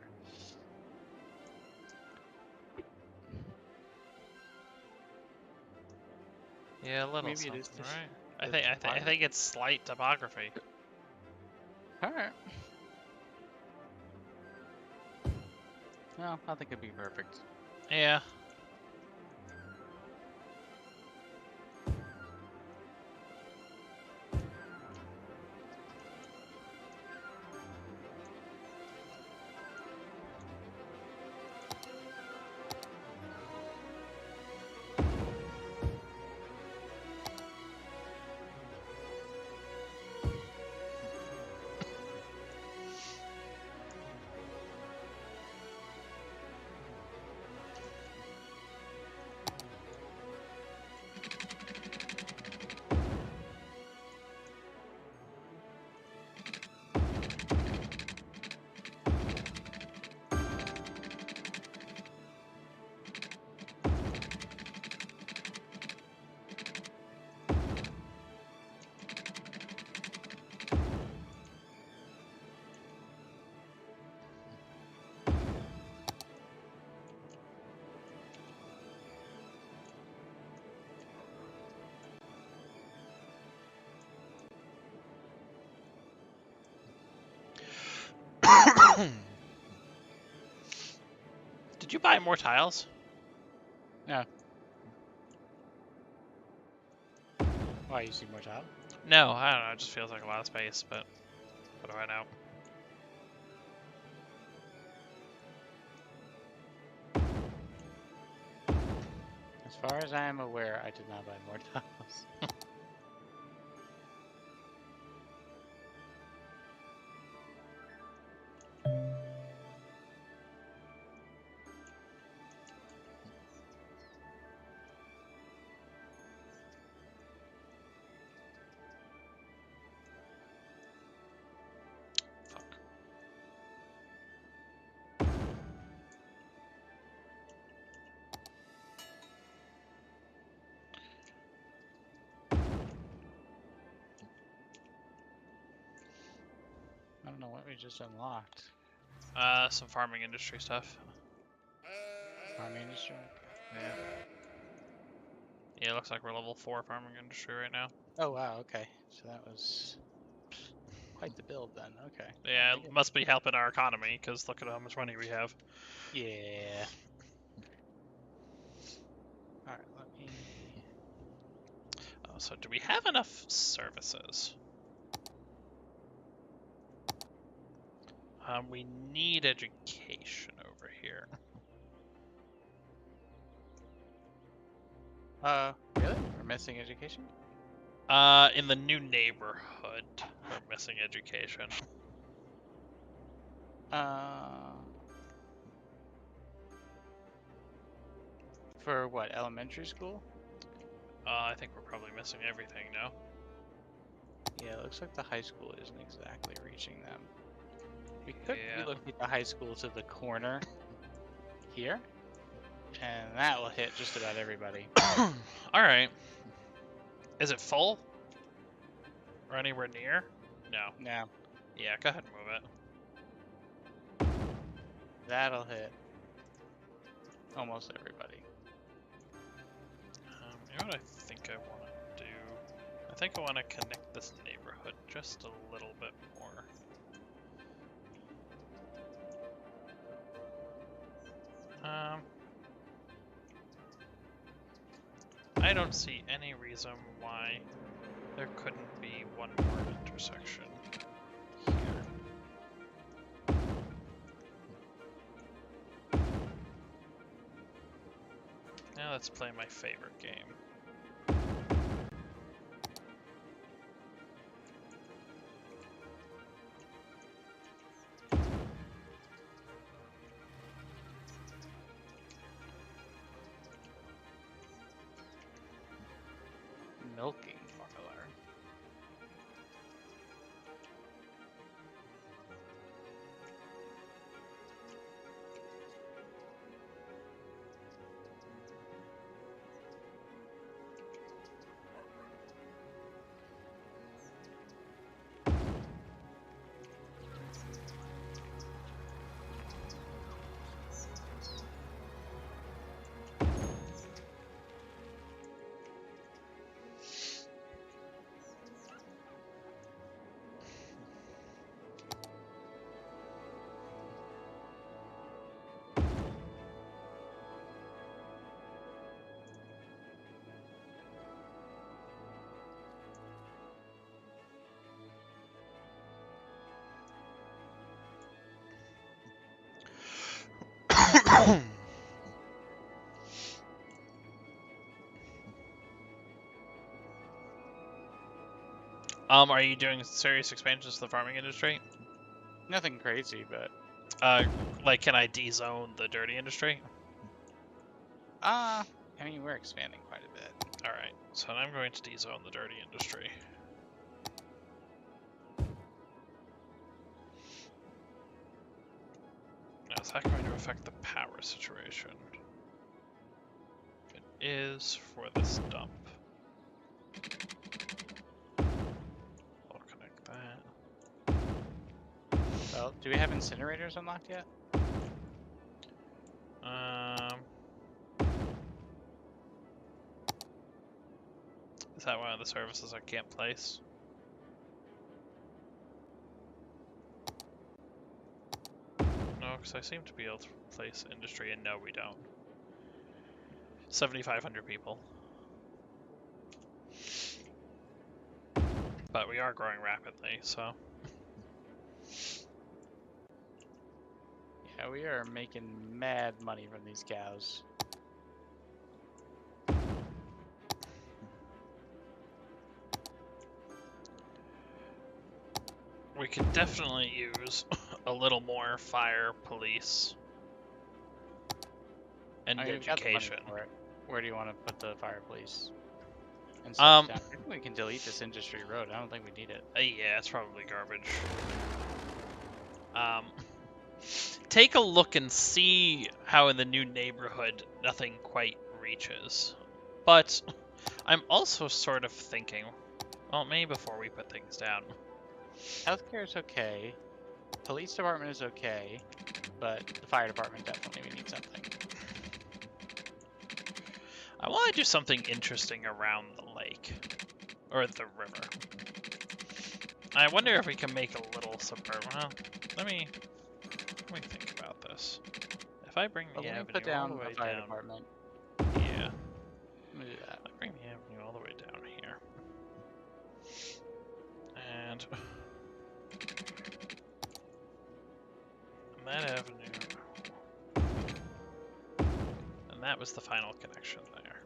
[SPEAKER 1] Yeah, a little
[SPEAKER 2] Maybe
[SPEAKER 1] something,
[SPEAKER 2] it is just
[SPEAKER 1] right? I think it's slight topography.
[SPEAKER 2] All right. No, I think it'd be perfect.
[SPEAKER 1] Yeah. Did you buy more tiles?
[SPEAKER 2] Yeah. Why, you see more tile?
[SPEAKER 1] No, I don't know. It just feels like a lot of space, but what do I know?
[SPEAKER 2] As far as I am aware, I did not buy more tiles.
[SPEAKER 1] Fuck.
[SPEAKER 2] don't know what we just unlocked.
[SPEAKER 1] Some farming industry stuff.
[SPEAKER 2] Farming industry.
[SPEAKER 1] Yeah. Yeah, it looks like we're level 4 farming industry right now.
[SPEAKER 2] Oh wow. Okay. So that was quite the build then. Okay.
[SPEAKER 1] Yeah,
[SPEAKER 2] I dig
[SPEAKER 1] it
[SPEAKER 2] it.
[SPEAKER 1] must be helping our economy, because look at how much money we have.
[SPEAKER 2] Yeah. All right. Let me.
[SPEAKER 1] Oh, so do we have enough services? We need education over here.
[SPEAKER 2] Really? We're missing education?
[SPEAKER 1] In the new neighborhood, we're missing education.
[SPEAKER 2] For what? Elementary school?
[SPEAKER 1] I think we're probably missing everything now.
[SPEAKER 2] Yeah, it looks like the high school isn't exactly reaching them. We could
[SPEAKER 1] Yeah.
[SPEAKER 2] relocate the high school to the corner here, and that will hit just about everybody.
[SPEAKER 1] Alright. Is it full? Or anywhere near? No.
[SPEAKER 2] Now,
[SPEAKER 1] Yeah, go ahead and move it.
[SPEAKER 2] that'll hit almost everybody.
[SPEAKER 1] You know what I think I want to do? I think I want to connect this neighborhood just a little bit more. I don't see any reason why there couldn't be one more intersection here. Now let's play my favorite game.
[SPEAKER 2] Milking parlor.
[SPEAKER 1] Are you doing serious expansions to the farming industry?
[SPEAKER 2] Nothing crazy, but
[SPEAKER 1] Like, can I de-zone the dirty industry?
[SPEAKER 2] I mean, we're expanding quite a bit.
[SPEAKER 1] Alright, so I'm going to de-zone the dirty industry. Now, is that going to affect the power situation? It is for this dump. I'll connect that.
[SPEAKER 2] Well, do we have incinerators unlocked yet?
[SPEAKER 1] Is that one of the services I can't place? No, because I seem to be able to place industry, and no, we don't. 7,500 people. But we are growing rapidly, so...
[SPEAKER 2] Yeah, we are making mad money from these cows.
[SPEAKER 1] We could definitely use a little more fire, police, and
[SPEAKER 2] I mean, we've got the money
[SPEAKER 1] education.
[SPEAKER 2] for it. Where do you want to put the fire police? And
[SPEAKER 1] Um,
[SPEAKER 2] I think we can delete this industry road. I don't think we need it.
[SPEAKER 1] Yeah, it's probably garbage. Take a look and see how in the new neighborhood nothing quite reaches. But I'm also sort of thinking, well, maybe before we put things down.
[SPEAKER 2] Healthcare is okay. Police department is okay, but the fire department definitely we need something.
[SPEAKER 1] I want to do something interesting around the lake. Or the river. I wonder if we can make a little suburban. Well, let me think about this. If I bring the
[SPEAKER 2] But let me
[SPEAKER 1] avenue
[SPEAKER 2] put
[SPEAKER 1] all the
[SPEAKER 2] down
[SPEAKER 1] way
[SPEAKER 2] a fire
[SPEAKER 1] down,
[SPEAKER 2] department.
[SPEAKER 1] yeah,
[SPEAKER 2] Let me do that.
[SPEAKER 1] I bring the avenue all the way down here, and that avenue, and that was the final connection there.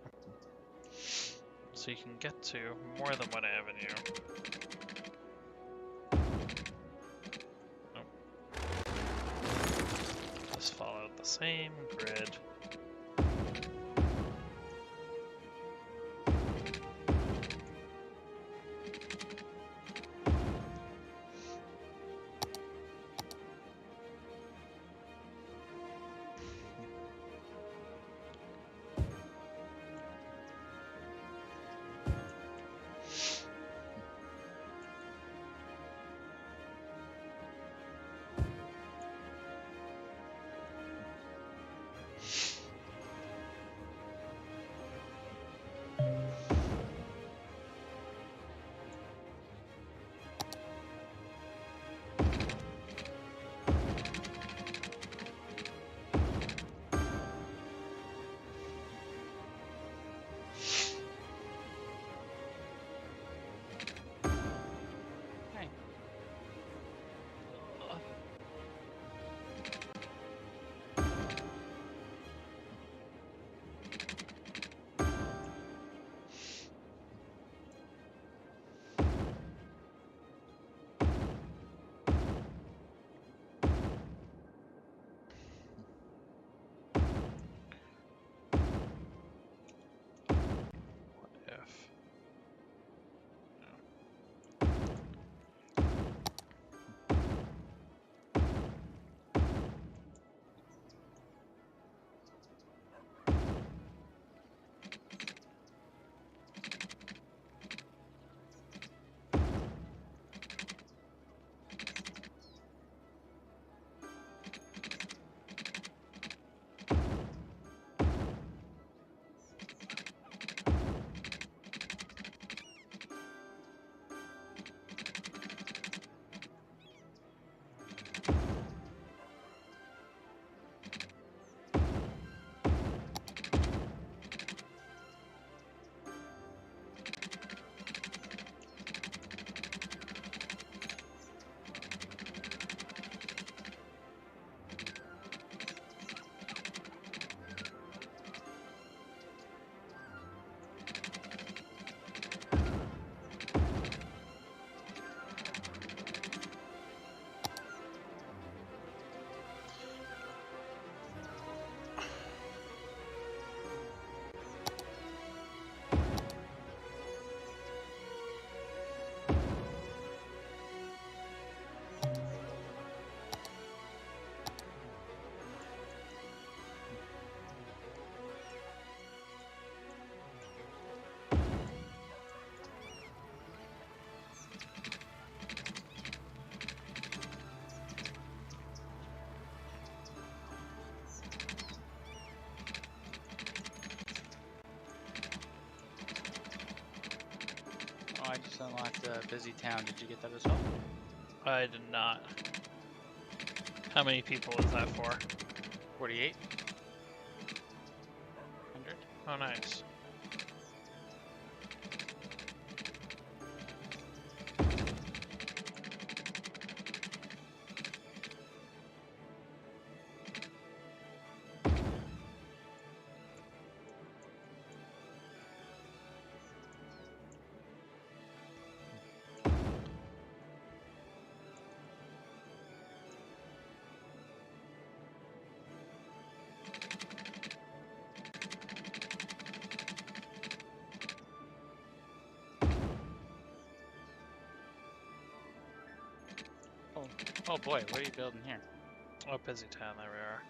[SPEAKER 1] So you can get to more than one avenue. Just followed the same grid. If
[SPEAKER 2] Oh, I just unlocked a busy town. Did you get that as well?
[SPEAKER 1] I did not. How many people is that for?
[SPEAKER 2] 48. 100.
[SPEAKER 1] Oh, nice.
[SPEAKER 2] Oh boy, what are you building here?
[SPEAKER 1] Oh, busy town, there we are.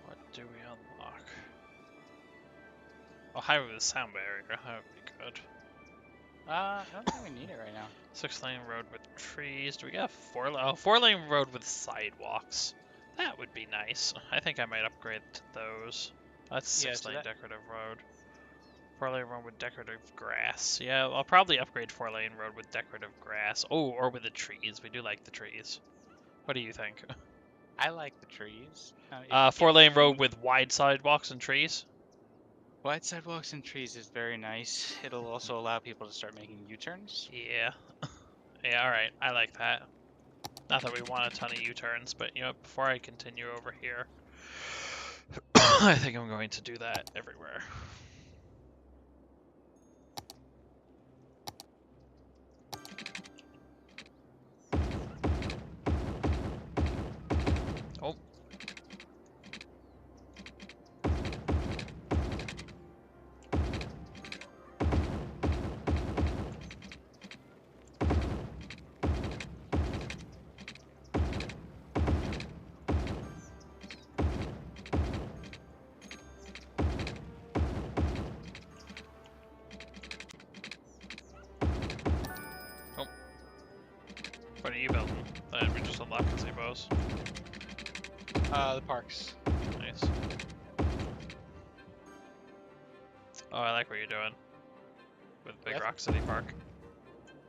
[SPEAKER 1] What do we unlock? Oh, highway with sound barrier, that would be good.
[SPEAKER 2] I don't think we need it right now.
[SPEAKER 1] 6-lane road with trees. Do we got 4-lane road with sidewalks? That would be nice. I think I might upgrade to those. That's
[SPEAKER 2] Yeah,
[SPEAKER 1] 6-lane decorative road. 4-lane road with decorative grass. Yeah, I'll probably upgrade 4-lane road with decorative grass. Oh, or with the trees. We do like the trees. What do you think?
[SPEAKER 2] I like the trees. If you give
[SPEAKER 1] 4-lane road
[SPEAKER 2] me
[SPEAKER 1] with wide sidewalks and trees.
[SPEAKER 2] wide sidewalks and trees is very nice. It'll also allow people to start making U-turns.
[SPEAKER 1] Yeah. Yeah, alright. I like that. Not that we want a ton of U-turns, but you know, before I continue over here, I think I'm going to do that everywhere. Oh. Oh. What are you building? We just unlocked gazebos.
[SPEAKER 2] The parks.
[SPEAKER 1] Nice. Oh, I like what you're doing with Big
[SPEAKER 2] Yep.
[SPEAKER 1] Rock City Park.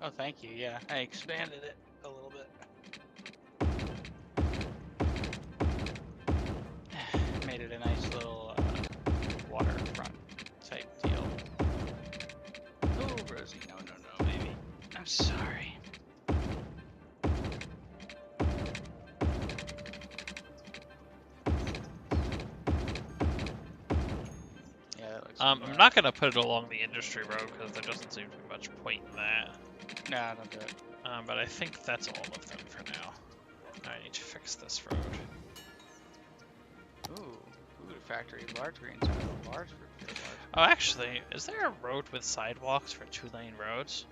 [SPEAKER 2] Oh, thank you. Yeah, I expanded it a little bit. Made it a nice little waterfront type deal. Oh, Rosie, no, baby. I'm sorry. Yeah, that looks.
[SPEAKER 1] I'm not gonna put it along the industry road because there doesn't seem to be much point in that.
[SPEAKER 2] Nah, don't do it.
[SPEAKER 1] But I think that's all of them for now. I need to fix this road.
[SPEAKER 2] Ooh, food factory, large green silo, large fruit field, large.
[SPEAKER 1] Oh, actually, is there a road with sidewalks for 2-lane roads?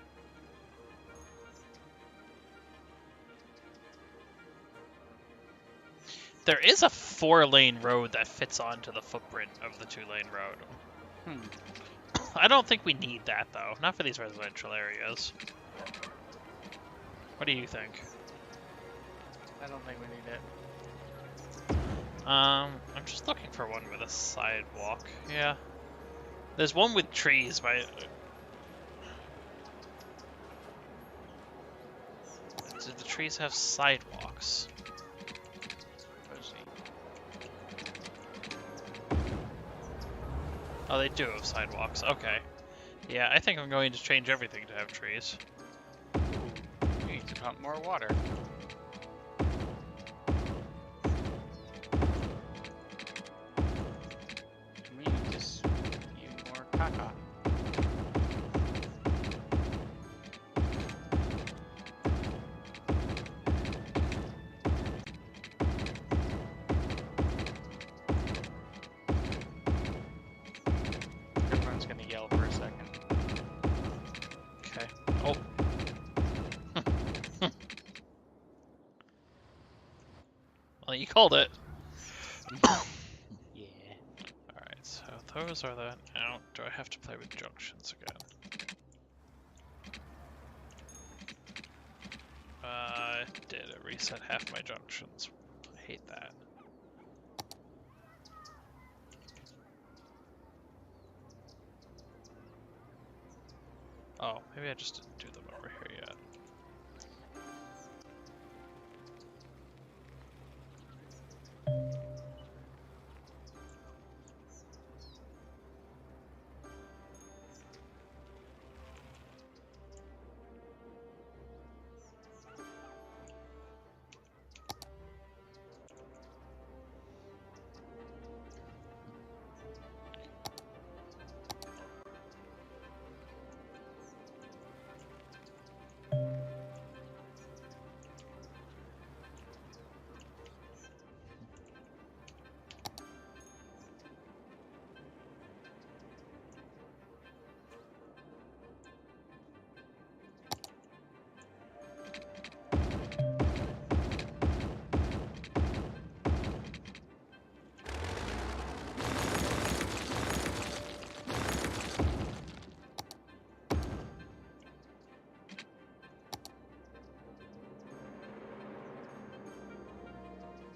[SPEAKER 1] There is a 4-lane road that fits onto the footprint of the 2-lane road. I don't think we need that, though. Not for these residential areas. What do you think?
[SPEAKER 2] I don't think we need it.
[SPEAKER 1] I'm just looking for one with a sidewalk. Yeah. There's one with trees, but... Do the trees have sidewalks?
[SPEAKER 2] Rosie.
[SPEAKER 1] Oh, they do have sidewalks. Okay. Yeah, I think I'm going to change everything to have trees.
[SPEAKER 2] Ooh, we need to pump more water. We need to spew more caca. Everyone's gonna yell for a second.
[SPEAKER 1] Okay. Oh. Well, you called it.
[SPEAKER 2] Yeah.
[SPEAKER 1] Alright, so those are the out. Do I have to play with junctions again? Did it reset half my junctions? I hate that. Oh, maybe I just didn't do them over here yet.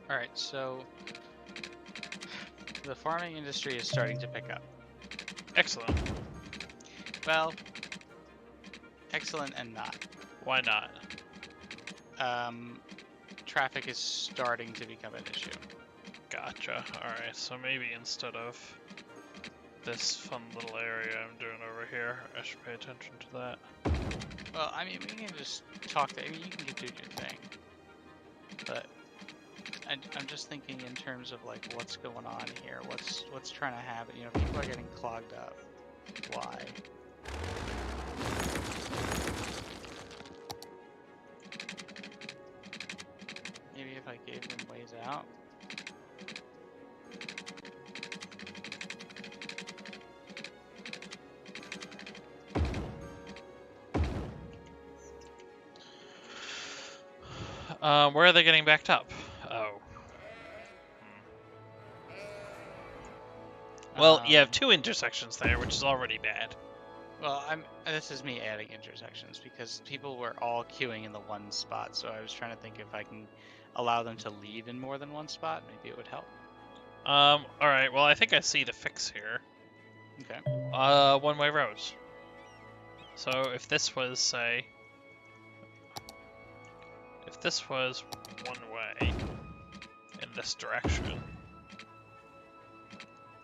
[SPEAKER 2] All right, so the farming industry is starting to pick up.
[SPEAKER 1] Excellent.
[SPEAKER 2] Well, excellent and not.
[SPEAKER 1] Why not?
[SPEAKER 2] Traffic is starting to become an issue.
[SPEAKER 1] Gotcha. Alright, so maybe instead of this fun little area I'm doing over here, I should pay attention to that.
[SPEAKER 2] Well, I mean, we can just talk to. I mean, you can keep doing your thing, but I'm just thinking in terms of like what's going on here. What's trying to happen? You know, people are getting clogged up. Why? Maybe if I gave them ways out.
[SPEAKER 1] Where are they getting backed up? Oh. Well, you have 2 intersections there, which is already bad.
[SPEAKER 2] Well, this is me adding intersections because people were all queuing in the one spot, so I was trying to think if I can allow them to leave in more than one spot, maybe it would help.
[SPEAKER 1] Alright, well I think I see the fix here.
[SPEAKER 2] Okay.
[SPEAKER 1] One-way roads. So if this was, say... If this was one way in this direction...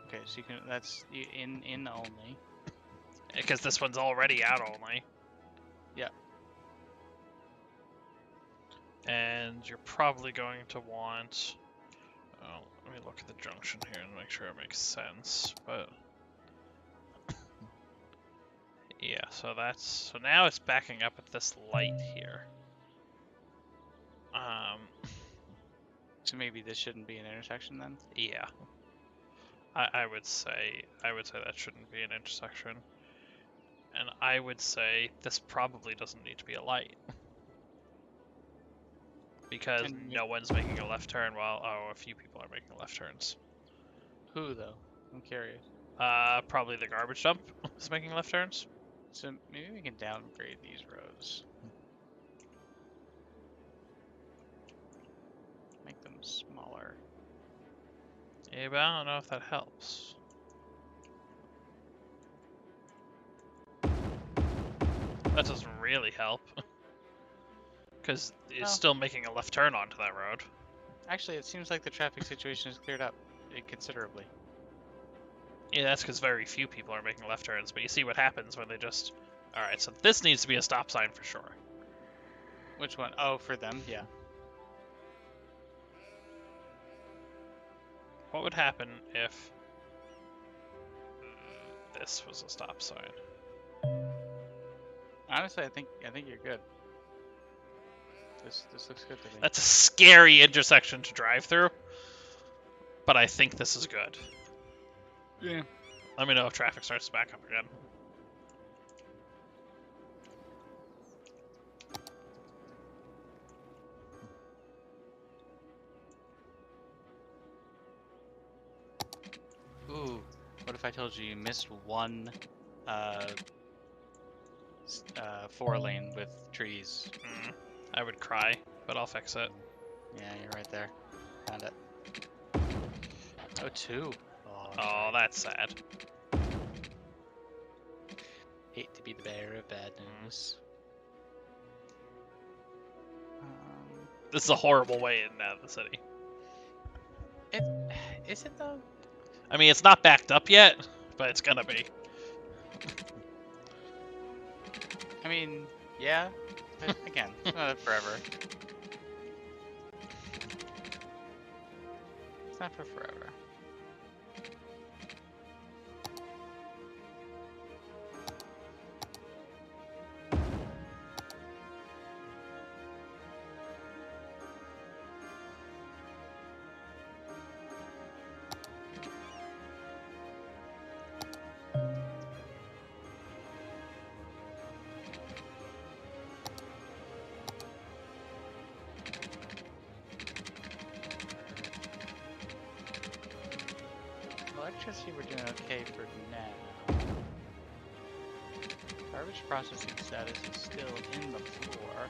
[SPEAKER 2] Okay, so you can, that's in only.
[SPEAKER 1] Because this one's already out only.
[SPEAKER 2] Yeah.
[SPEAKER 1] And you're probably going to want... Oh, let me look at the junction here and make sure it makes sense, but... Yeah, so that's... So now it's backing up at this light here.
[SPEAKER 2] So maybe this shouldn't be an intersection then?
[SPEAKER 1] Yeah. I would say that shouldn't be an intersection. And I would say this probably doesn't need to be a light. Because no one's making a left turn while, a few people are making left turns.
[SPEAKER 2] Who though? I'm curious.
[SPEAKER 1] Probably the garbage dump is making left turns.
[SPEAKER 2] So maybe we can downgrade these roads. Make them smaller.
[SPEAKER 1] Yeah, but I don't know if that helps. That doesn't really help. Because it's still making a left turn onto that road.
[SPEAKER 2] Actually, it seems like the traffic situation is cleared up considerably.
[SPEAKER 1] Yeah, that's because very few people are making left turns, but you see what happens when they just... Alright, so this needs to be a stop sign for sure.
[SPEAKER 2] Which one? Oh, for them? Yeah.
[SPEAKER 1] What would happen if this was a stop sign?
[SPEAKER 2] Honestly, I think you're good. This looks good to me.
[SPEAKER 1] That's a scary intersection to drive through, but I think this is good.
[SPEAKER 2] Yeah.
[SPEAKER 1] Let me know if traffic starts to back up again.
[SPEAKER 2] Ooh, what if I told you missed one 4-lane with trees?
[SPEAKER 1] I would cry, but I'll fix it.
[SPEAKER 2] Yeah, you're right there. Found it. Oh, 2.
[SPEAKER 1] Oh, that's sad.
[SPEAKER 2] Hate to be the bearer of bad news.
[SPEAKER 1] This is a horrible way in and out of the city.
[SPEAKER 2] Is it though?
[SPEAKER 1] I mean, it's not backed up yet, but it's gonna be.
[SPEAKER 2] I mean, yeah. But again, it's not forever. It's not for forever. Electricity we're doing okay for now. Garbage processing status is still in the floor.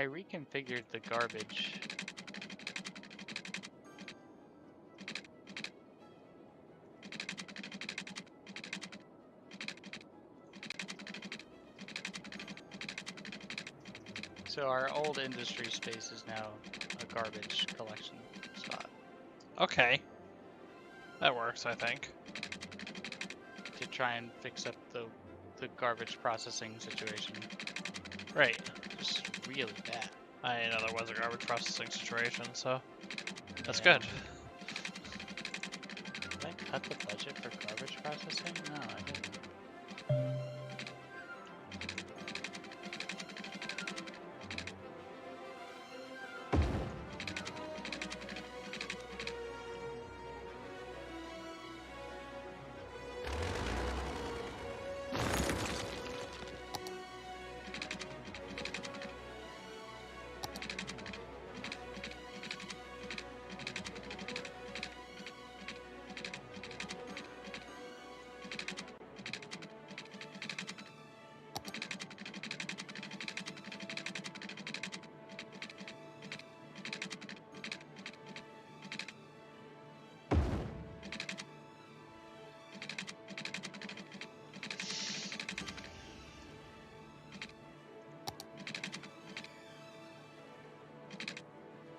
[SPEAKER 2] I reconfigured the garbage. So our old industry space is now a garbage collection spot
[SPEAKER 1] Okay. That works, I think.
[SPEAKER 2] to try and fix up the garbage processing situation.
[SPEAKER 1] Right.
[SPEAKER 2] Just really bad.
[SPEAKER 1] I didn't know there was a garbage processing situation, so that's
[SPEAKER 2] Yeah.
[SPEAKER 1] good.
[SPEAKER 2] Did I cut the budget for garbage processing? No, I didn't.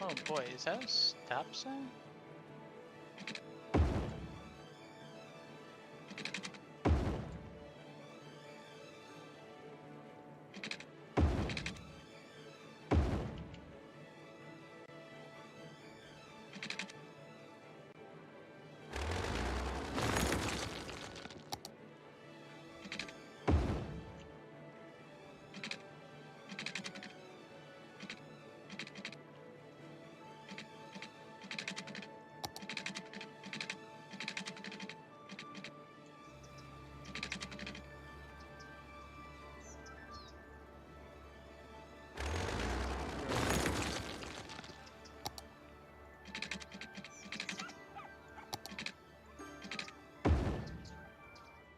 [SPEAKER 2] Oh boy, is that a stop sign?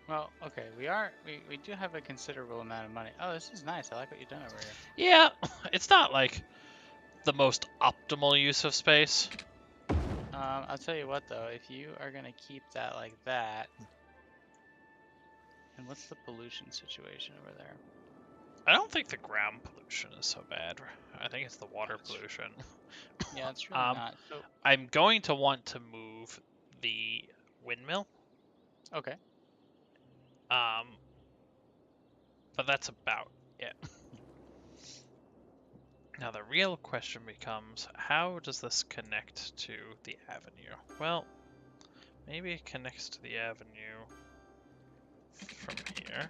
[SPEAKER 2] Well, okay, we do have a considerable amount of money. Oh, this is nice. I like what you've done over here.
[SPEAKER 1] Yeah, it's not like the most optimal use of space.
[SPEAKER 2] I'll tell you what though, if you are gonna keep that like that, and what's the pollution situation over there?
[SPEAKER 1] I don't think the ground pollution is so bad. I think it's the water
[SPEAKER 2] That's-
[SPEAKER 1] pollution.
[SPEAKER 2] Yeah, it's really not. So,
[SPEAKER 1] I'm going to want to move the windmill.
[SPEAKER 2] okay.
[SPEAKER 1] But that's about it. Now the real question becomes, how does this connect to the avenue? Well, maybe it connects to the avenue from here.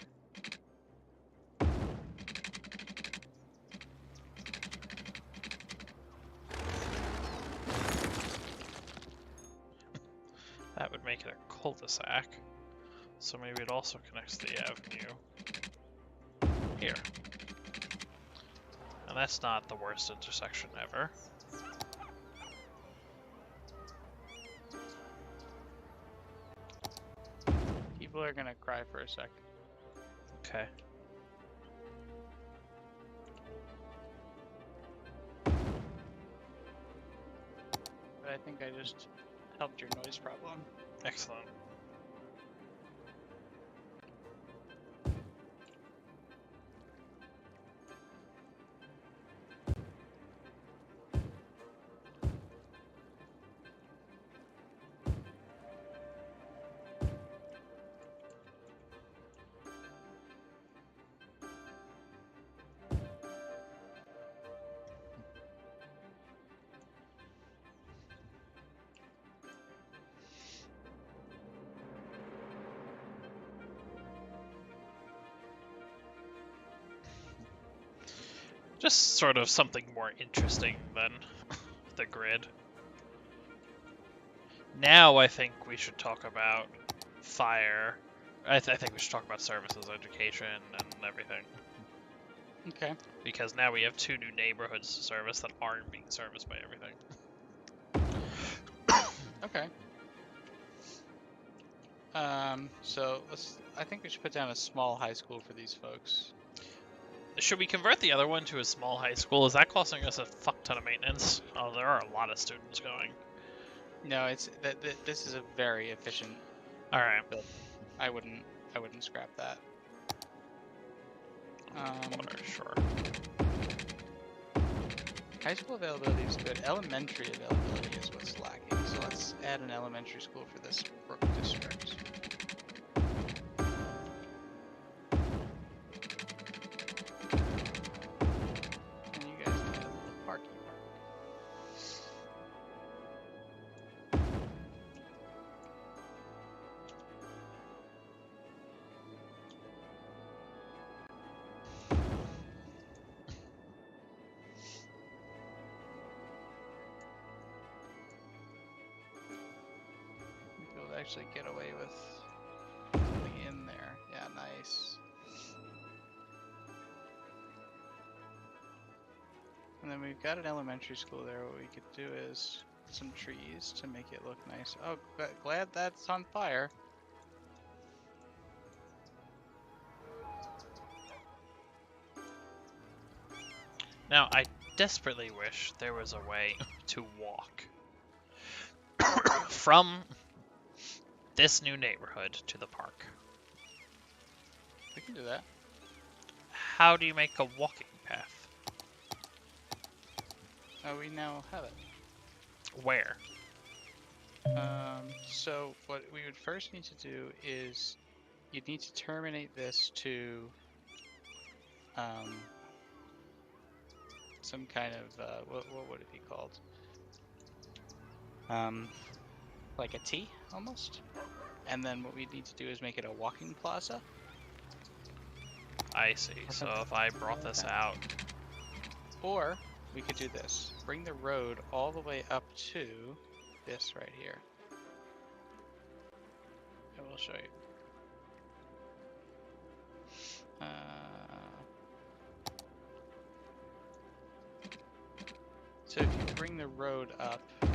[SPEAKER 1] That would make it a cul-de-sac. So maybe it also connects to the avenue here. And that's not the worst intersection ever.
[SPEAKER 2] People are gonna cry for a sec.
[SPEAKER 1] Okay.
[SPEAKER 2] But I think I just helped your noise problem.
[SPEAKER 1] Excellent. Just sort of something more interesting than the grid. Now I think we should talk about fire. I think we should talk about services, education, and everything.
[SPEAKER 2] Okay.
[SPEAKER 1] Because now we have 2 new neighborhoods to service that aren't being serviced by everything.
[SPEAKER 2] Okay. So I think we should put down a small high school for these folks.
[SPEAKER 1] Should we convert the other one to a small high school? Is that costing us a fuck ton of maintenance? Oh, there are a lot of students going.
[SPEAKER 2] No, it's this is a very efficient
[SPEAKER 1] All right.
[SPEAKER 2] build. I wouldn't scrap that.
[SPEAKER 1] Water, sure.
[SPEAKER 2] High school availability is good. Elementary availability is what's lacking. So let's add an elementary school for this Brook district. And you guys can add a little parky park. You'll actually get away with something in there. Yeah, nice. And then we've got an elementary school there. What we could do is put some trees to make it look nice. Oh, glad that's on fire.
[SPEAKER 1] Now, I desperately wish there was a way to walk from this new neighborhood to the park.
[SPEAKER 2] We can do that.
[SPEAKER 1] How do you make a walking path?
[SPEAKER 2] Oh, we now have it.
[SPEAKER 1] Where?
[SPEAKER 2] So what we would first need to do is you'd need to terminate this to some kind of what would it be called? Like a T almost. And then what we need to do is make it a walking plaza.
[SPEAKER 1] I see. So if I brought this out,
[SPEAKER 2] Or we could do this. Bring the road all the way up to this right here. I will show you. So if you bring the road up to...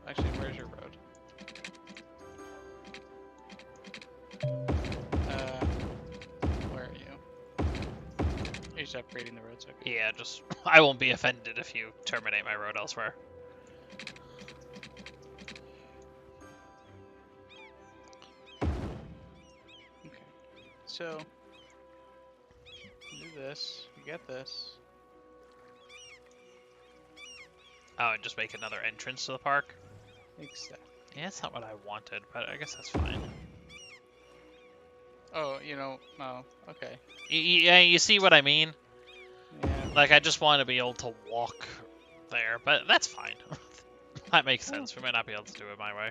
[SPEAKER 2] Actually, where's your road? Where are you? You're just upgrading the roads, okay.
[SPEAKER 1] yeah, just I won't be offended if you terminate my road elsewhere.
[SPEAKER 2] Okay. So do this. You get this.
[SPEAKER 1] Oh, and just make another entrance to the park?
[SPEAKER 2] Exactly.
[SPEAKER 1] Yeah, that's not what I wanted, but I guess that's fine.
[SPEAKER 2] Oh, you know, oh, okay.
[SPEAKER 1] Yeah, you see what I mean?
[SPEAKER 2] Yeah.
[SPEAKER 1] Like, I just want to be able to walk there, but that's fine. That makes sense. We might not be able to do it my way.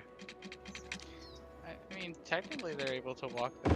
[SPEAKER 2] I mean, technically they're able to walk there.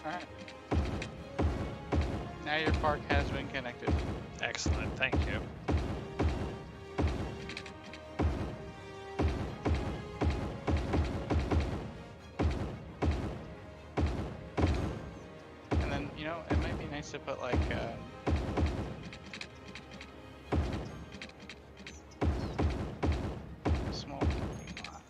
[SPEAKER 2] Alright. Now your park has been connected.
[SPEAKER 1] Excellent, thank you.
[SPEAKER 2] And then, you know, it might be nice to put like, a small parking lot.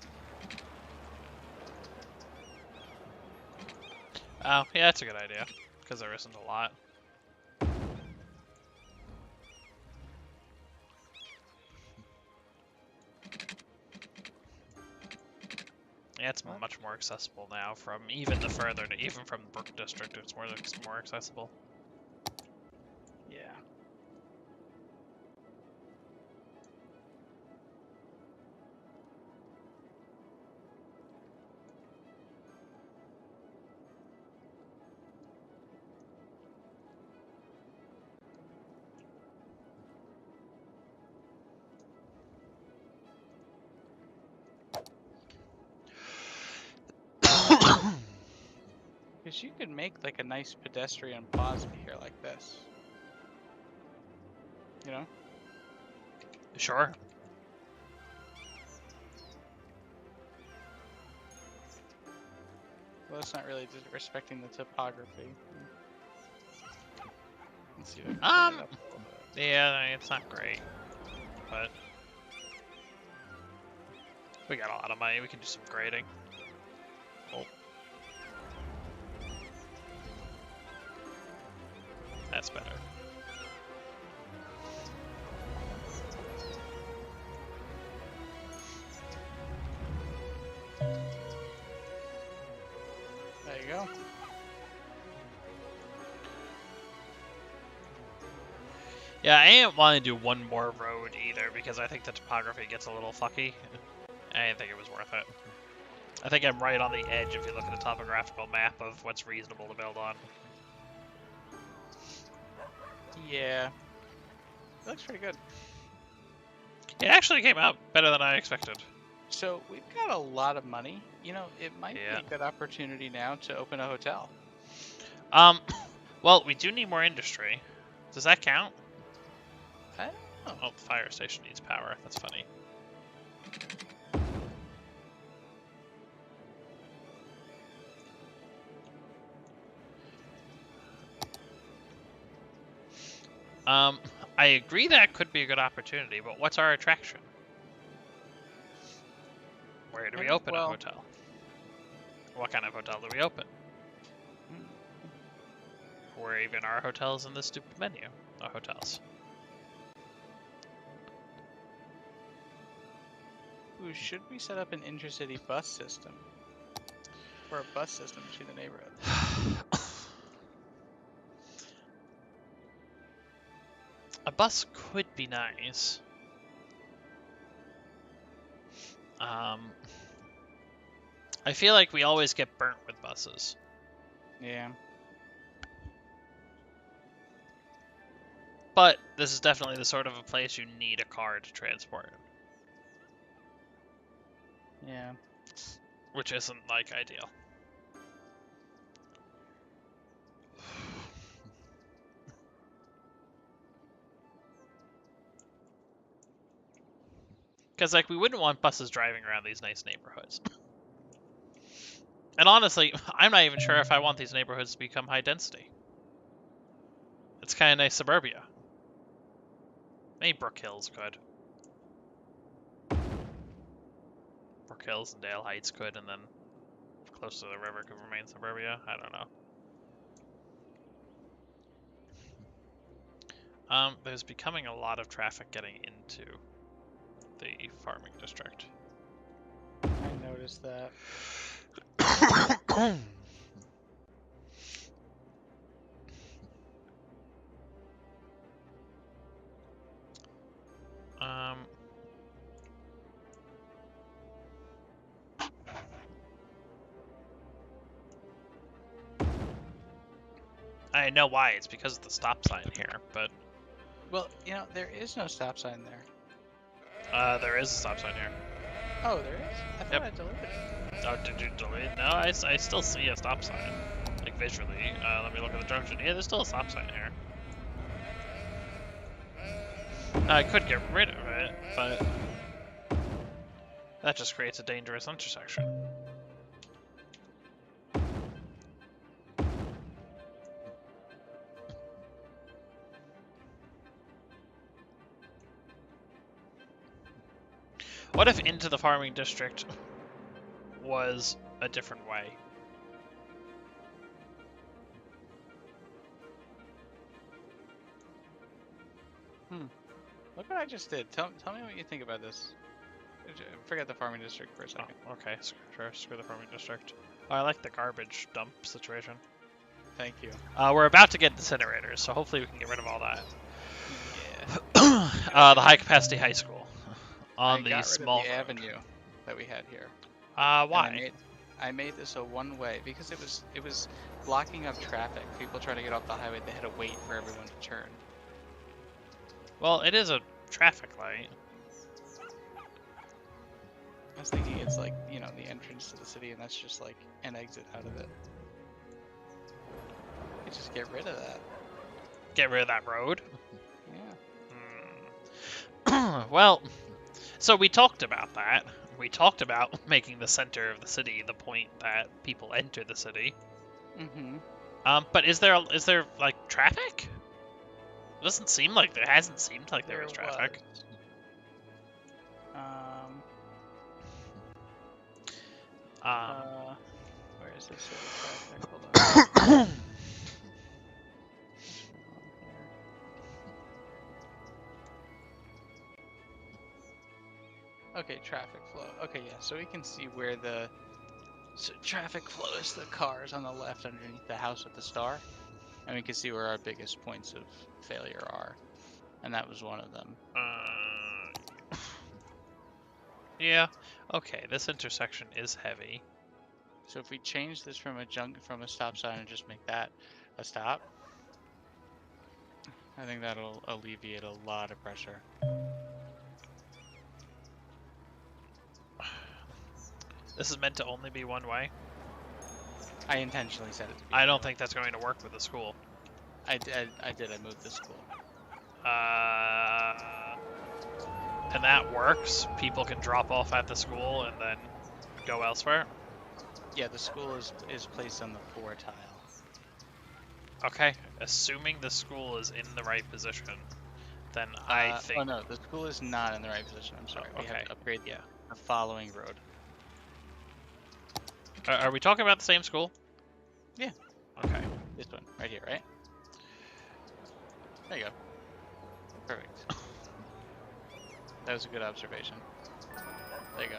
[SPEAKER 1] Oh, yeah, that's a good idea, because there isn't a lot. Yeah, it's much more accessible now from even the further, even from the Brook District, it's more accessible.
[SPEAKER 2] Because you could make like a nice pedestrian plaza here like this. You know?
[SPEAKER 1] Sure.
[SPEAKER 2] Well, it's not really respecting the topography. Let's see if I can clean it up a little bit.
[SPEAKER 1] Yeah, I mean, it's not great, but we got a lot of money. We can do some grading. Oh. That's better.
[SPEAKER 2] There you go.
[SPEAKER 1] Yeah, I didn't want to do one more road either because I think the topography gets a little fucky. I didn't think it was worth it. I think I'm right on the edge if you look at the topographical map of what's reasonable to build on.
[SPEAKER 2] Yeah. It looks pretty good.
[SPEAKER 1] It actually came out better than I expected.
[SPEAKER 2] So we've got a lot of money. You know, it might
[SPEAKER 1] Yeah.
[SPEAKER 2] be a good opportunity now to open a hotel.
[SPEAKER 1] Well, we do need more industry. Does that count?
[SPEAKER 2] I don't know.
[SPEAKER 1] Oh, the fire station needs power. That's funny. I agree that could be a good opportunity, but what's our attraction? Where do we open a hotel? What kind of hotel do we open? Or even our hotels in this stupid menu of hotels?
[SPEAKER 2] Ooh, should we set up an intercity bus system? Or a bus system to the neighborhood?
[SPEAKER 1] A bus could be nice. I feel like we always get burnt with buses.
[SPEAKER 2] Yeah.
[SPEAKER 1] But this is definitely the sort of a place you need a car to transport.
[SPEAKER 2] Yeah.
[SPEAKER 1] Which isn't, like, ideal. Because, like, we wouldn't want buses driving around these nice neighborhoods. And honestly, I'm not even sure if I want these neighborhoods to become high density. It's kind of nice suburbia. Maybe Brook Hills could. Brook Hills and Dale Heights could, and then close to the river could remain suburbia. I don't know. There's becoming a lot of traffic getting into the farming district.
[SPEAKER 2] I noticed that.
[SPEAKER 1] I know why. It's because of the stop sign here, but
[SPEAKER 2] Well, you know, there is no stop sign there.
[SPEAKER 1] there is a stop sign here.
[SPEAKER 2] Oh, there is? I thought
[SPEAKER 1] Yep.
[SPEAKER 2] I deleted it.
[SPEAKER 1] Oh, did you delete? No, I still see a stop sign, like visually. Let me look at the junction. Yeah, there's still a stop sign here. I could get rid of it, but that just creates a dangerous intersection. What if into the farming district was a different way?
[SPEAKER 2] Look what I just did. Tell me what you think about this. Forget the farming district for a second.
[SPEAKER 1] Oh, okay, sure, screw the farming district. Oh, I like the garbage dump situation.
[SPEAKER 2] Thank you.
[SPEAKER 1] We're about to get incinerators, so hopefully we can get rid of all that.
[SPEAKER 2] Yeah.
[SPEAKER 1] The high capacity high school on the small
[SPEAKER 2] rid of the
[SPEAKER 1] road.
[SPEAKER 2] avenue that we had here.
[SPEAKER 1] Why?
[SPEAKER 2] I made this a one-way because it was blocking up traffic. People trying to get off the highway, they had to wait for everyone to turn.
[SPEAKER 1] Well, it is a traffic light.
[SPEAKER 2] I was thinking it's like, you know, the entrance to the city, and that's just like an exit out of it. could just get rid of that.
[SPEAKER 1] Get rid of that road?
[SPEAKER 2] Yeah.
[SPEAKER 1] Well, so we talked about that. We talked about making the center of the city the point that people enter the city.
[SPEAKER 2] Mm-hmm.
[SPEAKER 1] But is there like traffic? It doesn't seem like there hasn't seemed like there was traffic.
[SPEAKER 2] Where is this city traffic? Hold on. Okay, traffic flow. Okay, yeah, so we can see where the traffic flow is the cars on the left underneath the house with the star. And we can see where our biggest points of failure are. And that was one of them.
[SPEAKER 1] Yeah. Okay, this intersection is heavy.
[SPEAKER 2] So if we change this from a stop sign and just make that a stop, I think that'll alleviate a lot of pressure.
[SPEAKER 1] This is meant to only be one way.
[SPEAKER 2] I intentionally said it to be.
[SPEAKER 1] I don't think that's going to work with the school.
[SPEAKER 2] I did. I moved the school.
[SPEAKER 1] And that works. People can drop off at the school and then go elsewhere.
[SPEAKER 2] Yeah, the school is placed on the 4 tile.
[SPEAKER 1] Okay, assuming the school is in the right position, then I think...
[SPEAKER 2] Oh no, the school is not in the right position. I'm sorry. We have to upgrade the following road.
[SPEAKER 1] Are we talking about the same school?
[SPEAKER 2] Yeah.
[SPEAKER 1] Okay.
[SPEAKER 2] This one, right here, right? There you go. Perfect. That was a good observation. There you go.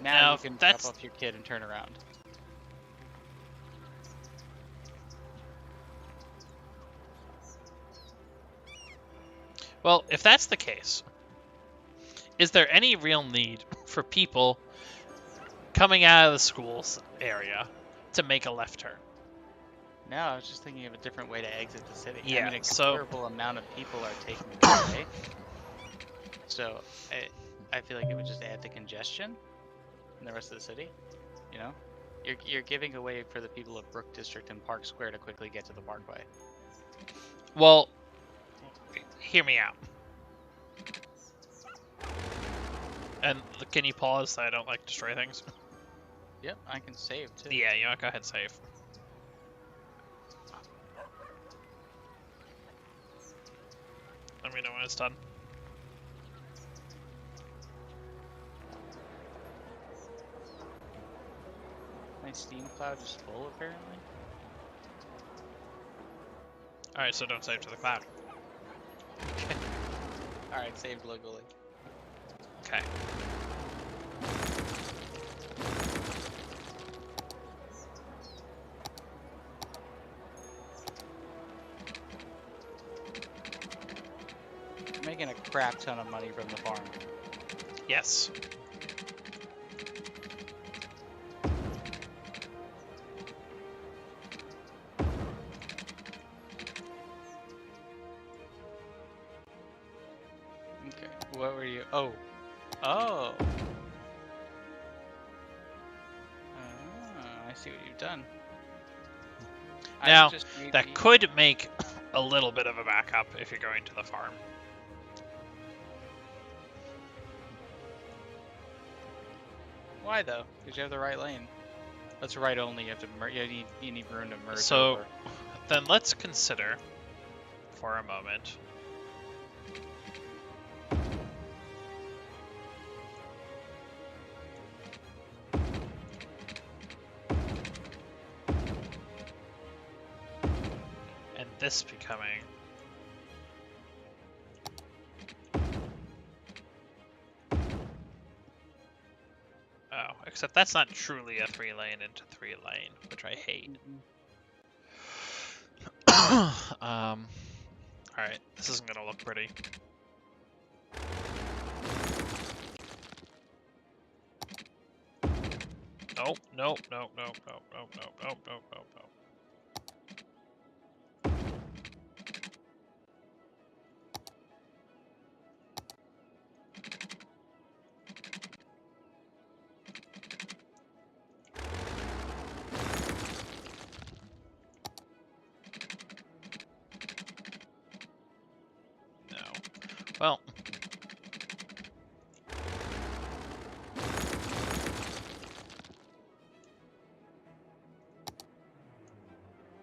[SPEAKER 2] Now you can drop off your kid and turn around.
[SPEAKER 1] Well, if that's the case, is there any real need for people coming out of the school's area to make a left turn?
[SPEAKER 2] No, I was just thinking of a different way to exit the city.
[SPEAKER 1] Yeah,
[SPEAKER 2] I mean, a considerable amount of people are taking the way. So I feel like it would just add to congestion in the rest of the city. You know, you're giving away for the people of Brook District and Park Square to quickly get to the Parkway.
[SPEAKER 1] Well, hear me out. And can you pause so I don't like destroy things?
[SPEAKER 2] Yep, I can save too.
[SPEAKER 1] Yeah, you know, go ahead and save. Let me know when it's done.
[SPEAKER 2] My Steam cloud is full apparently.
[SPEAKER 1] Alright, so don't save to the cloud.
[SPEAKER 2] Okay. Alright, saved locally.
[SPEAKER 1] Okay.
[SPEAKER 2] You're making a crap ton of money from the farm.
[SPEAKER 1] Yes.
[SPEAKER 2] Okay, what were you? Oh. Oh. I see what you've done.
[SPEAKER 1] Now, that could make a little bit of a backup if you're going to the farm.
[SPEAKER 2] Why though? Because you have the right lane. That's right only. You have to you need room to merge.
[SPEAKER 1] So,
[SPEAKER 2] over.
[SPEAKER 1] Then let's consider for a moment. And this becoming except that's not truly a 3-lane into 3-lane, which I hate. Alright, this isn't gonna look pretty. Nope, nope, nope, nope, nope, nope, nope, nope, nope, nope, nope.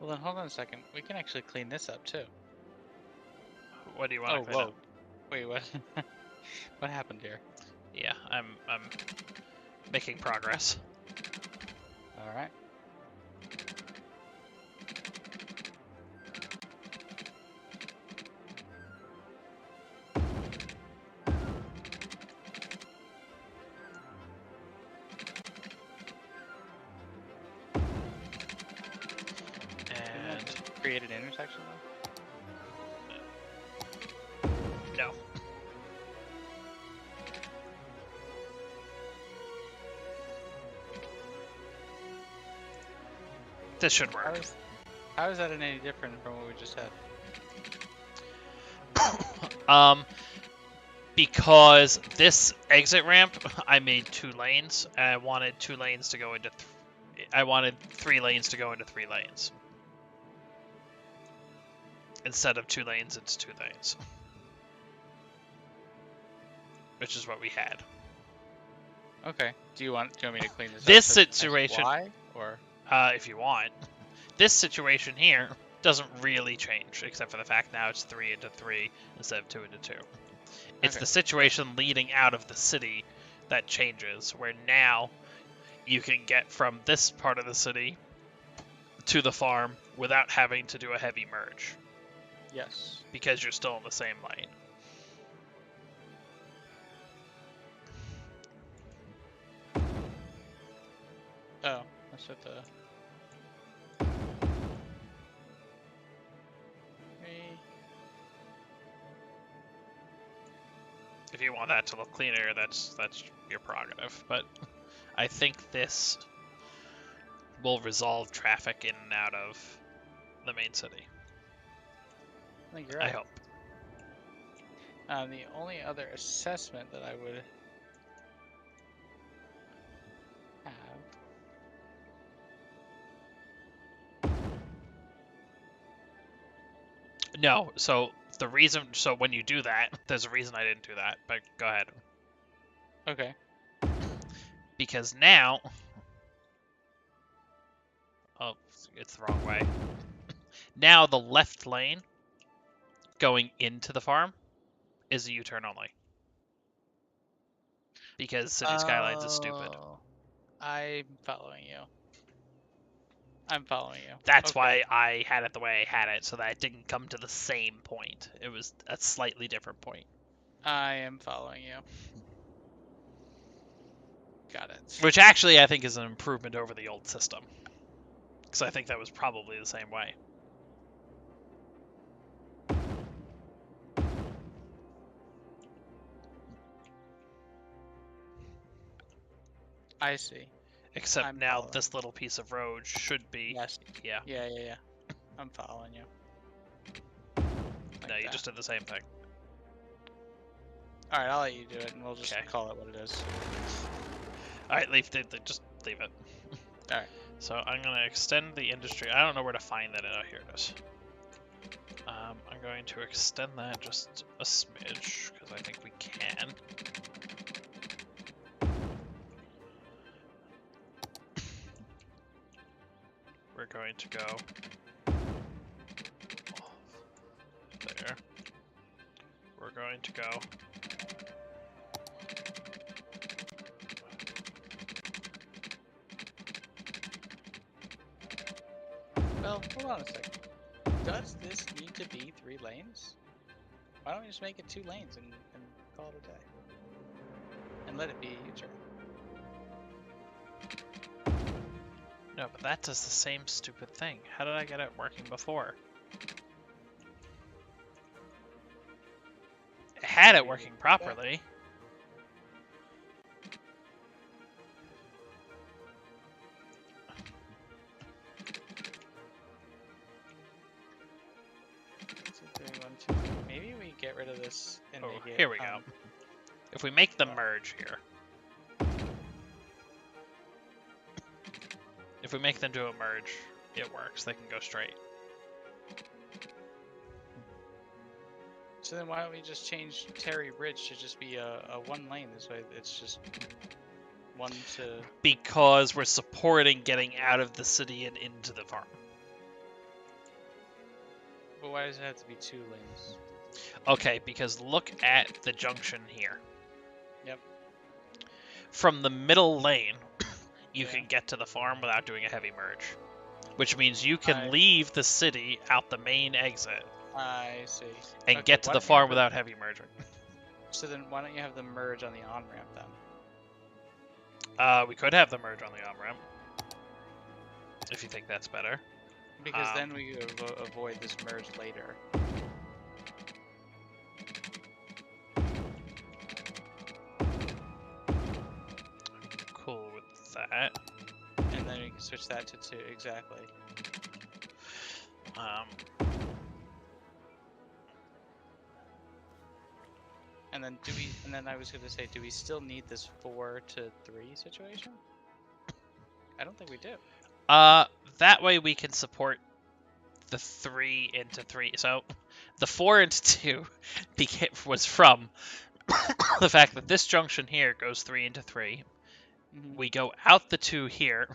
[SPEAKER 2] Well, then hold on a second. We can actually clean this up too.
[SPEAKER 1] What do you want
[SPEAKER 2] Oh,
[SPEAKER 1] to clean
[SPEAKER 2] whoa.
[SPEAKER 1] up?
[SPEAKER 2] Wait, what? What happened here?
[SPEAKER 1] Yeah, I'm making progress.
[SPEAKER 2] All right.
[SPEAKER 1] And
[SPEAKER 2] Create an intersection though?
[SPEAKER 1] no. This should work.
[SPEAKER 2] How is that any different from what we just had?
[SPEAKER 1] Because this exit ramp, I made 2 lanes, and I wanted 2 lanes to go into. I wanted 3 lanes to go into 3 lanes. Instead of 2 lanes, it's 2 lanes. Which is what we had.
[SPEAKER 2] Okay. Do you want me to clean this
[SPEAKER 1] This
[SPEAKER 2] up? So it's
[SPEAKER 1] situation,
[SPEAKER 2] Y or
[SPEAKER 1] if you want, this situation here doesn't really change, except for the fact now it's 3 into 3 instead of 2 into 2. It's
[SPEAKER 2] Okay.
[SPEAKER 1] the situation leading out of the city that changes, where now you can get from this part of the city to the farm without having to do a heavy merge,
[SPEAKER 2] yes.
[SPEAKER 1] because you're still in the same lane.
[SPEAKER 2] Oh, that's what the.
[SPEAKER 1] If you want that to look cleaner, that's your prerogative. But I think this will resolve traffic in and out of the main city.
[SPEAKER 2] I think you're right.
[SPEAKER 1] I hope.
[SPEAKER 2] The only other assessment that I would have.
[SPEAKER 1] No, so the reason, so when you do that, there's a reason I didn't do that, but go ahead.
[SPEAKER 2] Okay.
[SPEAKER 1] Because now, oh, it's the wrong way. Now the left lane going into the farm is a U-turn only. Because City Skylines is stupid.
[SPEAKER 2] I'm following you. I'm following you.
[SPEAKER 1] That's
[SPEAKER 2] Okay.
[SPEAKER 1] why I had it the way I had it, so that it didn't come to the same point. It was a slightly different point.
[SPEAKER 2] I am following you. Got it.
[SPEAKER 1] Which actually I think is an improvement over the old system. Because I think that was probably the same way.
[SPEAKER 2] I see.
[SPEAKER 1] Except
[SPEAKER 2] I'm
[SPEAKER 1] now
[SPEAKER 2] following.
[SPEAKER 1] this little piece of road should be...
[SPEAKER 2] Yes.
[SPEAKER 1] Yeah.
[SPEAKER 2] Yeah. I'm following you. Like
[SPEAKER 1] No, you
[SPEAKER 2] that.
[SPEAKER 1] just did the same thing.
[SPEAKER 2] Alright, I'll let you do it, and we'll just
[SPEAKER 1] Okay.
[SPEAKER 2] call it what it is.
[SPEAKER 1] Alright, just leave it.
[SPEAKER 2] Alright.
[SPEAKER 1] So I'm going to extend the industry. I don't know where to find that. Oh, here it is. I'm going to extend that just a smidge, because I think we can. We're going to go there. We're going to go
[SPEAKER 2] Well, hold on a second. Does this need to be 3 lanes? Why don't we just make it 2 lanes and call it a day? And let it be a U-turn.
[SPEAKER 1] No, but that does the same stupid thing. How did I get it working before? It had it working properly.
[SPEAKER 2] Maybe we get rid of this and make it.
[SPEAKER 1] Here we go. If we make the merge here. If we make them do a merge, it works. They can go straight.
[SPEAKER 2] So then why don't we just change Terry Bridge to just be a 1 lane? This way it's just 1 to...
[SPEAKER 1] Because we're supporting getting out of the city and into the farm.
[SPEAKER 2] But why does it have to be 2 lanes?
[SPEAKER 1] Okay, because look at the junction here.
[SPEAKER 2] Yep.
[SPEAKER 1] From the middle lane, you
[SPEAKER 2] Yeah.
[SPEAKER 1] can get to the farm without doing a heavy merge. Which means you can
[SPEAKER 2] I-
[SPEAKER 1] leave the city out the main exit
[SPEAKER 2] I see.
[SPEAKER 1] and
[SPEAKER 2] Okay,
[SPEAKER 1] get to
[SPEAKER 2] why
[SPEAKER 1] the
[SPEAKER 2] don't you have
[SPEAKER 1] farm without heavy merging.
[SPEAKER 2] So then why don't you have the merge on the on-ramp then?
[SPEAKER 1] We could have the merge on the on-ramp. If you think that's better.
[SPEAKER 2] Because then we could avoid this merge later.
[SPEAKER 1] Cool with that.
[SPEAKER 2] And then we can switch that to 2, exactly. And then and then I was gonna say, do we still need this 4 to 3 situation? I don't think we do.
[SPEAKER 1] That way we can support the 3 into 3. So the 4 into 2 was from the fact that this junction here goes 3 into 3.
[SPEAKER 2] Mm-hmm.
[SPEAKER 1] We go out the 2 here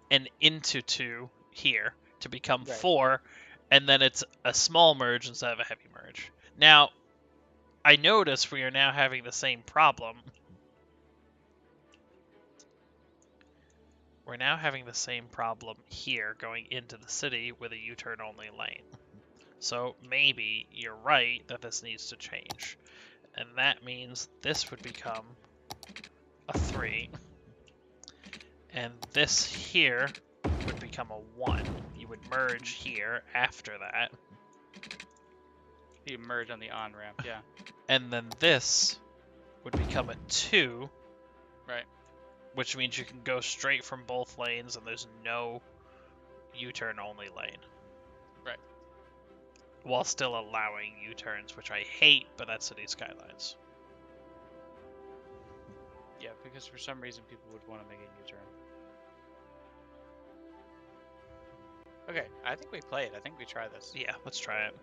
[SPEAKER 1] and into 2 here to become
[SPEAKER 2] Right.
[SPEAKER 1] 4, and then it's a small merge instead of a heavy merge. Now, I notice we are now having the same problem. We're now having the same problem here going into the city with a U-turn only lane. So maybe you're right that this needs to change. And that means this would become a 3. And this here would become a 1. You would merge here after that.
[SPEAKER 2] You merge on the on-ramp, yeah.
[SPEAKER 1] And then this would become a 2.
[SPEAKER 2] Right.
[SPEAKER 1] Which means you can go straight from both lanes and there's no U-turn only lane.
[SPEAKER 2] Right.
[SPEAKER 1] While still allowing U-turns, which I hate, but that's City Skylines.
[SPEAKER 2] Yeah, because for some reason people would want to make a U-turn. Okay, I think we play it. I think we try this.
[SPEAKER 1] Yeah, let's try it.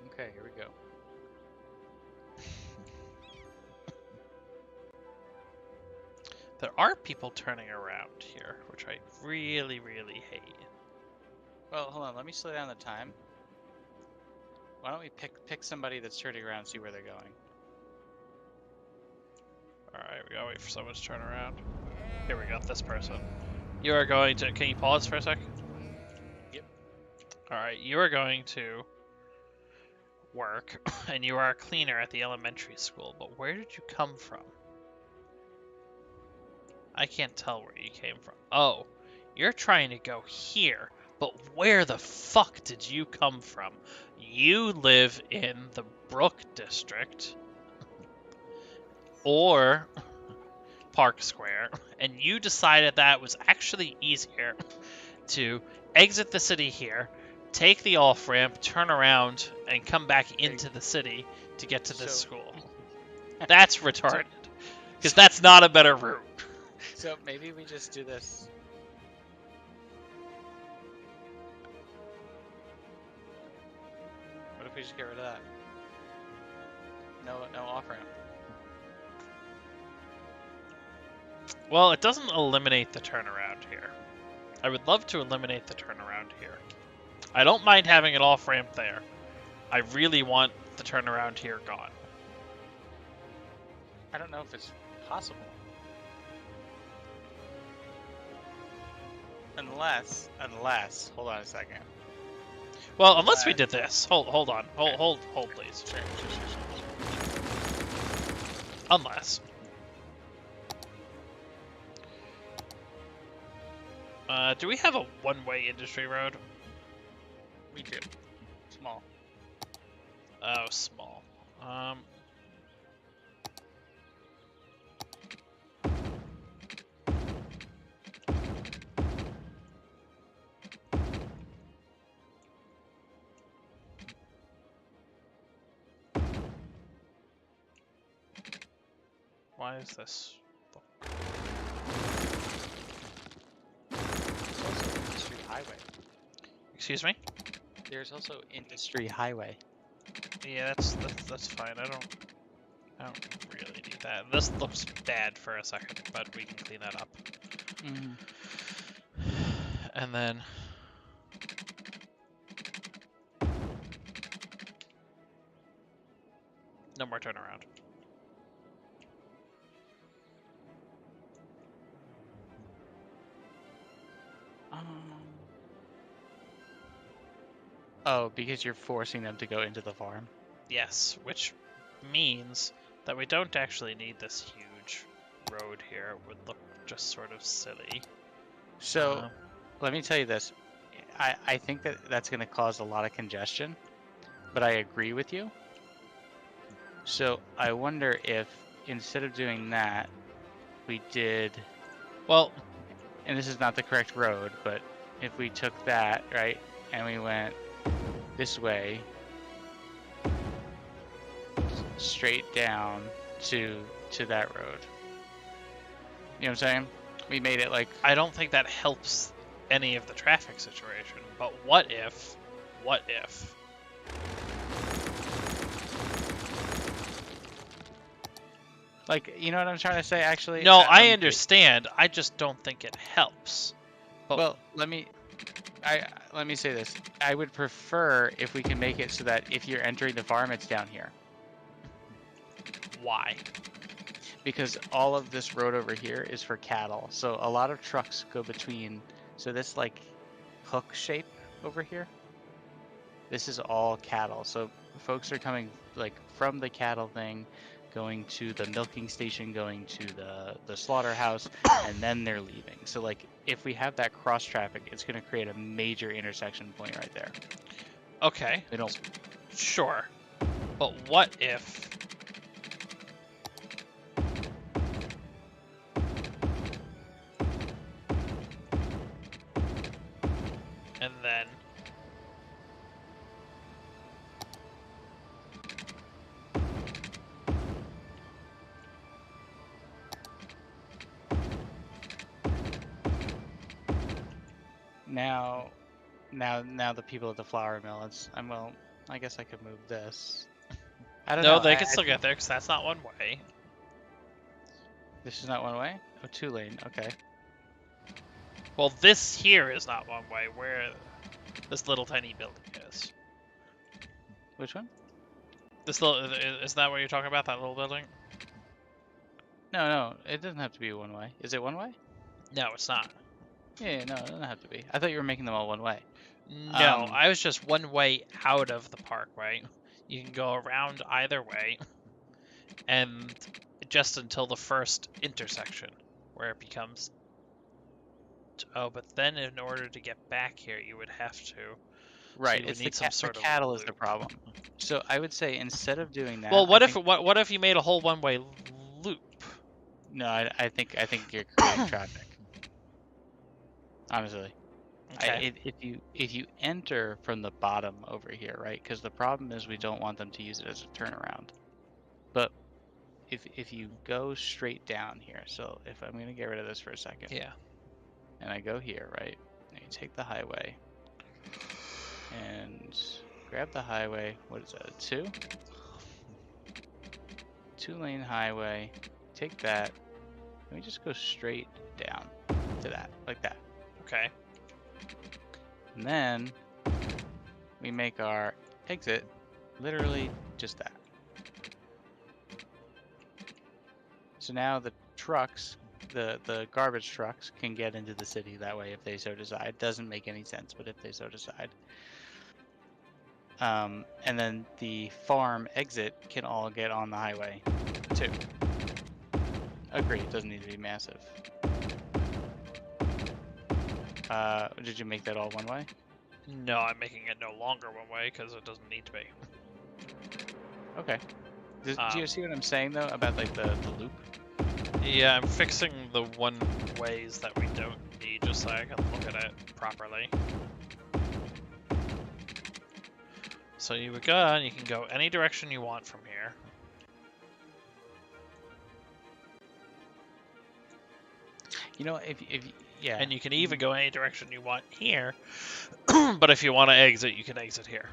[SPEAKER 2] Okay, here we go.
[SPEAKER 1] There are people turning around here, which I really, really hate.
[SPEAKER 2] Well, hold on. Let me slow down the time. Why don't we pick somebody that's turning around and see where they're going?
[SPEAKER 1] Alright, we gotta wait for someone to turn around. Here we go, this person. You are going to... Can you pause for a sec?
[SPEAKER 2] Yep.
[SPEAKER 1] Alright, you are going to work, and you are a cleaner at the elementary school, but where did you come from? I can't tell where you came from. Oh, you're trying to go here, but where the fuck did you come from? You live in the Brook District, or Park Square, and you decided that it was actually easier to exit the city here, take the off-ramp, turn around, and come back into the city to get to this school. That's retarded, because that's not a better route.
[SPEAKER 2] So maybe we just do this. What if we just get rid of that? No off-ramp.
[SPEAKER 1] Well, it doesn't eliminate the turnaround here. I would love to eliminate the turnaround here. I don't mind having an off-ramp there. I really want the turnaround here gone.
[SPEAKER 2] I don't know if it's possible. Unless, hold on a second.
[SPEAKER 1] Well, unless we did this. Hold on. Hold, please.
[SPEAKER 2] Sure.
[SPEAKER 1] Unless. Do we have a one-way industry road?
[SPEAKER 2] We do. Small.
[SPEAKER 1] Oh, small. Why is this?
[SPEAKER 2] There's also Industry Highway.
[SPEAKER 1] Excuse me?
[SPEAKER 2] There's also Industry Highway.
[SPEAKER 1] Yeah, that's fine. I don't really need that. This looks bad for a second, but we can clean that up.
[SPEAKER 2] Mm-hmm.
[SPEAKER 1] And then No more turnaround.
[SPEAKER 2] Oh, because you're forcing them to go into the farm.
[SPEAKER 1] Yes, which means that we don't actually need this huge road here. It would look just sort of silly.
[SPEAKER 2] So, let me tell you this. I think that that's going to cause a lot of congestion, but I agree with you. So, I wonder if instead of doing that, we did,
[SPEAKER 1] Well,
[SPEAKER 2] and this is not the correct road, but if we took that, right, and we went this way, straight down to that road. You know what I'm saying? We made it like...
[SPEAKER 1] I don't think that helps any of the traffic situation, but what if...
[SPEAKER 2] Like, you know what I'm trying to say, actually?
[SPEAKER 1] No, I understand. I just don't think it helps. But
[SPEAKER 2] well, let me say this. I would prefer if we can make it so that if you're entering the farm, it's down here.
[SPEAKER 1] why?
[SPEAKER 2] Because all of this road over here is for cattle. So a lot of trucks go between. So this like hook shape over here, this is all cattle. So folks are coming like from the cattle thing, going to the milking station, going to the slaughterhouse, and then they're leaving. So like if we have that cross traffic, it's going to create a major intersection point right there.
[SPEAKER 1] Okay.
[SPEAKER 2] They don't.
[SPEAKER 1] Sure. But what if... And then...
[SPEAKER 2] Now the people at the flour mill. Well, I guess I could move this. I don't
[SPEAKER 1] No,
[SPEAKER 2] know.
[SPEAKER 1] they can still get there, because that's not one way.
[SPEAKER 2] This is not one way? Oh, 2-lane. Okay.
[SPEAKER 1] Well, this here is not one way, where this little tiny building is.
[SPEAKER 2] Which one?
[SPEAKER 1] This little... Is that what you're talking about, that little building?
[SPEAKER 2] No, it doesn't have to be one way. Is it one way?
[SPEAKER 1] No, it's not.
[SPEAKER 2] Yeah, no, it doesn't have to be. I thought you were making them all one way.
[SPEAKER 1] No, I was just one way out of the parkway. You can go around either way, and just until the first intersection, where it becomes... Oh, but then in order to get back here, you would have to...
[SPEAKER 2] Right,
[SPEAKER 1] So you would
[SPEAKER 2] it's
[SPEAKER 1] need some sort
[SPEAKER 2] the
[SPEAKER 1] of
[SPEAKER 2] cattle is the
[SPEAKER 1] loop.
[SPEAKER 2] problem. So I would say instead of doing that,
[SPEAKER 1] Well,
[SPEAKER 2] I
[SPEAKER 1] what if you made a whole one-way loop?
[SPEAKER 2] no, I think you're creating traffic. Honestly.
[SPEAKER 1] Okay.
[SPEAKER 2] If you enter from the bottom over here, right? Because the problem is we don't want them to use it as a turnaround. But if you go straight down here, so if I'm gonna get rid of this for a second,
[SPEAKER 1] Yeah.
[SPEAKER 2] and I go here, right? And you take the highway and grab the highway. What is that? A 2-lane highway. Take that. And we just go straight down to that, like that.
[SPEAKER 1] Okay.
[SPEAKER 2] And then we make our exit literally just that. So now the trucks, the garbage trucks can get into the city that way if they so decide. Doesn't make any sense, but if they so decide. And then the farm exit can all get on the highway too. Agree, it doesn't need to be massive. Did you make that all one way?
[SPEAKER 1] No, I'm making it no longer one way because it doesn't need to be.
[SPEAKER 2] Okay. Do you see what I'm saying though about like the loop?
[SPEAKER 1] Yeah, I'm fixing the one ways that we don't need just so I can look at it properly. So you would go and you can go any direction you want from here.
[SPEAKER 2] You know, if yeah.
[SPEAKER 1] And you can even go any direction you want here. But if you want to exit, you can exit here.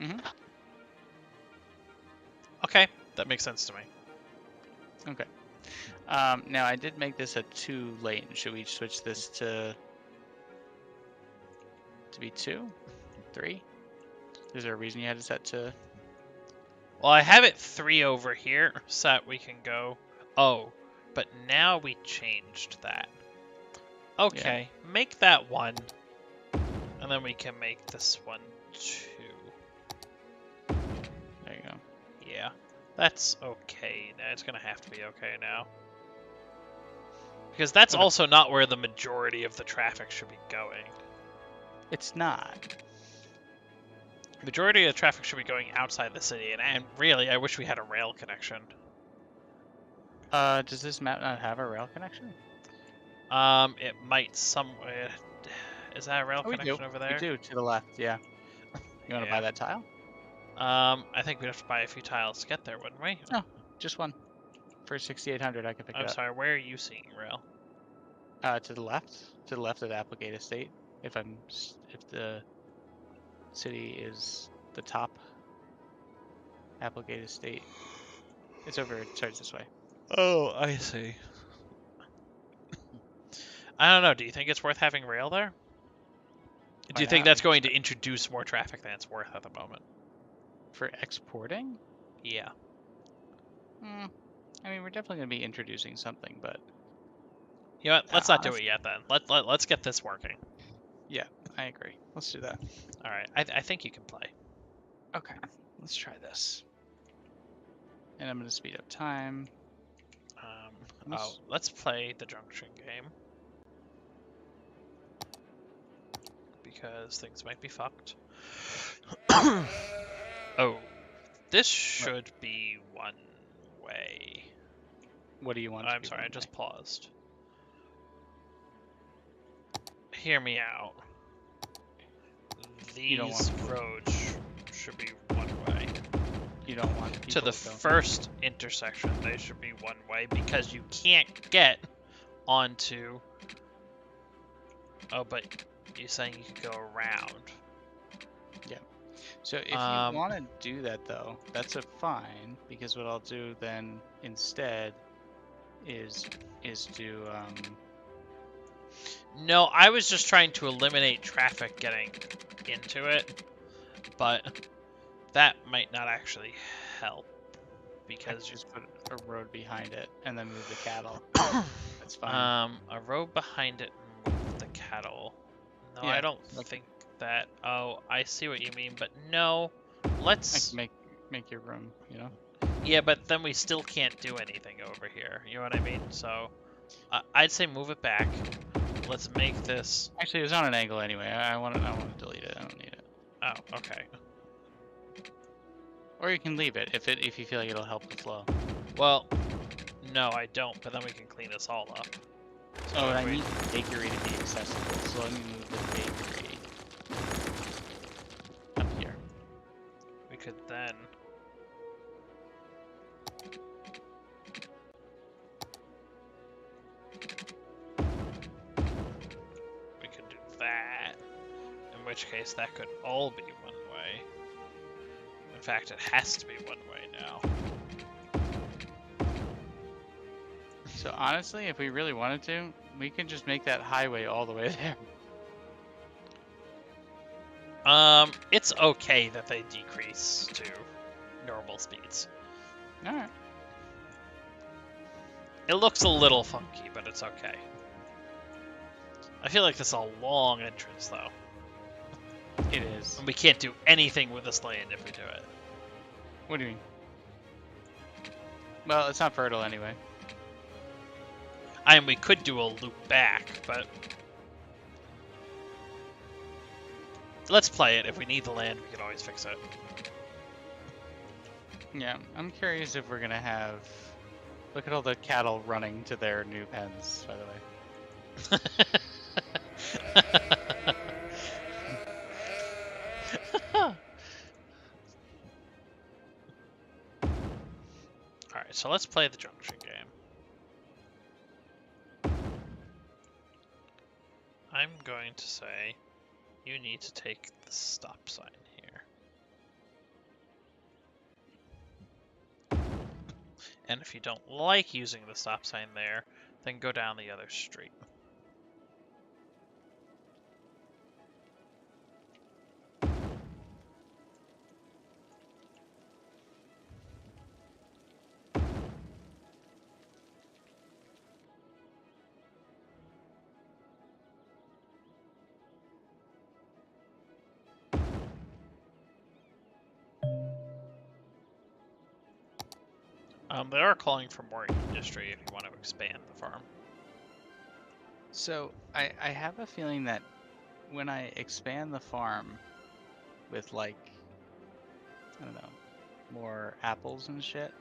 [SPEAKER 2] Mm-hmm.
[SPEAKER 1] Okay, that makes sense to me.
[SPEAKER 2] Okay. Now I did make this a 2-lane. Should we switch this to be 2? 3? Is there a reason you had it set to
[SPEAKER 1] Well, I have it 3 over here, so that we can go. Oh, but now we changed that. Okay, make that 1, and then we can make this one 2.
[SPEAKER 2] There you go.
[SPEAKER 1] Yeah, that's okay. It's gonna have to be okay now. Because that's
[SPEAKER 2] Okay.
[SPEAKER 1] also not where the majority of the traffic should be going.
[SPEAKER 2] It's not.
[SPEAKER 1] Majority of the traffic should be going outside the city, and really, I wish we had a rail connection.
[SPEAKER 2] Does this map not have a rail connection?
[SPEAKER 1] It might Is that a rail
[SPEAKER 2] Oh, we do.
[SPEAKER 1] connection over there?
[SPEAKER 2] We do, to the left, yeah. You want to
[SPEAKER 1] Yeah.
[SPEAKER 2] buy that tile?
[SPEAKER 1] I think we'd have to buy a few tiles to get there, wouldn't we?
[SPEAKER 2] No, just one. For 6,800, I can pick it
[SPEAKER 1] I'm
[SPEAKER 2] up.
[SPEAKER 1] sorry, where are you seeing rail?
[SPEAKER 2] To the left of the Applegate Estate. If the city is the top Applegate Estate, it's over. It starts this way.
[SPEAKER 1] Oh, I see. I don't know. Do you think it's worth having rail there?
[SPEAKER 2] Why
[SPEAKER 1] Do you think
[SPEAKER 2] not?
[SPEAKER 1] that's
[SPEAKER 2] We can
[SPEAKER 1] going to introduce more traffic than it's worth at the moment?
[SPEAKER 2] for exporting?
[SPEAKER 1] Yeah.
[SPEAKER 2] Hmm. I mean, we're definitely going to be introducing something, but
[SPEAKER 1] You know what? Let's not do
[SPEAKER 2] honest-
[SPEAKER 1] it yet then. Let's get this working.
[SPEAKER 2] yeah, I agree. Let's do that.
[SPEAKER 1] All right. I think you can play.
[SPEAKER 2] Okay, let's try this. And I'm going to speed up time.
[SPEAKER 1] Let's play the junction game because things might be fucked. Oh, this should be one way.
[SPEAKER 2] What do you want?
[SPEAKER 1] I'm sorry, I just paused. Hear me out. These roads should be one way.
[SPEAKER 2] You don't want
[SPEAKER 1] To the first intersection, they should be one way because you can't get onto. Oh, but you're saying you could go around.
[SPEAKER 2] Yeah. So if you want to do that though, that's a fine, because what I'll do then instead is do
[SPEAKER 1] No, I was just trying to eliminate traffic getting into it, but that might not actually help because
[SPEAKER 2] just put a road behind it and then move the cattle. That's fine.
[SPEAKER 1] A road behind it and move the cattle. No,
[SPEAKER 2] Yeah,
[SPEAKER 1] I don't think that. Oh, I see what you mean, but no. Let's
[SPEAKER 2] make your room, you know?
[SPEAKER 1] Yeah, but then we still can't do anything over here. You know what I mean? So I'd say move it back. Let's make this.
[SPEAKER 2] Actually, it was on an angle anyway. I want to delete it. I don't need it.
[SPEAKER 1] Oh, okay.
[SPEAKER 2] Or you can leave it if you feel like it'll help the flow.
[SPEAKER 1] Well, no, I don't. But then we can clean this all up. So
[SPEAKER 2] Oh, and I need the bakery to be accessible. So let me move the bakery up here.
[SPEAKER 1] We could then. We could do that. In which case, that could all be one way. In fact, it has to be one way now.
[SPEAKER 2] So honestly, if we really wanted to, we can just make that highway all the way there.
[SPEAKER 1] It's okay that they decrease to normal speeds.
[SPEAKER 2] Alright.
[SPEAKER 1] It looks a little funky, but it's okay. I feel like this is a long entrance, though.
[SPEAKER 2] It is.
[SPEAKER 1] And we can't do anything with this land if we do it.
[SPEAKER 2] What do you mean? Well, it's not fertile anyway.
[SPEAKER 1] I mean, we could do a loop back, but... Let's play it. If we need the land, we can always fix it.
[SPEAKER 2] Yeah, I'm curious if we're gonna have... Look at all the cattle running to their new pens, by the way.
[SPEAKER 1] Alright, so let's play the junction game. I'm going to say you need to take the stop sign here. And if you don't like using the stop sign there, then go down the other street. They are calling for more industry if you want to expand the farm.
[SPEAKER 2] So I have a feeling that when I expand the farm with like, I don't know, more apples and shit,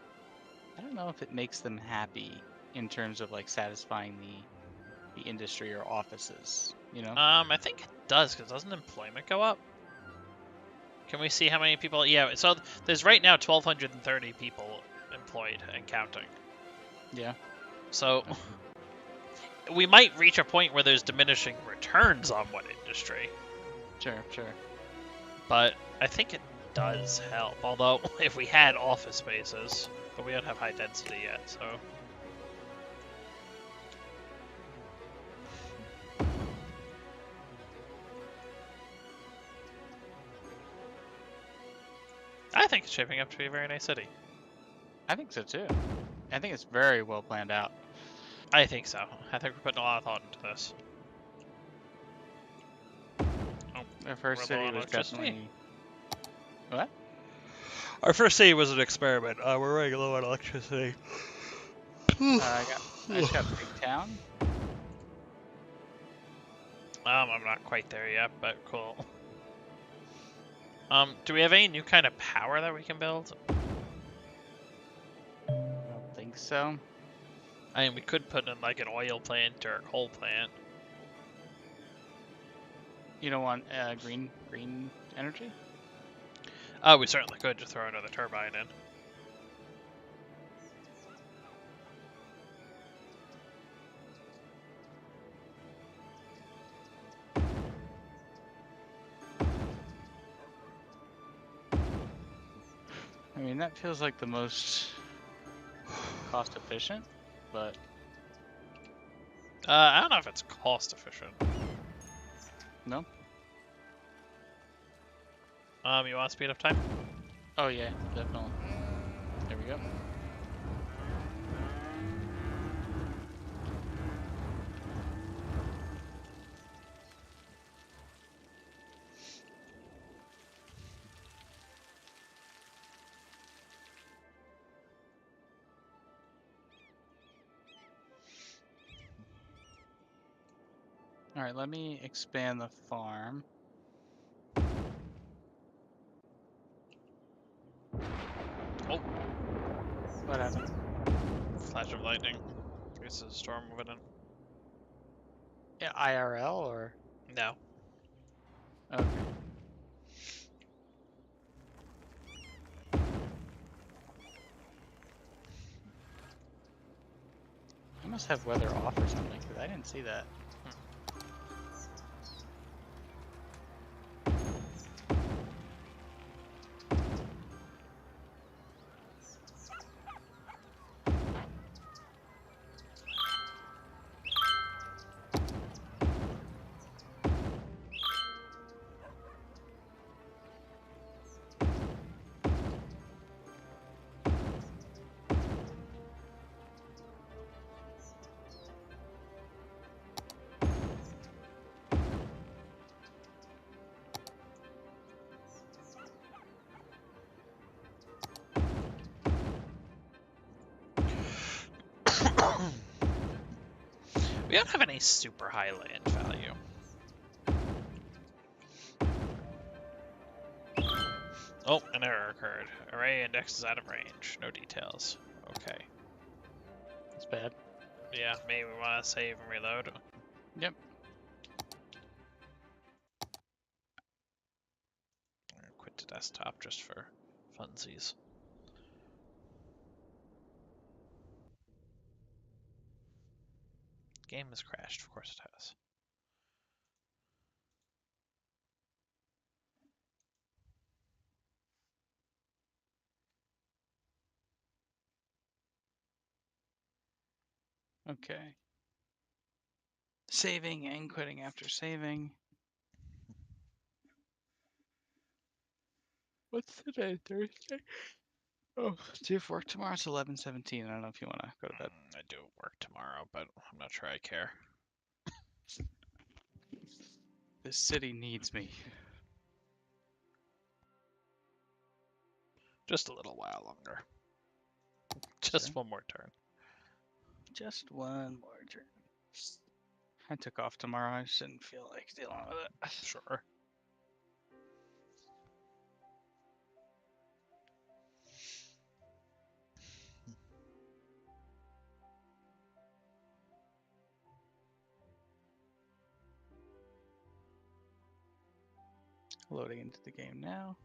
[SPEAKER 2] I don't know if it makes them happy in terms of like satisfying the industry or offices, you know?
[SPEAKER 1] I think it does, because doesn't employment go up? Can we see how many people? Yeah, so there's right now 1,230 people employed and counting.
[SPEAKER 2] Yeah.
[SPEAKER 1] So
[SPEAKER 2] Okay.
[SPEAKER 1] we might reach a point where there's diminishing returns on one industry,
[SPEAKER 2] Sure, sure.
[SPEAKER 1] but I think it does help. Although, if we had office spaces, but we don't have high density yet, so. I think it's shaping up to be a very nice city.
[SPEAKER 2] I think so too. I think it's very well planned out.
[SPEAKER 1] I think so. I think we're putting a lot of thought into this. Oh,
[SPEAKER 2] Our first
[SPEAKER 1] we're low
[SPEAKER 2] city
[SPEAKER 1] on
[SPEAKER 2] was
[SPEAKER 1] electricity.
[SPEAKER 2] definitely what?
[SPEAKER 1] Our first city was an experiment. We're running low on electricity.
[SPEAKER 2] I just got Big Town.
[SPEAKER 1] I'm not quite there yet, but cool. Do we have any new kind of power that we can build?
[SPEAKER 2] I don't think so.
[SPEAKER 1] I mean, we could put in like an oil plant or a coal plant.
[SPEAKER 2] You don't want green energy?
[SPEAKER 1] Oh, we certainly could just throw another turbine in.
[SPEAKER 2] I mean, that feels like the most cost efficient, but
[SPEAKER 1] I don't know if it's cost efficient.
[SPEAKER 2] no.
[SPEAKER 1] You want to speed up time?
[SPEAKER 2] Oh yeah, definitely. There we go. All right, let me expand the farm.
[SPEAKER 1] Oh,
[SPEAKER 2] What happened?
[SPEAKER 1] flash of lightning. I guess there's a storm moving in.
[SPEAKER 2] Yeah, IRL or
[SPEAKER 1] No.
[SPEAKER 2] okay. I must have weather off or something because I didn't see that.
[SPEAKER 1] We don't have any super high land value. Oh, an error occurred. Array index is out of range. No details. Okay.
[SPEAKER 2] That's bad.
[SPEAKER 1] Yeah, maybe we want to save and reload.
[SPEAKER 2] Yep.
[SPEAKER 1] Quit the desktop just for funsies. Game has crashed. Of course it has.
[SPEAKER 2] Okay. Saving and quitting after saving. What's today? Thursday? Oh, do you have work tomorrow? It's 11:17. I don't know if you want to go to bed.
[SPEAKER 1] I do work tomorrow, but I'm not sure I care.
[SPEAKER 2] This city needs me.
[SPEAKER 1] Just a little while longer. Just
[SPEAKER 2] Sure.
[SPEAKER 1] one more turn.
[SPEAKER 3] Just one more turn. I took off tomorrow. I just didn't feel like dealing with it.
[SPEAKER 1] Sure.
[SPEAKER 3] Loading into the game now.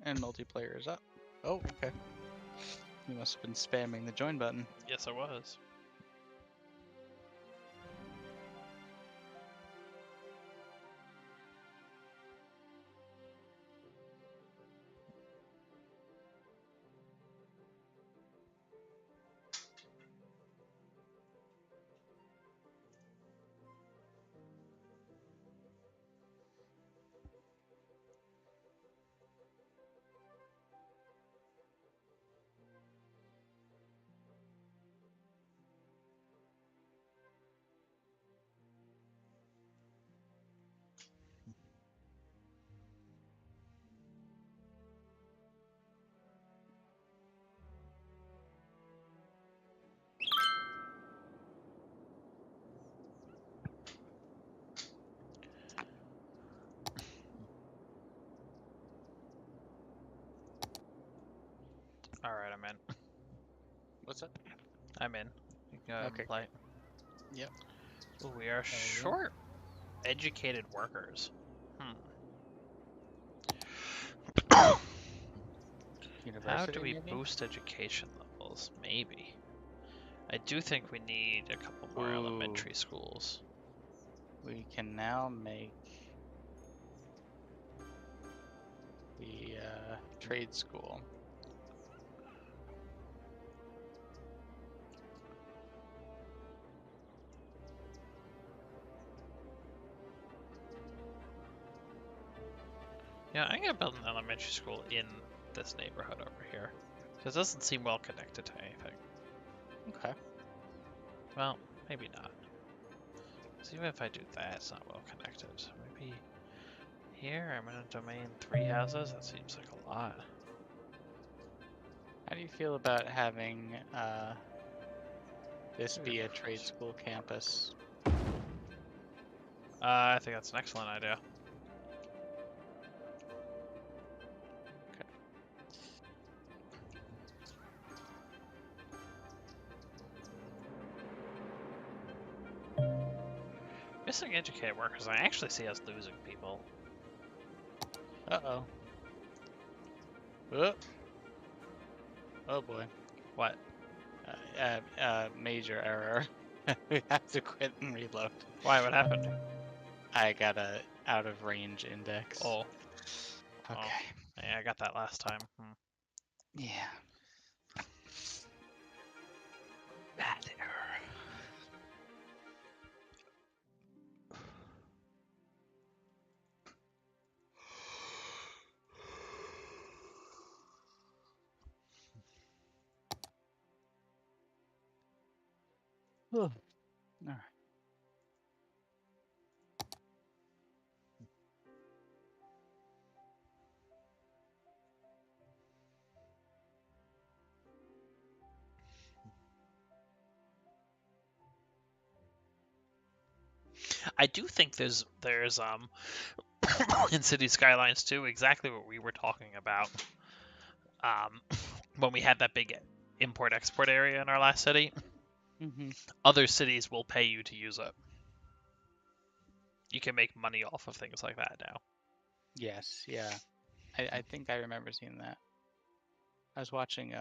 [SPEAKER 3] And multiplayer is up. Oh, okay. You must have been spamming the join button.
[SPEAKER 1] Yes, I was. All right, I'm in.
[SPEAKER 2] What's up?
[SPEAKER 1] I'm in. You can go ahead
[SPEAKER 3] Okay.
[SPEAKER 1] and play.
[SPEAKER 3] Yep.
[SPEAKER 1] Ooh, we are
[SPEAKER 3] you go.
[SPEAKER 1] short educated workers. How
[SPEAKER 3] University.
[SPEAKER 1] do we
[SPEAKER 3] maybe?
[SPEAKER 1] boost education levels? Maybe. I do think we need a couple more
[SPEAKER 3] Ooh.
[SPEAKER 1] elementary schools.
[SPEAKER 3] We can now make the trade school.
[SPEAKER 1] Yeah, I'm gonna build an elementary school in this neighborhood over here. Because it doesn't seem well connected to anything.
[SPEAKER 3] Okay.
[SPEAKER 1] Well, maybe not. 'Cause even if I do that, it's not well connected. Maybe here, I'm in a domain 3 houses? That seems like a lot.
[SPEAKER 3] How do you feel about having this be a trade school campus?
[SPEAKER 1] I think that's an excellent idea. Missing educated workers, I actually see us losing people.
[SPEAKER 3] Uh-oh. Oh. Oh boy.
[SPEAKER 1] What?
[SPEAKER 3] Major error. We have to quit and reload.
[SPEAKER 1] Why? What happened?
[SPEAKER 3] I got a out of range index.
[SPEAKER 1] Oh.
[SPEAKER 3] Okay.
[SPEAKER 1] Yeah, I got that last time.
[SPEAKER 3] Yeah. Bad error. All right.
[SPEAKER 1] I do think there's in City Skylines too exactly what we were talking about when we had that big import-export area in our last city.
[SPEAKER 3] Mm-hmm.
[SPEAKER 1] Other cities will pay you to use it. You can make money off of things like that now.
[SPEAKER 3] Yes. Yeah. I think I remember seeing that. I was watching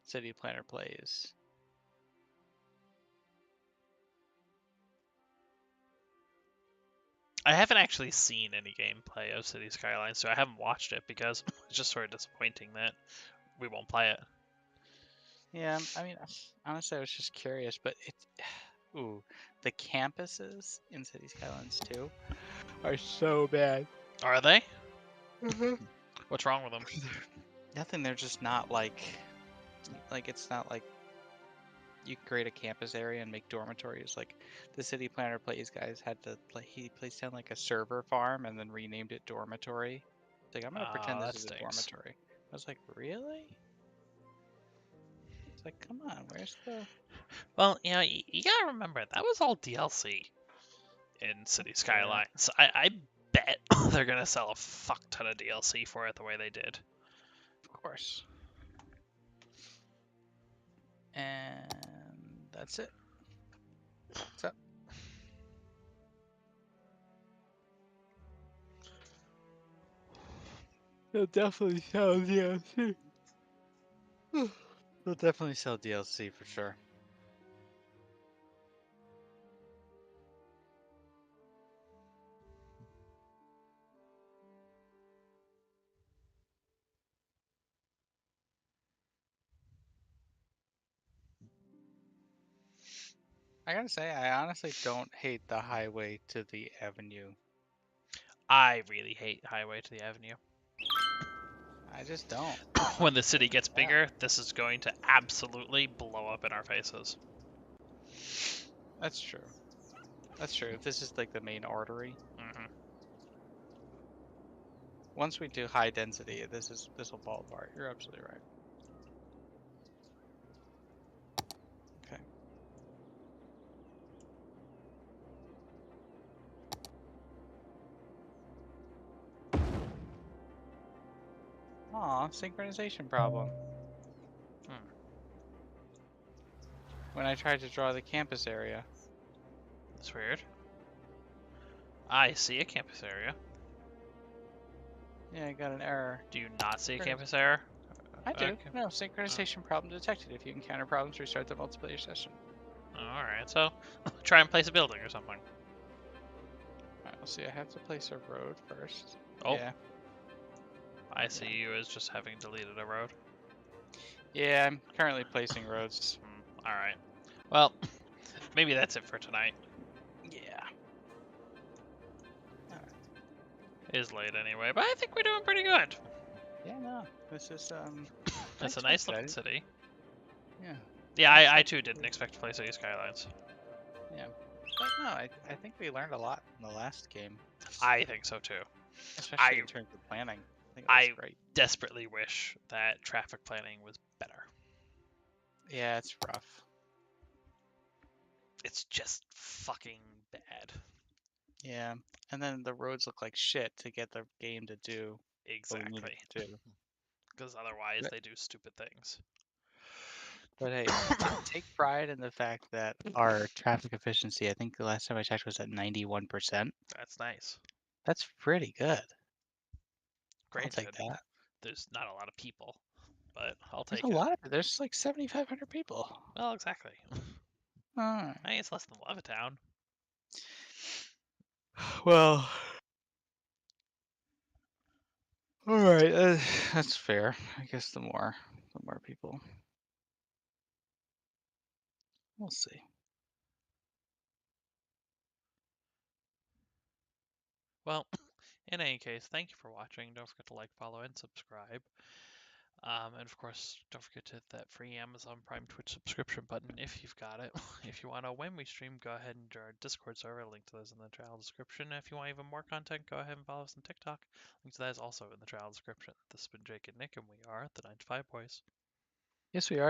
[SPEAKER 3] City Planner Plays.
[SPEAKER 1] I haven't actually seen any gameplay of City Skylines, so I haven't watched it because it's just sort of disappointing that we won't play it.
[SPEAKER 3] Yeah, I mean, honestly, I was just curious, but it. Ooh, the campuses in City Skylines 2 are so bad.
[SPEAKER 1] Are they?
[SPEAKER 3] Mm-hmm.
[SPEAKER 1] What's wrong with them?
[SPEAKER 3] Nothing. They're just not like it's not like you can create a campus area and make dormitories. Like the city planner plays guys had to play. He placed down like a server farm and then renamed it dormitory. It's like I'm gonna pretend this
[SPEAKER 1] That
[SPEAKER 3] is a
[SPEAKER 1] stinks.
[SPEAKER 3] dormitory. I was like, really? It's like, come on, where's the?
[SPEAKER 1] Well, you gotta remember that was all DLC in City
[SPEAKER 3] Fair.
[SPEAKER 1] Skylines. I bet they're gonna sell a fuck ton of DLC for it the way they did.
[SPEAKER 3] Of course. And that's it. So they'll definitely sell DLC. They'll definitely sell DLC for sure. I gotta say, I honestly don't hate the highway to the avenue.
[SPEAKER 1] I really hate Highway to the Avenue.
[SPEAKER 3] I just don't.
[SPEAKER 1] When the city
[SPEAKER 3] It's
[SPEAKER 1] gets
[SPEAKER 3] bad.
[SPEAKER 1] bigger, this is going to absolutely blow up in our faces.
[SPEAKER 3] That's true. That's true. If this is like the main artery,
[SPEAKER 1] Hmm.
[SPEAKER 3] once we do high density, this will fall apart. You're absolutely right. Okay. Aw, synchronization problem.
[SPEAKER 1] Hmm.
[SPEAKER 3] When I tried to draw the campus area.
[SPEAKER 1] That's weird. I see a campus area.
[SPEAKER 3] Yeah, I got an error.
[SPEAKER 1] Do you not see a
[SPEAKER 3] Synchronis-
[SPEAKER 1] campus error?
[SPEAKER 3] I do.
[SPEAKER 1] Okay.
[SPEAKER 3] No, synchronization problem detected. If you encounter problems, restart the multiplayer session.
[SPEAKER 1] Alright, so try and place a building or something.
[SPEAKER 3] Alright, let's see. I have to place a road first.
[SPEAKER 1] Oh.
[SPEAKER 3] Yeah.
[SPEAKER 1] I see you as just having deleted a road.
[SPEAKER 3] Yeah, I'm currently placing roads.
[SPEAKER 1] Alright. Well, maybe that's it for tonight.
[SPEAKER 3] Yeah.
[SPEAKER 1] It is late anyway, but I think we're doing pretty good.
[SPEAKER 3] Yeah, no. This is
[SPEAKER 1] It's a
[SPEAKER 3] I
[SPEAKER 1] nice
[SPEAKER 3] expected
[SPEAKER 1] looking
[SPEAKER 3] it.
[SPEAKER 1] city.
[SPEAKER 3] Yeah.
[SPEAKER 1] Yeah,
[SPEAKER 3] I
[SPEAKER 1] I
[SPEAKER 3] expected
[SPEAKER 1] too didn't
[SPEAKER 3] it.
[SPEAKER 1] expect to play City Skylines.
[SPEAKER 3] Yeah. But no, I think we learned a lot in the last game.
[SPEAKER 1] I think so too.
[SPEAKER 3] Especially in terms of planning. I think it was
[SPEAKER 1] I
[SPEAKER 3] great.
[SPEAKER 1] desperately wish that traffic planning was better.
[SPEAKER 3] Yeah, it's rough.
[SPEAKER 1] It's just fucking bad.
[SPEAKER 3] Yeah. And then the roads look like shit to get the game to do what we need
[SPEAKER 1] Exactly.
[SPEAKER 3] it to do.
[SPEAKER 1] Because otherwise
[SPEAKER 3] But,
[SPEAKER 1] they do stupid things.
[SPEAKER 3] but hey, take pride in the fact that our traffic efficiency, I think the last time I checked was at 91%.
[SPEAKER 1] That's nice.
[SPEAKER 3] That's pretty good. I'll
[SPEAKER 1] Granted,
[SPEAKER 3] take that.
[SPEAKER 1] there's not a lot of people, but I'll
[SPEAKER 3] There's
[SPEAKER 1] take
[SPEAKER 3] a
[SPEAKER 1] it.
[SPEAKER 3] lot. There's like 7,500 people.
[SPEAKER 1] Well, exactly.
[SPEAKER 3] Alright.
[SPEAKER 1] I think it's less than Levittown.
[SPEAKER 3] Well, alright. That's fair. I guess the more people. We'll see.
[SPEAKER 1] Well, in any case, thank you for watching. Don't forget to like, follow, and subscribe. And of course, don't forget to hit that free Amazon Prime Twitch subscription button if you've got it. If you want to when we stream, go ahead and join our Discord server. Link to those in the channel description. If you want even more content, go ahead and follow us on TikTok. Link to that is also in the channel description. This has been Jake and Nick, and we are the 9 to 5 Boys.
[SPEAKER 3] Yes, we are.